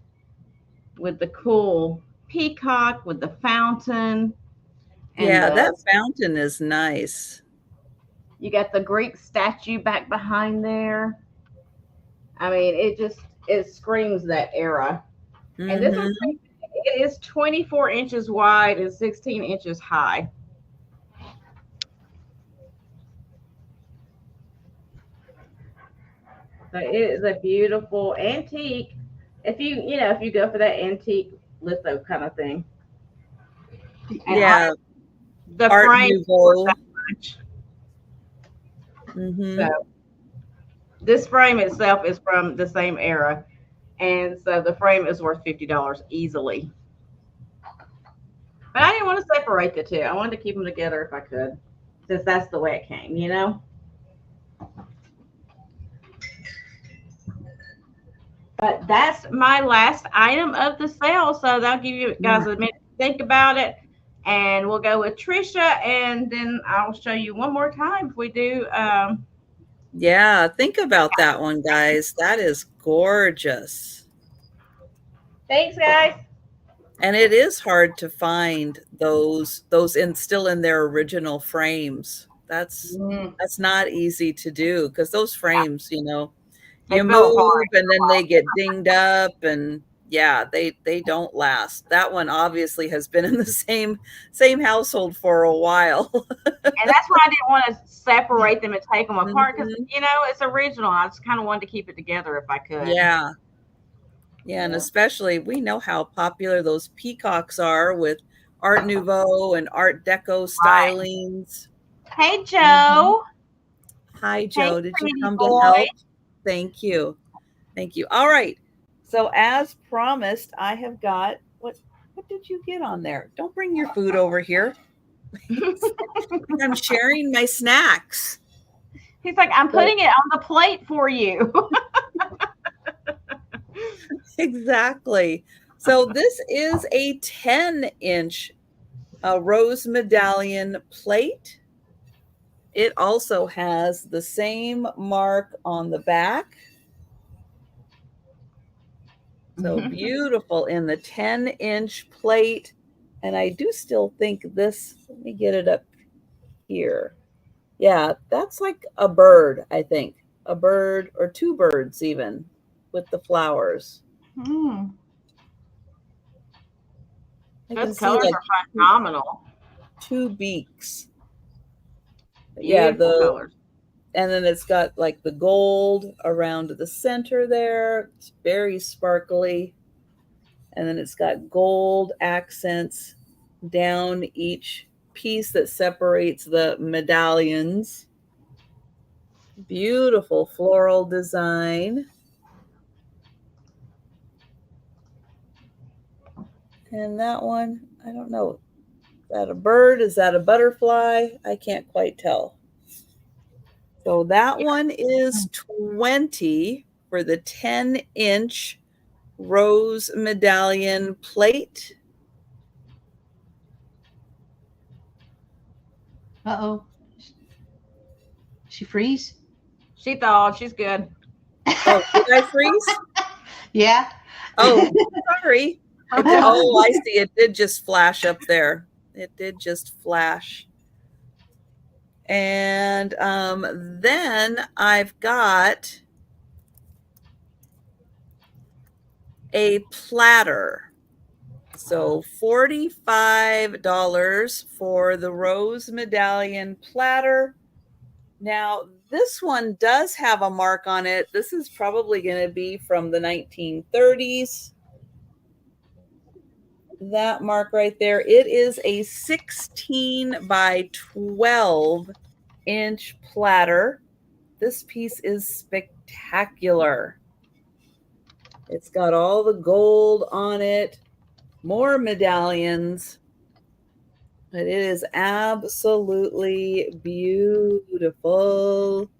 with the cool peacock with the fountain. And Yeah, that fountain is nice. You got the Greek statue back behind there. I mean, it screams that era. Mm-hmm. And this is, it is 24 inches wide and 16 inches high. So it is a beautiful antique. If you go for that antique litho kind of thing. And yeah. The Art frame Nouveau. Mm-hmm. So this frame itself is from the same era. And so the frame is worth $50 easily. But I didn't want to separate the two. I wanted to keep them together if I could, since that's the way it came, you know? But that's my last item of the sale. So that'll give you guys a minute to think about it. And we'll go with Trisha, and then I'll show you one more time if we do. Yeah, think about that one, guys. That is gorgeous. Thanks, guys. And it is hard to find those still in their original frames. That's not easy to do, because those frames, you know, you move and then they get dinged up, and yeah, they don't last. That one obviously has been in the same household for a while. And that's why I didn't want to separate them and take them apart, because you know, it's original. I just kind of wanted to keep it together if I could. Yeah. Yeah, and especially we know how popular those peacocks are with Art Nouveau and Art Deco stylings. Hey, Joe. Hi, Joe. Did you come to help? Thank you. Thank you. All right. So as promised, I have got, what did you get on there? Don't bring your food over here. I'm sharing my snacks. He's like, I'm putting it on the plate for you. Exactly. So this is a 10-inch rose medallion plate. It also has the same mark on the back. So beautiful in the 10-inch plate. And I do still think this, let me get it up here. Yeah, that's like a bird, I think. A bird or two birds even with the flowers. Those colors are phenomenal. Two beaks. Beautiful colors. And then it's got like the gold around the center there. It's very sparkly. And then it's got gold accents down each piece that separates the medallions. Beautiful floral design. And that one, I don't know. Is that a bird? Is that a butterfly? I can't quite tell. So that one is $20 for the 10-inch rose medallion plate. Uh-oh. She freeze? She thawed. She's good. Oh, did I freeze? Yeah. Oh, sorry. Oh, I see. It did just flash up there. It did just flash. And then I've got a platter. So $45 for the rose medallion platter. Now, this one does have a mark on it. This is probably going to be from the 1930s. That mark right there. It is a 16 by 12 inch platter. This piece is spectacular. It's got all the gold on it, more medallions, but it is absolutely beautiful.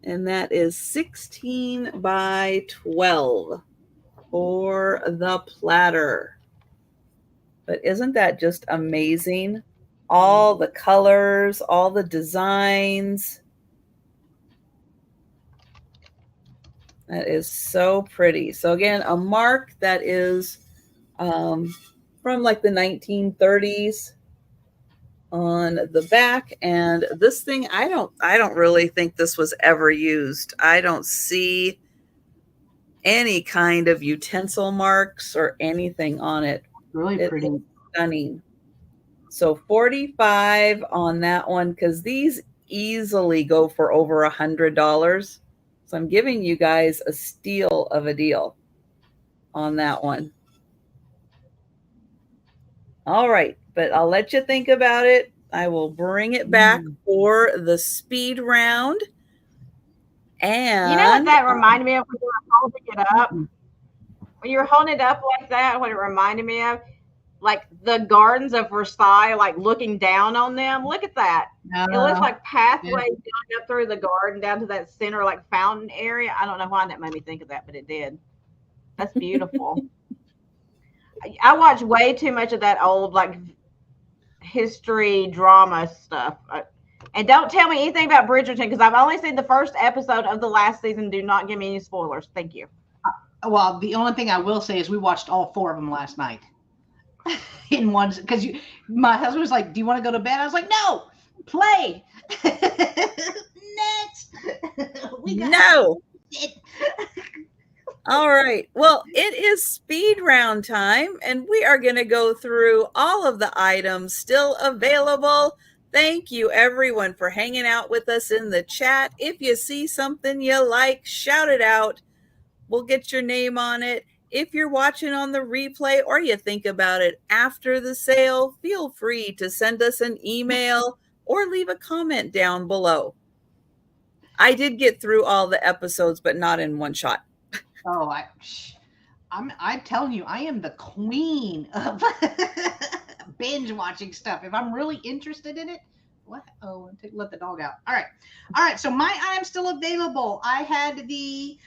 And that is 16 by 12 for the platter. But isn't that just amazing? All the colors, all the designs. That is so pretty. So again, a mark that is from like the 1930s on the back. And this thing, I don't really think this was ever used. I don't see any kind of utensil marks or anything on it. Really pretty. Stunning. So 45 on that one, because these easily go for over $100. So I'm giving you guys a steal of a deal on that one. All right, but I'll let you think about it. I will bring it back for the speed round. And you know what that reminded me of when you were holding it up? When you were holding it up like that, what it reminded me of? Like the gardens of Versailles, like looking down on them. Look at that. It looks like pathways going up through the garden down to that center, like fountain area. I don't know why that made me think of that, but it did. That's beautiful. I watch way too much of that old, like, history drama stuff. And don't tell me anything about Bridgerton, because I've only seen the first episode of the last season. Do not give me any spoilers. Thank you. Well, the only thing I will say is we watched all 4 of them last night. In one, because my husband was like, "Do you want to go to bed?" I was like, "No, play." Next, no. All right. Well, it is speed round time, and we are going to go through all of the items still available. Thank you, everyone, for hanging out with us in the chat. If you see something you like, shout it out. We'll get your name on it. If you're watching on the replay or you think about it after the sale, feel free to send us an email or leave a comment down below. I did get through all the episodes, but not in one shot. Oh, I'm telling you, I am the queen of binge watching stuff. If I'm really interested in it, what? Oh, let the dog out. All right. So my items still available. I had the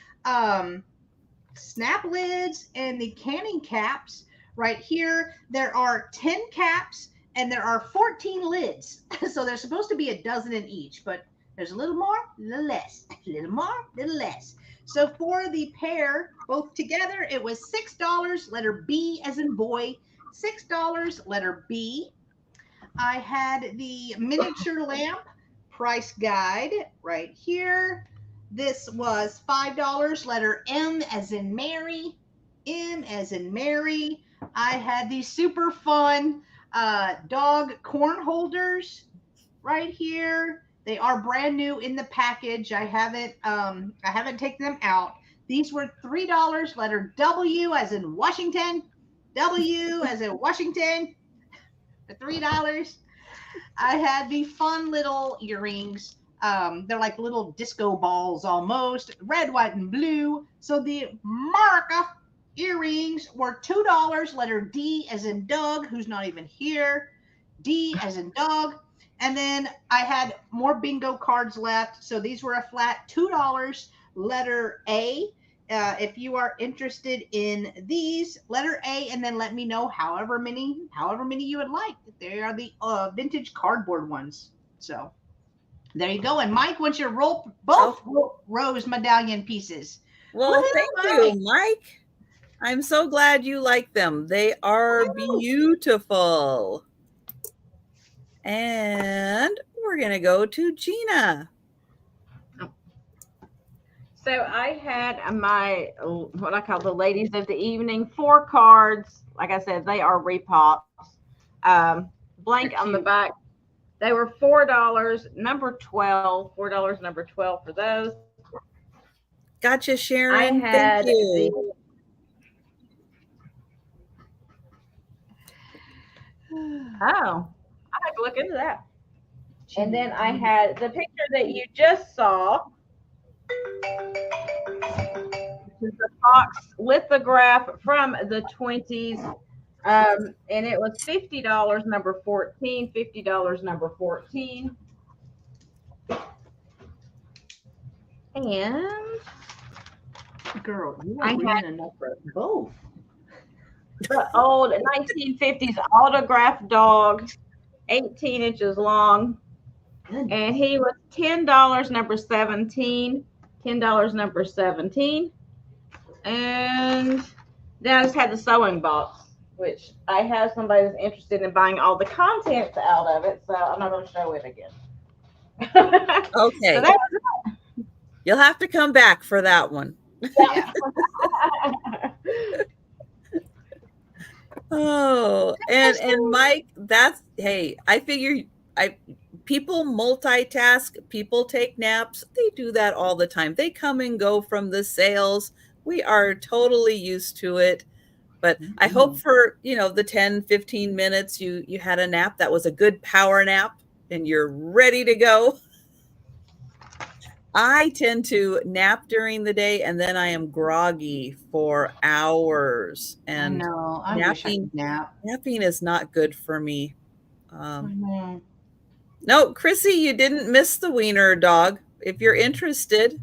snap lids and the canning caps right here. There are 10 caps and there are 14 lids. So there's supposed to be a dozen in each, but there's a little more, a little less, a little more, a little less. So for the pair, both together, it was $6, letter B as in boy, $6, letter B. I had the miniature lamp price guide right here. This was $5, letter M as in Mary, M as in Mary. I had these super fun dog corn holders right here. They are brand new in the package. I haven't taken them out. These were $3, letter W as in Washington, W as in Washington, for $3. I had the fun little earrings. They're like little disco balls almost, red, white, and blue. So the Marca earrings were $2, letter D as in Doug, who's not even here, D as in dog. And then I had more bingo cards left. So these were a flat $2, letter A. If you are interested in these, letter A, and then let me know however many you would like. They are the vintage cardboard ones. So there you go. And Mike, once you roll both rose medallion pieces. Well, thank you, Mike. I'm so glad you like them. They are beautiful. And we're going to go to Gina. So I had my, what I call the ladies of the evening, 4 cards. Like I said, they are repops. Blank on the back. They were $4, number 12, $4, number 12 for those. Gotcha, Sharon. I had Thank you. Oh, I have to look into that. And then I had the picture that you just saw. This is the Fox lithograph from the 20s. And it was $50, number 14, $50, number 14. And girl, you are reading enough for both. The old 1950s autographed dog, 18 inches long. And he was $10, number 17. $10, number 17. And then I just had the sewing box, which I have somebody that's interested in buying all the contents out of it, so I'm not going to show it again. Okay. So you'll have to come back for that one. Yeah. Oh, and Mike, I figure people multitask, people take naps. They do that all the time. They come and go from the sales. We are totally used to it. But I hope for, the 10, 15 minutes you had a nap. That was a good power nap and you're ready to go. I tend to nap during the day and then I am groggy for hours. And I wish I could nap. Napping is not good for me. No, Chrissy, you didn't miss the wiener dog. If you're interested,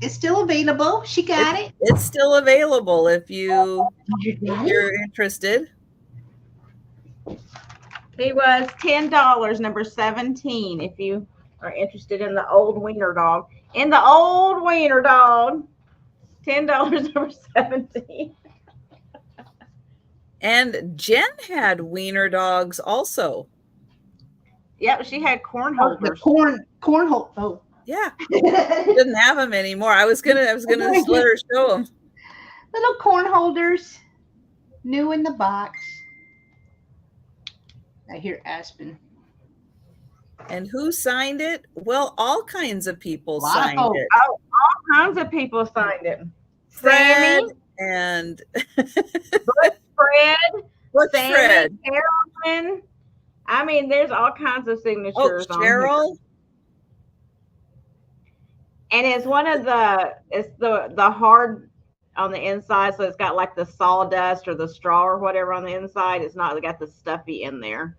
it's still available. She got it. It's still available if you're interested. He was $10, number 17. If you are interested in the old wiener dog. $10, number 17. And Jen had wiener dogs also. Yep, she had corn holders. Cornhole. Oh, yeah. Didn't have them anymore. I was gonna let her show them. Little corn holders, new in the box. I hear Aspen. And who signed it? Well, all kinds of people signed it. Oh, all kinds of people signed it. Fred Sammy and Fred, Carolyn. I mean, there's all kinds of signatures on Cheryl. Here. And it's the hard on the inside, so it's got like the sawdust or the straw or whatever on the inside. It's not got the stuffy in there.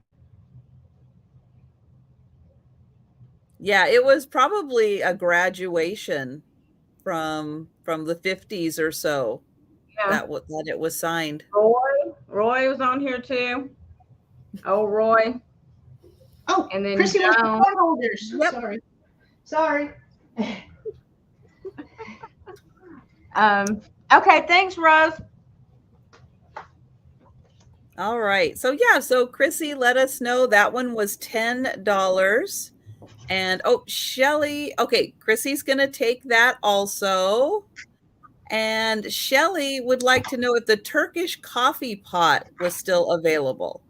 Yeah, it was probably a graduation from the 50s or so. Yeah. That it was signed. Roy was on here too. Oh, Roy. Oh, and then Chrissy was the corn holders. Yep. Sorry. Okay, thanks, Rose. All right. So Chrissy let us know that one was $10. And Shelly, okay, Chrissy's gonna take that also. And Shelly would like to know if the Turkish coffee pot was still available.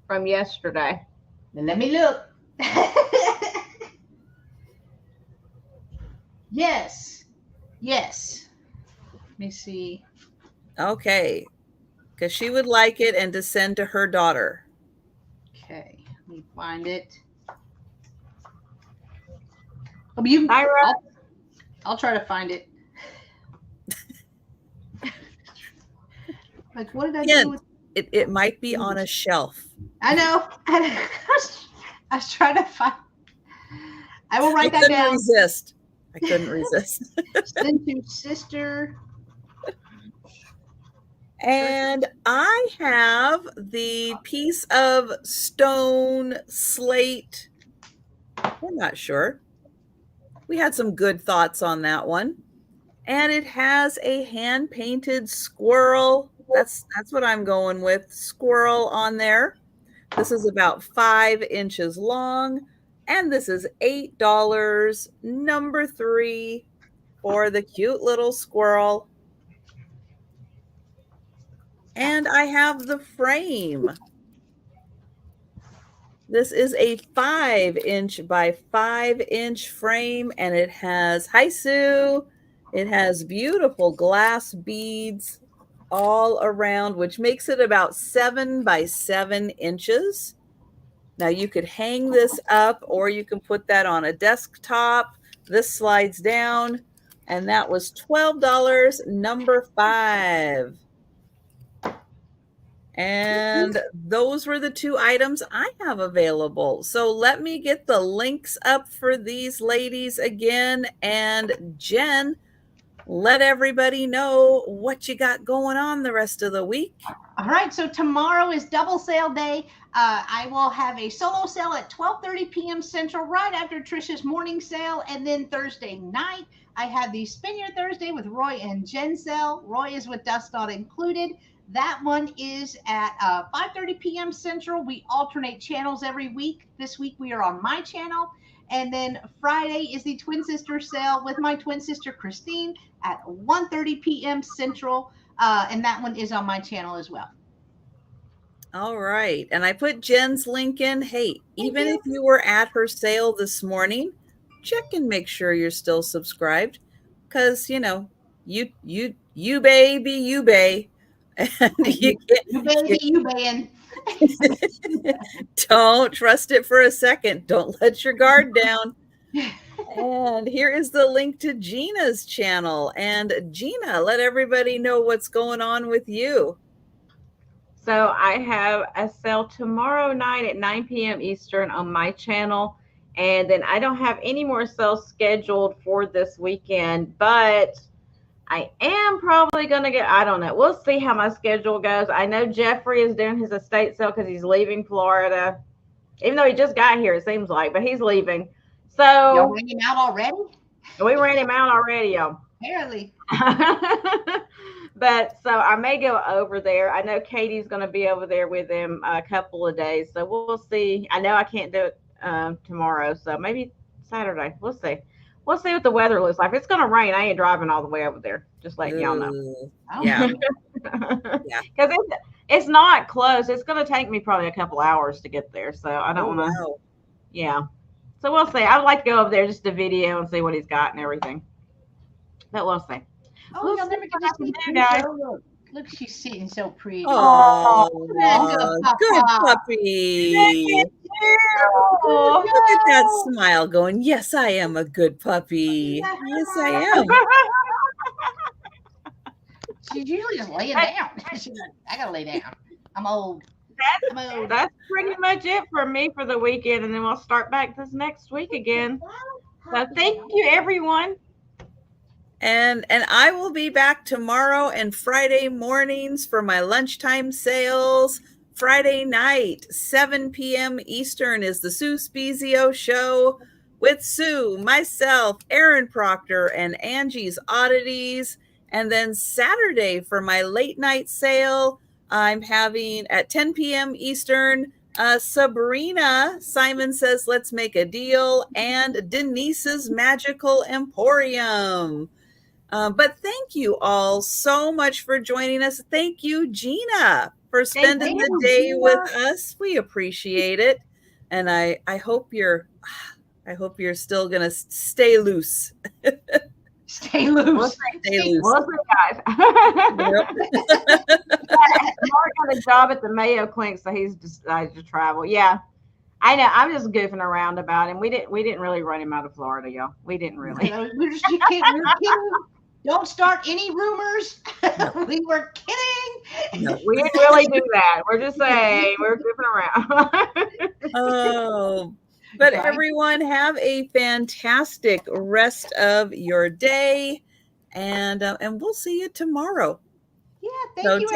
From yesterday. Then let me look. Yes. Let me see. Okay. Because she would like it and to send to her daughter. Okay. Let me find it. I'll try to find it. Like, what did I do with it might be on a shelf. I know. I was trying to find. I will write that down. I couldn't resist. Send to sister. And I have the piece of stone slate. We're not sure. We had some good thoughts on that one. And it has a hand-painted squirrel. That's what I'm going with. Squirrel on there. This is about 5 inches long. And this is $8, number 3, for the cute little squirrel. And I have the frame. This is a 5-inch by 5-inch frame, and it has, hi Sue, it has beautiful glass beads all around, which makes it about 7 by 7 inches. Now you could hang this up or you can put that on a desktop. This slides down, and that was $12, number 5. And those were the 2 items I have available. So let me get the links up for these ladies again. And Jen, let everybody know what you got going on the rest of the week. All right, so tomorrow is double sale day. I will have a solo sale at 12:30 p.m. Central, right after Trisha's morning sale, and then Thursday night I have the Spin Your Thursday with Roy and Jen sale. Roy is with Dust Not Included. That one is at 5:30 p.m. Central. We alternate channels every week. This week we are on my channel. And then Friday is the Twin Sister sale with my twin sister Christine at 1:30 p.m. Central. And that one is on my channel as well. All right. And I put Jen's link in. Hey, even if you were at her sale this morning, check and make sure you're still subscribed. Because, you know, you bay. And you baying. Don't trust it for a second. Don't let your guard down. And here is the link to Gina's channel. And Gina, let everybody know what's going on with you. So I have a sale tomorrow night at 9 p.m. Eastern on my channel. And then I don't have any more sales scheduled for this weekend, but I am probably going to get, I don't know. We'll see how my schedule goes. I know Jeffrey is doing his estate sale because he's leaving Florida, even though he just got here, it seems like, but he's leaving. So y'all ran him out already? We ran him out already, y'all. Apparently. But so I may go over there. I know Katie's going to be over there with him a couple of days. So we'll see. I know I can't do it tomorrow. So maybe Saturday. We'll see. We'll see what the weather looks like. If it's going to rain, I ain't driving all the way over there. Just letting y'all know. Yeah. Because it's not close. It's going to take me probably a couple hours to get there. So I don't want to. Wow. Yeah. So we'll see. I would like to go over there just to video and see what he's got and everything. But we'll see. Oh, you'll never get to see you guys. Look, she's sitting so pretty. Oh, good puppy. Look at that smile going, yes, I am a good puppy. Yes, I am. She's usually just laying down. She's like, I gotta lay down. I'm old. That's pretty much it for me for the weekend, and then we'll start back this next week again. So thank you, everyone. And I will be back tomorrow and Friday mornings for my lunchtime sales. Friday night, 7 p.m. Eastern is the Sue Spezio Show with Sue, myself, Aaron Proctor, and Angie's Oddities. And then Saturday for my late night sale, I'm having at 10 p.m. Eastern, Sabrina, Simon Says Let's Make a Deal, and Denise's Magical Emporium. But thank you all so much for joining us. Thank you, Gina, for spending the day with us. We appreciate it. And I hope you're still gonna stay loose. Stay loose. Stay loose. Guys. Mark got a job at the Mayo Clinic, so he's decided to travel. Yeah. I know. I'm just goofing around about him. We didn't really run him out of Florida, y'all. We didn't really. We're kidding. Don't start any rumors. We were kidding. No, we didn't really do that. We're just saying we're goofing around. Oh, but everyone have a fantastic rest of your day, and we'll see you tomorrow. Yeah, thank you.